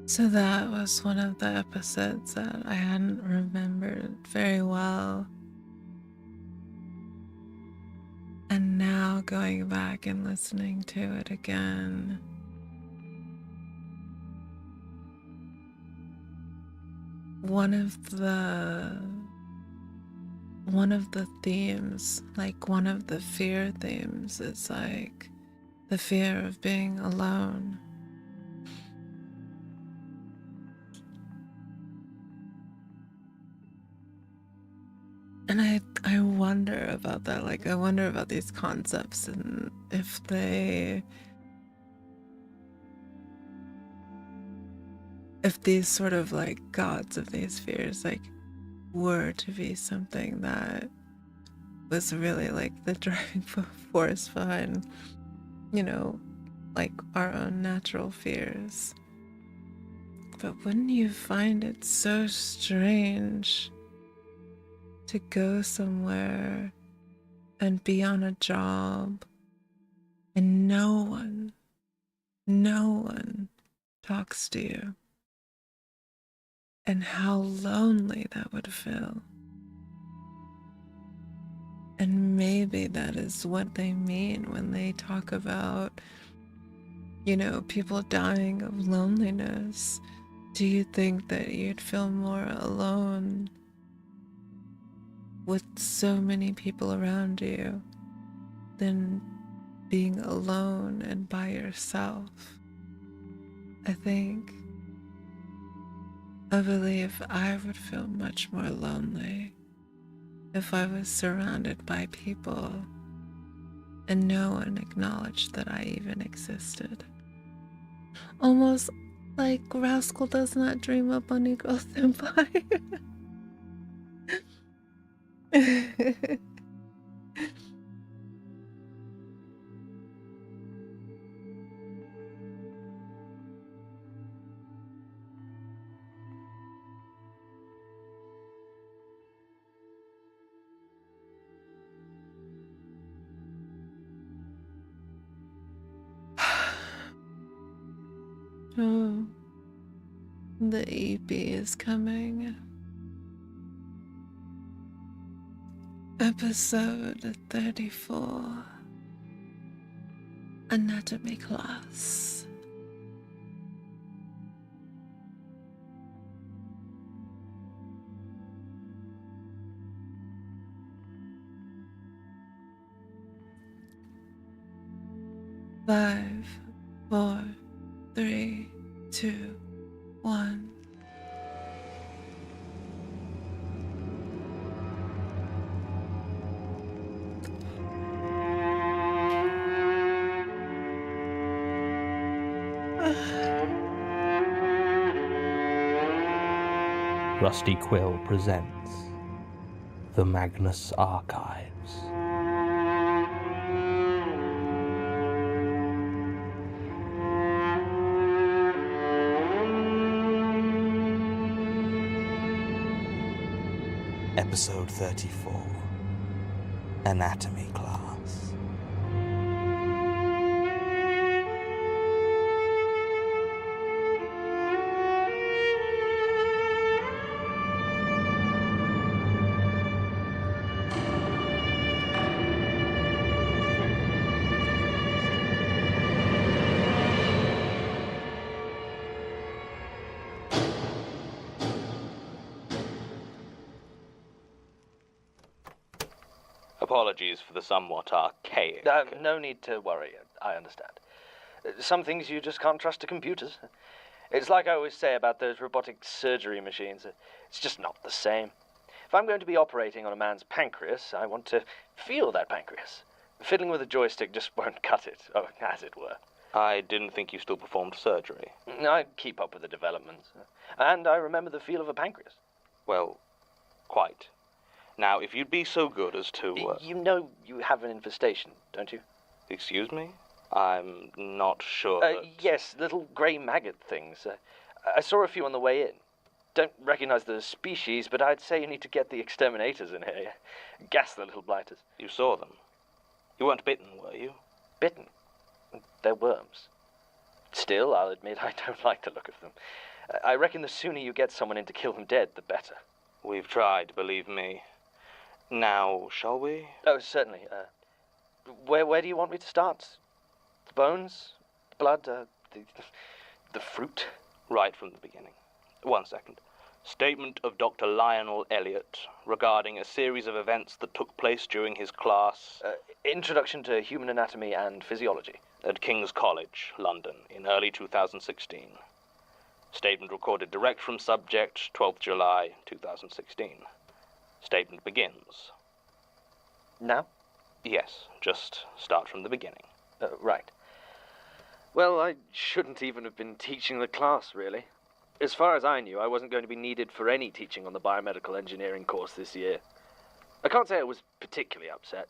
S1: So that was one of the episodes that I hadn't remembered very well. And now going back and listening to it again, one of the themes, like one of the fear themes, is like the fear of being alone. And I wonder about that. Like, I wonder about these concepts and if these sort of like gods of these fears like were to be something that was really like the driving force behind, like our own natural fears. But wouldn't you find it so strange to go somewhere and be on a job and no one talks to you, and how lonely that would feel? And maybe that is what they mean when they talk about, people dying of loneliness. Do you think that you'd feel more alone with so many people around you than being alone and by yourself? I believe I would feel much more lonely if I was surrounded by people and no one acknowledged that I even existed. Almost like Rascal Does Not Dream of Bunny Girl Senpai. Oh, the EP is coming. Episode 34. Anatomy class. Five, 4, 3, 2, 1.
S3: Rusty Quill presents the Magnus Archives. Episode 34, Anatomy Class.
S2: Apologies for the somewhat archaic...
S5: No need to worry, I understand. Some things you just can't trust to computers. It's like I always say about those robotic surgery machines. It's just not the same. If I'm going to be operating on a man's pancreas, I want to feel that pancreas. Fiddling with a joystick just won't cut it, as it were.
S2: I didn't think you still performed surgery.
S5: I keep up with the developments. And I remember the feel of a pancreas.
S2: Well, quite. Now, if you'd be so good as to...
S5: You know you have an infestation, don't you?
S2: Excuse me? I'm not sure that...
S5: Yes, little grey maggot things. I saw a few on the way in. Don't recognize the species, but I'd say you need to get the exterminators in here. Gas the little blighters.
S2: You saw them. You weren't bitten, were you?
S5: Bitten? They're worms. Still, I'll admit I don't like the look of them. I reckon the sooner you get someone in to kill them dead, the better.
S2: We've tried, believe me. Now, shall we?
S5: Oh, certainly. Where do you want me to start? The bones? Blood? The fruit?
S2: Right from the beginning. 1 second. Statement of Dr. Lionel Elliot regarding a series of events that took place during his class...
S5: Introduction to Human Anatomy and Physiology.
S2: At King's College, London, in early 2016. Statement recorded direct from subject, 12th July, 2016. Statement begins.
S5: Now?
S2: Yes, just start from the beginning.
S5: Right. Well, I shouldn't even have been teaching the class, really. As far as I knew, I wasn't going to be needed for any teaching on the biomedical engineering course this year. I can't say I was particularly upset.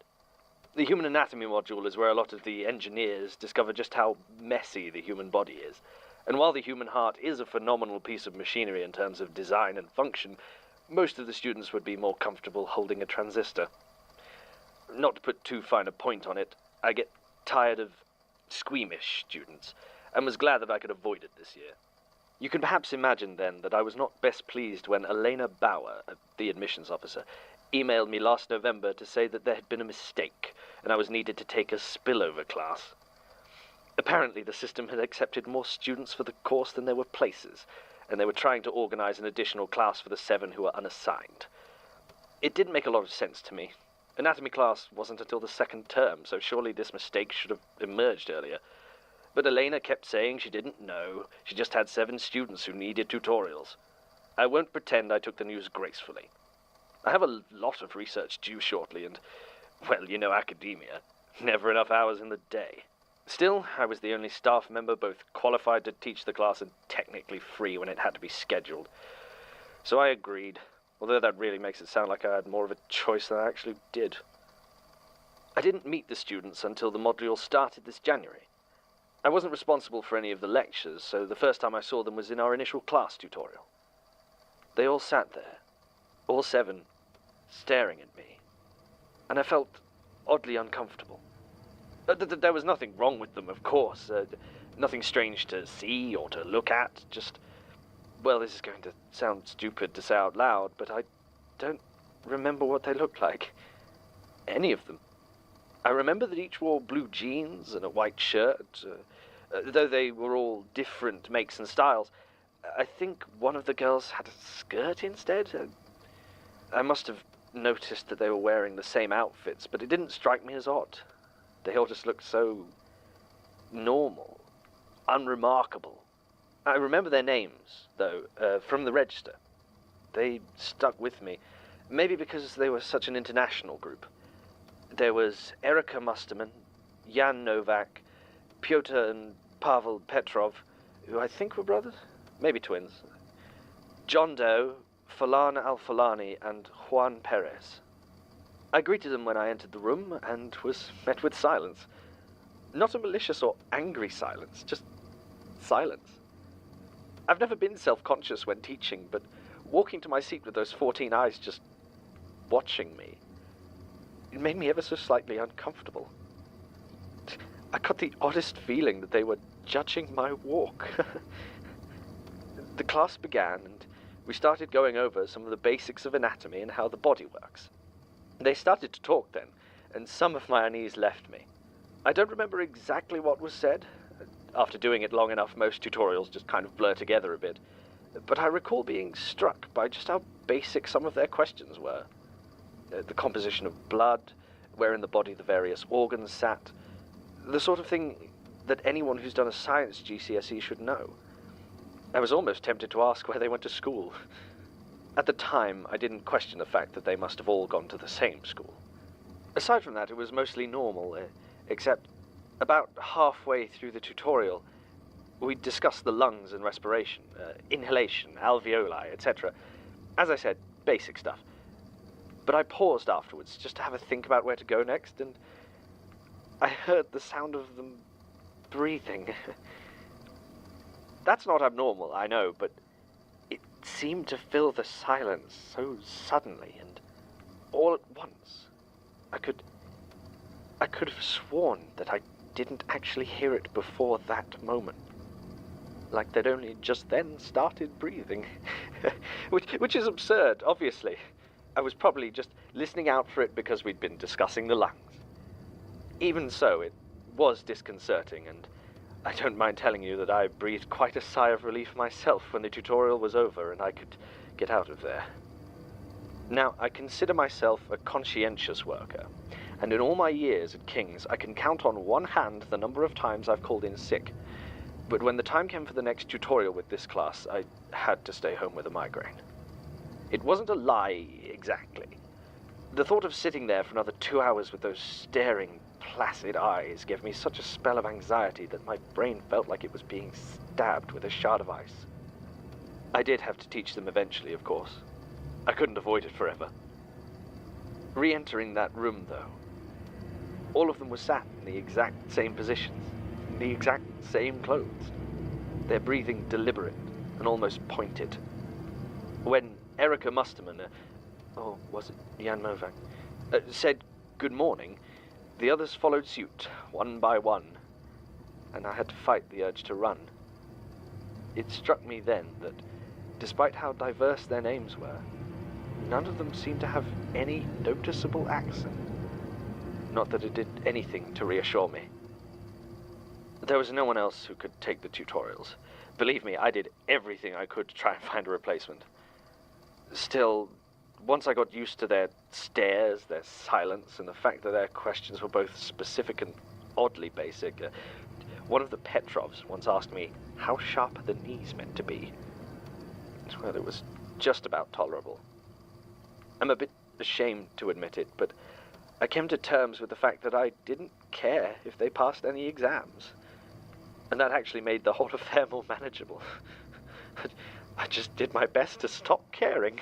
S5: The human anatomy module is where a lot of the engineers discover just how messy the human body is. And while the human heart is a phenomenal piece of machinery in terms of design and function, most of the students would be more comfortable holding a transistor. Not to put too fine a point on it, I get tired of squeamish students, and was glad that I could avoid it this year. You can perhaps imagine, then, that I was not best pleased when Elena Bauer, the admissions officer, emailed me last November to say that there had been a mistake, and I was needed to take a spillover class. Apparently, the system had accepted more students for the course than there were places, and they were trying to organize an additional class for the 7 who were unassigned. It didn't make a lot of sense to me. Anatomy class wasn't until the 2nd term, so surely this mistake should have emerged earlier. But Elena kept saying she didn't know. She just had 7 students who needed tutorials. I won't pretend I took the news gracefully. I have a lot of research due shortly, and, well, you know academia. Never enough hours in the day. Still, I was the only staff member both qualified to teach the class and technically free when it had to be scheduled. So I agreed, although that really makes it sound like I had more of a choice than I actually did. I didn't meet the students until the module started this January. I wasn't responsible for any of the lectures, so the first time I saw them was in our initial class tutorial. They all sat there, all 7, staring at me, and I felt oddly uncomfortable. There was nothing wrong with them, of course. Nothing strange to see or to look at, just... Well, this is going to sound stupid to say out loud, but I don't remember what they looked like. Any of them. I remember that each wore blue jeans and a white shirt, though they were all different makes and styles. I think one of the girls had a skirt instead. I must have noticed that they were wearing the same outfits, but it didn't strike me as odd. They all just looked so normal, unremarkable. I remember their names, though, from the register. They stuck with me, maybe because they were such an international group. There was Erika Musterman, Jan Novak, Pyotr and Pavel Petrov, who I think were brothers, maybe twins, John Doe, Falana Al-Falani, and Juan Perez. I greeted them when I entered the room and was met with silence. Not a malicious or angry silence, just silence. I've never been self-conscious when teaching, but walking to my seat with those 14 eyes just watching me, it made me ever so slightly uncomfortable. I got the oddest feeling that they were judging my walk. The class began, and we started going over some of the basics of anatomy and how the body works. They started to talk then, and some of my unease left me. I don't remember exactly what was said. After doing it long enough, most tutorials just kind of blur together a bit. But I recall being struck by just how basic some of their questions were. The composition of blood, where in the body the various organs sat, the sort of thing that anyone who's done a science GCSE should know. I was almost tempted to ask where they went to school. At the time, I didn't question the fact that they must have all gone to the same school. Aside from that, it was mostly normal, except about halfway through the tutorial, we discussed the lungs and respiration, inhalation, alveoli, etc. As I said, basic stuff. But I paused afterwards just to have a think about where to go next, and I heard the sound of them breathing. That's not abnormal, I know, but it seemed to fill the silence so suddenly and all at once. I could have sworn that I didn't actually hear it before that moment. Like they'd only just then started breathing. which is absurd, obviously. I was probably just listening out for it because we'd been discussing the lungs. Even so, it was disconcerting, and I don't mind telling you that I breathed quite a sigh of relief myself when the tutorial was over and I could get out of there. Now, I consider myself a conscientious worker, and in all my years at King's, I can count on one hand the number of times I've called in sick. But when the time came for the next tutorial with this class, I had to stay home with a migraine. It wasn't a lie, exactly. The thought of sitting there for another 2 hours with those staring, placid eyes gave me such a spell of anxiety that my brain felt like it was being stabbed with a shard of ice. I did have to teach them eventually, of course. I couldn't avoid it forever. Re-entering that room, though, all of them were sat in the exact same positions, in the exact same clothes. Their breathing deliberate and almost pointed. When Erika Musterman, or was it Jan Novak, said good morning, the others followed suit, one by one, and I had to fight the urge to run. It struck me then that, despite how diverse their names were, none of them seemed to have any noticeable accent. Not that it did anything to reassure me. There was no one else who could take the tutorials. Believe me, I did everything I could to try and find a replacement. Still, once I got used to their stares, their silence, and the fact that their questions were both specific and oddly basic, one of the Petrovs once asked me how sharp are the knees meant to be. Well, it was just about tolerable. I'm a bit ashamed to admit it, but I came to terms with the fact that I didn't care if they passed any exams. And that actually made the whole affair more manageable. I just did my best to stop caring.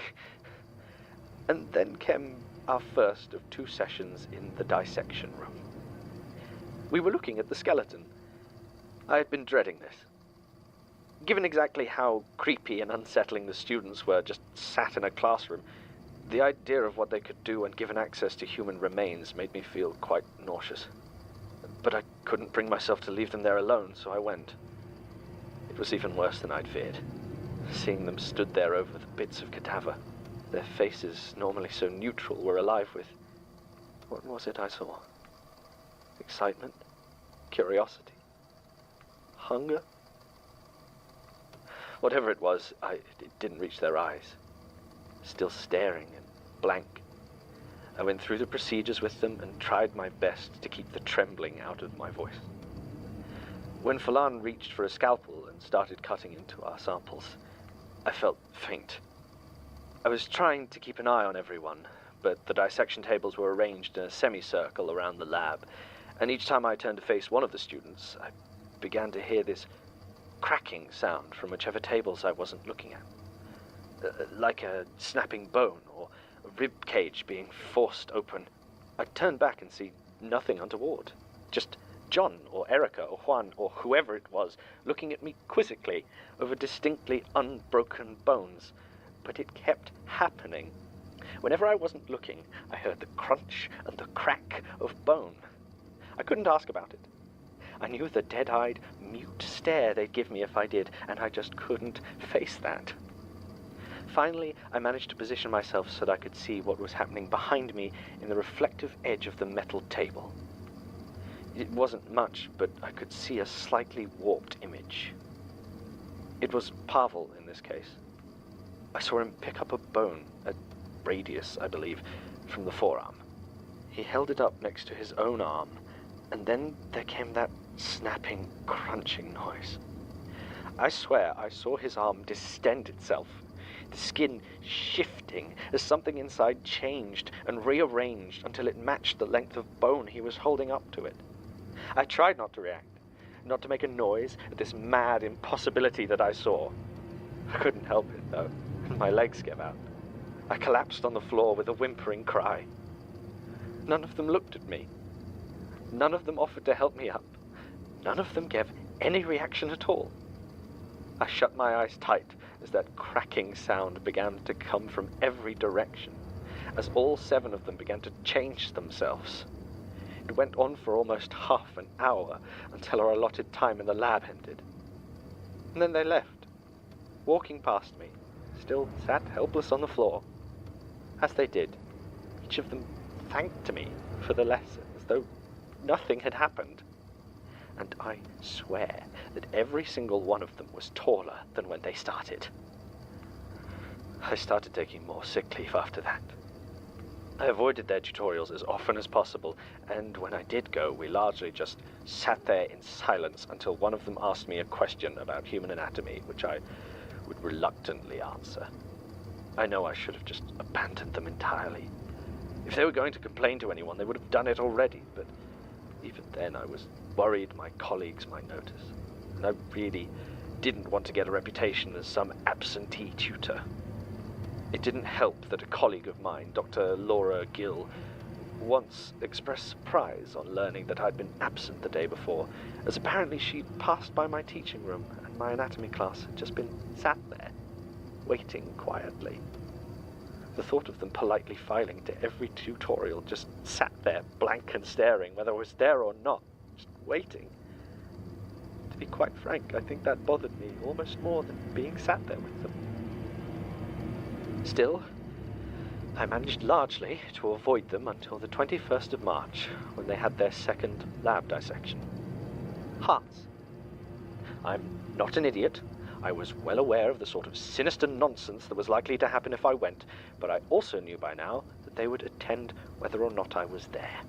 S5: And then came our first of 2 sessions in the dissection room. We were looking at the skeleton. I had been dreading this. Given exactly how creepy and unsettling the students were just sat in a classroom, the idea of what they could do when given access to human remains made me feel quite nauseous. But I couldn't bring myself to leave them there alone, so I went. It was even worse than I'd feared. Seeing them stood there over the bits of cadaver, their faces, normally so neutral, were alive with... what was it I saw? Excitement? Curiosity? Hunger? Whatever it was, it didn't reach their eyes. Still staring and blank. I went through the procedures with them and tried my best to keep the trembling out of my voice. When Falan reached for a scalpel and started cutting into our samples, I felt faint. I was trying to keep an eye on everyone, but the dissection tables were arranged in a semicircle around the lab, and each time I turned to face one of the students, I began to hear this cracking sound from whichever tables I wasn't looking at. Like a snapping bone or a rib cage being forced open. I'd turn back and see nothing untoward. Just John or Erica or Juan or whoever it was looking at me quizzically over distinctly unbroken bones. But it kept happening. Whenever I wasn't looking, I heard the crunch and the crack of bone. I couldn't ask about it. I knew the dead-eyed, mute stare they'd give me if I did, and I just couldn't face that. Finally, I managed to position myself so that I could see what was happening behind me in the reflective edge of the metal table. It wasn't much, but I could see a slightly warped image. It was Pavel in this case. I saw him pick up a bone, a radius, I believe, from the forearm. He held it up next to his own arm, and then there came that snapping, crunching noise. I swear I saw his arm distend itself, the skin shifting as something inside changed and rearranged until it matched the length of bone he was holding up to it. I tried not to react, not to make a noise at this mad impossibility that I saw. I couldn't help it, though, and my legs gave out. I collapsed on the floor with a whimpering cry. None of them looked at me. None of them offered to help me up. None of them gave any reaction at all. I shut my eyes tight as that cracking sound began to come from every direction, as all 7 of them began to change themselves. It went on for almost half an hour until our allotted time in the lab ended. And then they left, walking past me, still sat helpless on the floor. As they did, each of them thanked me for the lesson, as though nothing had happened. And I swear that every single one of them was taller than when they started. I started taking more sick leave after that. I avoided their tutorials as often as possible, and when I did go, we largely just sat there in silence until one of them asked me a question about human anatomy, which I would reluctantly answer. I know I should have just abandoned them entirely. If they were going to complain to anyone, they would have done it already, but even then I was worried my colleagues might notice, and I really didn't want to get a reputation as some absentee tutor. It didn't help that a colleague of mine, Dr. Laura Gill, once expressed surprise on learning that I'd been absent the day before, as apparently she'd passed by my teaching room and my anatomy class had just been sat there, waiting quietly. The thought of them politely filing to every tutorial just sat there, blank and staring, whether I was there or not, just waiting. To be quite frank, I think that bothered me almost more than being sat there with them. Still, I managed largely to avoid them until the 21st of March, when they had their second lab dissection. Hearts. I'm not an idiot. I was well aware of the sort of sinister nonsense that was likely to happen if I went, but I also knew by now that they would attend whether or not I was there.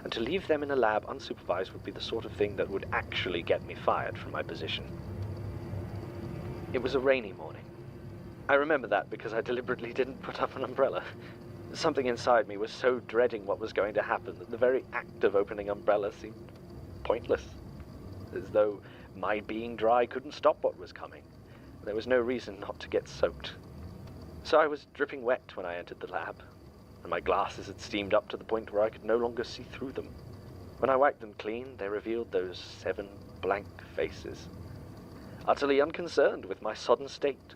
S5: And to leave them in a lab unsupervised would be the sort of thing that would actually get me fired from my position. It was a rainy morning. I remember that because I deliberately didn't put up an umbrella. Something inside me was so dreading what was going to happen that the very act of opening umbrella seemed pointless, as though my being dry couldn't stop what was coming. There was no reason not to get soaked. So I was dripping wet when I entered the lab, and my glasses had steamed up to the point where I could no longer see through them. When I wiped them clean, they revealed those 7 blank faces, utterly unconcerned with my sodden state.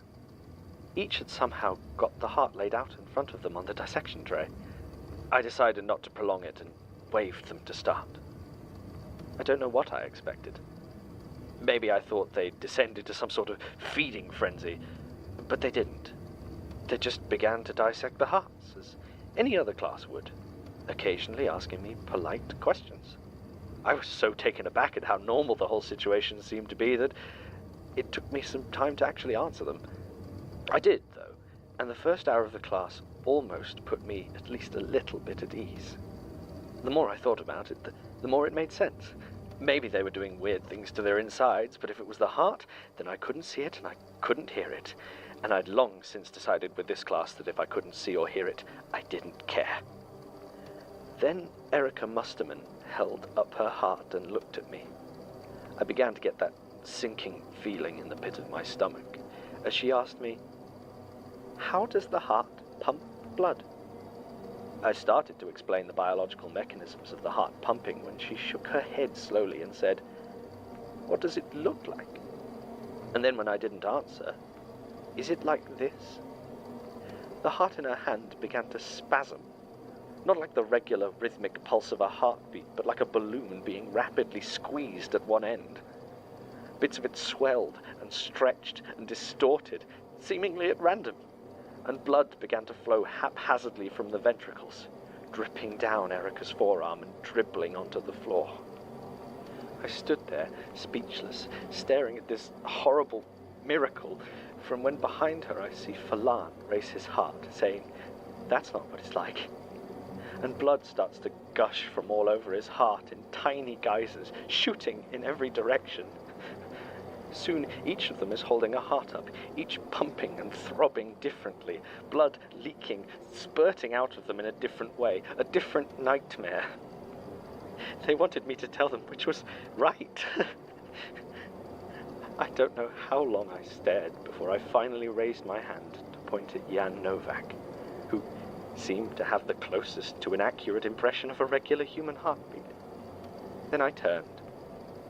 S5: Each had somehow got the heart laid out in front of them on the dissection tray. I decided not to prolong it and waved them to start. I don't know what I expected. Maybe I thought they'd descend into some sort of feeding frenzy, but they didn't. They just began to dissect the hearts, as any other class would, occasionally asking me polite questions. I was so taken aback at how normal the whole situation seemed to be that it took me some time to actually answer them. I did, though, and the first hour of the class almost put me at least a little bit at ease. The more I thought about it, the more it made sense. Maybe they were doing weird things to their insides, but if it was the heart, then I couldn't see it and I couldn't hear it. And I'd long since decided with this class that if I couldn't see or hear it, I didn't care. Then Erica Musterman held up her heart and looked at me. I began to get that sinking feeling in the pit of my stomach as she asked me, "How does the heart pump blood?" I started to explain the biological mechanisms of the heart pumping when she shook her head slowly and said, "What does it look like?" And then when I didn't answer, "Is it like this?" The heart in her hand began to spasm, not like the regular rhythmic pulse of a heartbeat, but like a balloon being rapidly squeezed at one end. Bits of it swelled and stretched and distorted, seemingly at random, and blood began to flow haphazardly from the ventricles, dripping down Erica's forearm and dribbling onto the floor. I stood there, speechless, staring at this horrible miracle, from when behind her I see Falan raise his heart, saying, "That's not what it's like." And blood starts to gush from all over his heart in tiny geysers, shooting in every direction. Soon each of them is holding a heart up, each pumping and throbbing differently, blood leaking, spurting out of them in a different way, a different nightmare. They wanted me to tell them which was right. I don't know how long I stared before I finally raised my hand to point at Jan Novak, who seemed to have the closest to an accurate impression of a regular human heartbeat. Then I turned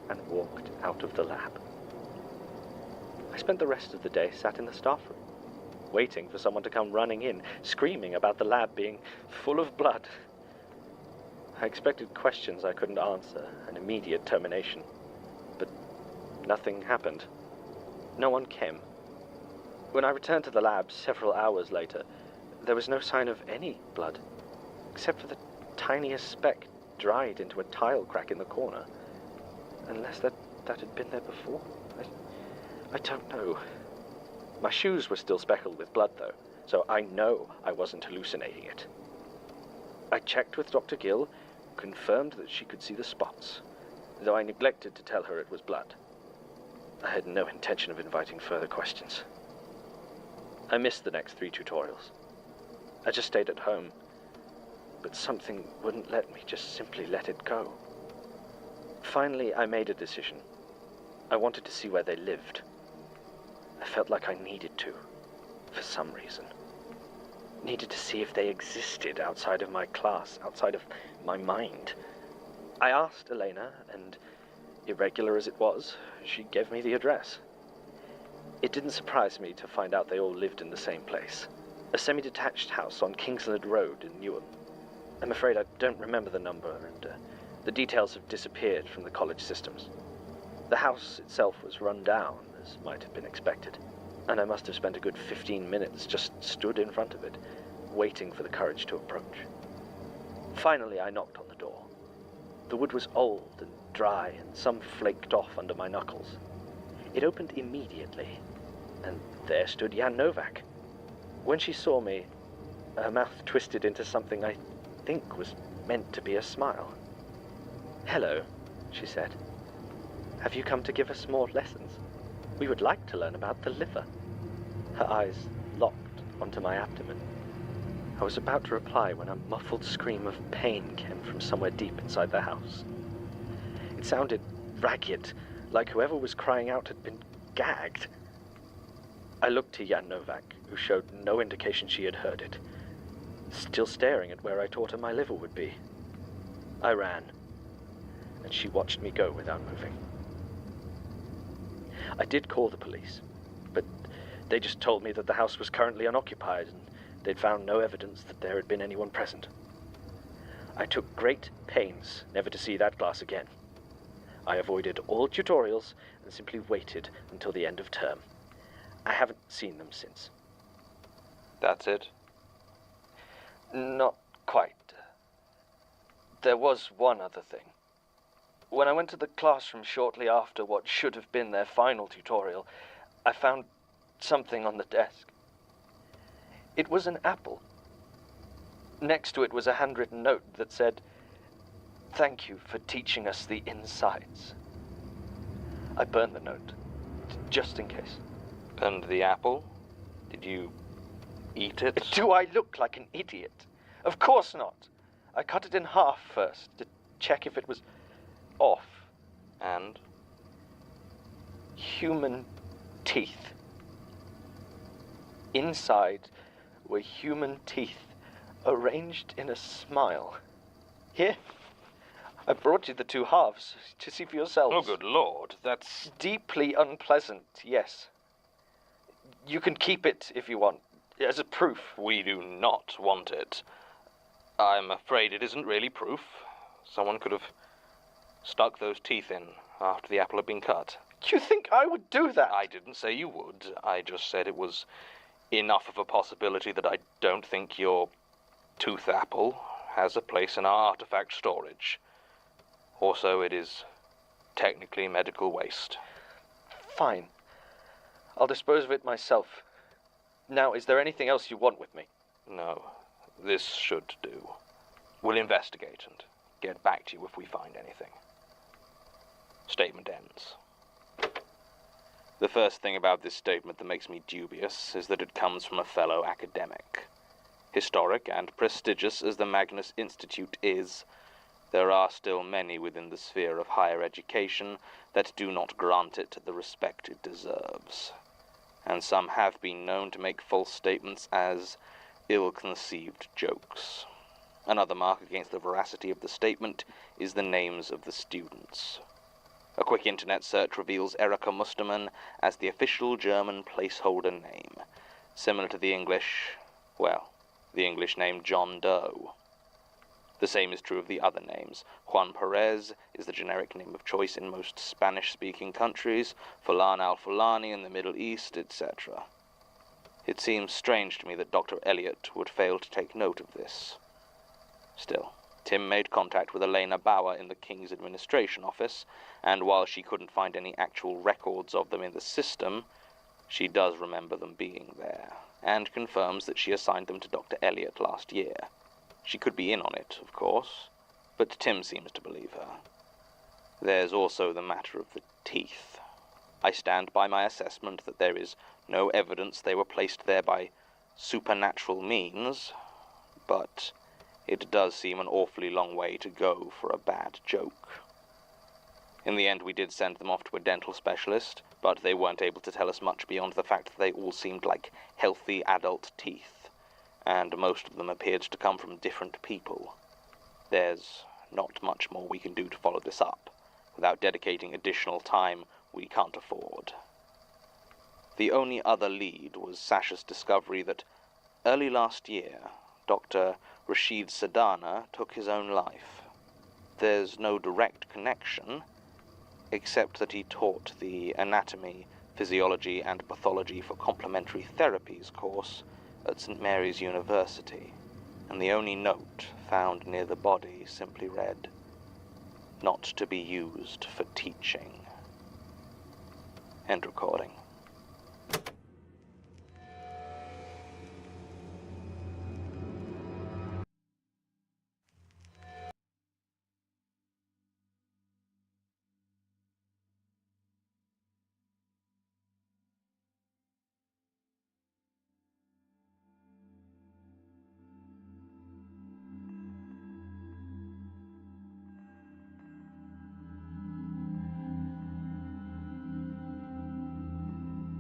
S5: and walked out of the lab. I spent the rest of the day sat in the staff room, waiting for someone to come running in, screaming about the lab being full of blood. I expected questions I couldn't answer, and immediate termination. But nothing happened. No one came. When I returned to the lab several hours later, there was no sign of any blood, except for the tiniest speck dried into a tile crack in the corner. Unless that had been there before. I don't know. My shoes were still speckled with blood, though, so I know I wasn't hallucinating it. I checked with Dr. Gill, confirmed that she could see the spots, though I neglected to tell her it was blood. I had no intention of inviting further questions. I missed the next 3 tutorials. I just stayed at home, but something wouldn't let me just simply let it go. Finally, I made a decision. I wanted to see where they lived. I felt like I needed to, for some reason. Needed to see if they existed outside of my class, outside of my mind. I asked Elena, and irregular as it was, she gave me the address. It didn't surprise me to find out they all lived in the same place, a semi-detached house on Kingsland Road in Newham. I'm afraid I don't remember the number, and the details have disappeared from the college systems. The house itself was run down, as might have been expected, and I must have spent a good 15 minutes just stood in front of it, waiting for the courage to approach. Finally, I knocked on the door. The wood was old and dry, and some flaked off under my knuckles. It opened immediately, and there stood Jan Novak. When she saw me, her mouth twisted into something I think was meant to be a smile. "Hello," she said. "Have you come to give us more lessons? We would like to learn about the liver." Her eyes locked onto my abdomen. I was about to reply when a muffled scream of pain came from somewhere deep inside the house. It sounded ragged, like whoever was crying out had been gagged. I looked to Jan Novak, who showed no indication she had heard it, still staring at where I taught her my liver would be. I ran, and she watched me go without moving. I did call the police, but they just told me that the house was currently unoccupied and they'd found no evidence that there had been anyone present. I took great pains never to see that glass again. I avoided all tutorials and simply waited until the end of term. I haven't seen them since.
S2: That's it?
S5: Not quite. There was one other thing. When I went to the classroom shortly after what should have been their final tutorial, I found something on the desk. It was an apple. Next to it was a handwritten note that said, "Thank you for teaching us the insides." I burned the note, just in case.
S2: And the apple? Did you eat it?
S5: Do I look like an idiot? Of course not. I cut it in half first to check if it was off.
S2: And?
S5: Human teeth. Inside were human teeth arranged in a smile. Here, I brought you the two halves to see for yourselves.
S2: Oh, good Lord, that's...
S5: Deeply unpleasant, yes. You can keep it if you want, as a proof.
S2: We do not want it. I'm afraid it isn't really proof. Someone could have stuck those teeth in after the apple had been cut.
S5: You think I would do that?
S2: I didn't say you would. I just said it was enough of a possibility that I don't think your tooth apple has a place in our artifact storage. Also, it is technically medical waste.
S5: Fine. I'll dispose of it myself. Now, is there anything else you want with me?
S2: No, this should do. We'll investigate and get back to you if we find anything. Statement ends. The first thing about this statement that makes me dubious is that it comes from a fellow academic. Historic and prestigious as the Magnus Institute is, there are still many within the sphere of higher education that do not grant it the respect it deserves. And some have been known to make false statements as ill-conceived jokes. Another mark against the veracity of the statement is the names of the students. A quick internet search reveals Erika Mustermann as the official German placeholder name, similar to the English name John Doe. The same is true of the other names. Juan Perez is the generic name of choice in most Spanish-speaking countries, Fulan al-Fulani in the Middle East, etc. It seems strange to me that Dr. Elliot would fail to take note of this. Still, Tim made contact with Elena Bauer in the King's Administration Office, and while she couldn't find any actual records of them in the system, she does remember them being there, and confirms that she assigned them to Dr. Elliot last year. She could be in on it, of course, but Tim seems to believe her. There's also the matter of the teeth. I stand by my assessment that there is no evidence they were placed there by supernatural means, but it does seem an awfully long way to go for a bad joke. In the end, we did send them off to a dental specialist, but they weren't able to tell us much beyond the fact that they all seemed like healthy adult teeth, and most of them appeared to come from different people. There's not much more we can do to follow this up, without dedicating additional time we can't afford. The only other lead was Sasha's discovery that early last year, Dr. Rashid Sadana took his own life. There's no direct connection, except that he taught the Anatomy, Physiology, and Pathology for Complementary Therapies course at St. Mary's University, and the only note found near the body simply read, "Not to be used for teaching." End recording.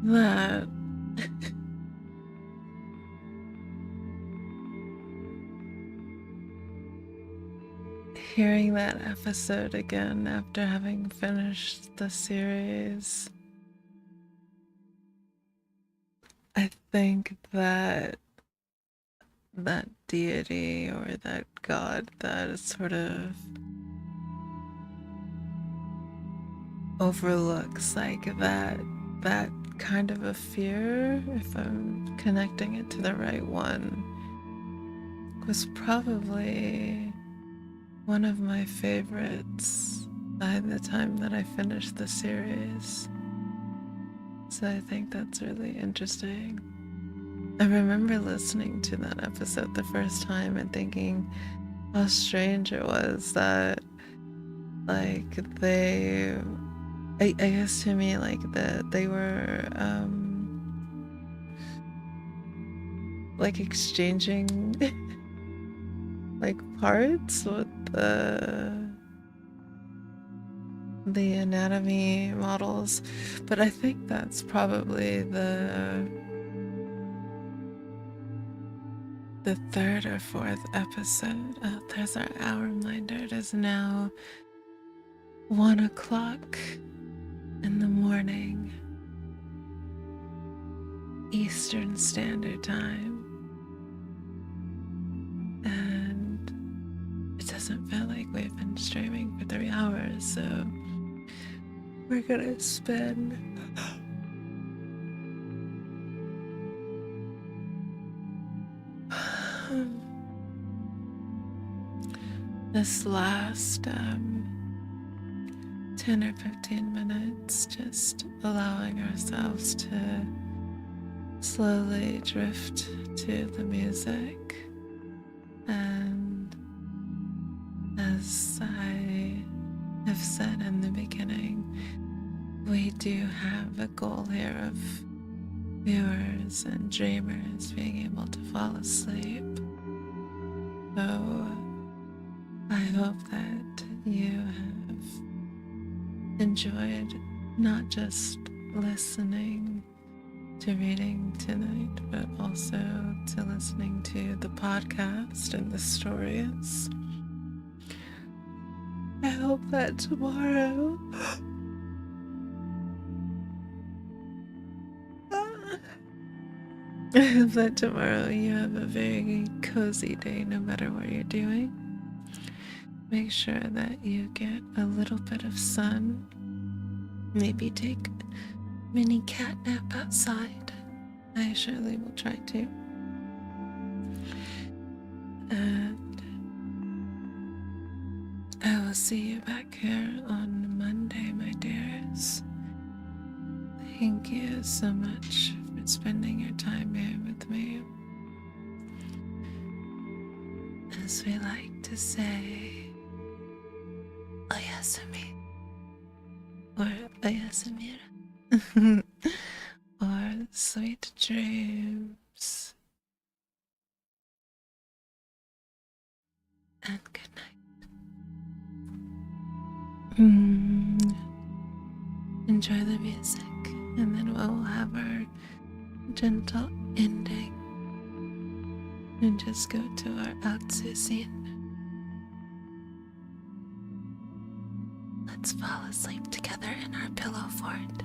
S1: That hearing that episode again after having finished the series, I think that deity or that god that is sort of overlooks like that kind of a fear, if I'm connecting it to the right one, was probably one of my favorites by the time that I finished the series. So I think that's really interesting. I remember listening to that episode the first time and thinking how strange it was that, like, I guess to me, like, they were, like, exchanging, like, parts with the anatomy models, but I think that's probably the third or fourth episode. Oh, there's our hour reminder. It is now 1 o'clock in the morning, Eastern Standard Time, and it doesn't feel like we've been streaming for 3 hours, so we're gonna spend this last 10 or 15 minutes just allowing ourselves to slowly drift to the music. And as I have said in the beginning, we do have a goal here of viewers and dreamers being able to fall asleep. So I hope that you have enjoyed not just listening to reading tonight, but also to listening to the podcast and the stories. I hope that tomorrow you have a very cozy day no matter what you're doing. Make sure that you get a little bit of sun. Maybe take a mini cat nap outside. I surely will try to. And I will see you back here on Monday, my dears. Thank you so much for spending your time here with me. As we like to say, Oyasumi, or Oyasumira, or sweet dreams, and good night. Enjoy the music, and then we'll have our gentle ending and just go to our outsu scene. Let's fall asleep together in our pillow fort.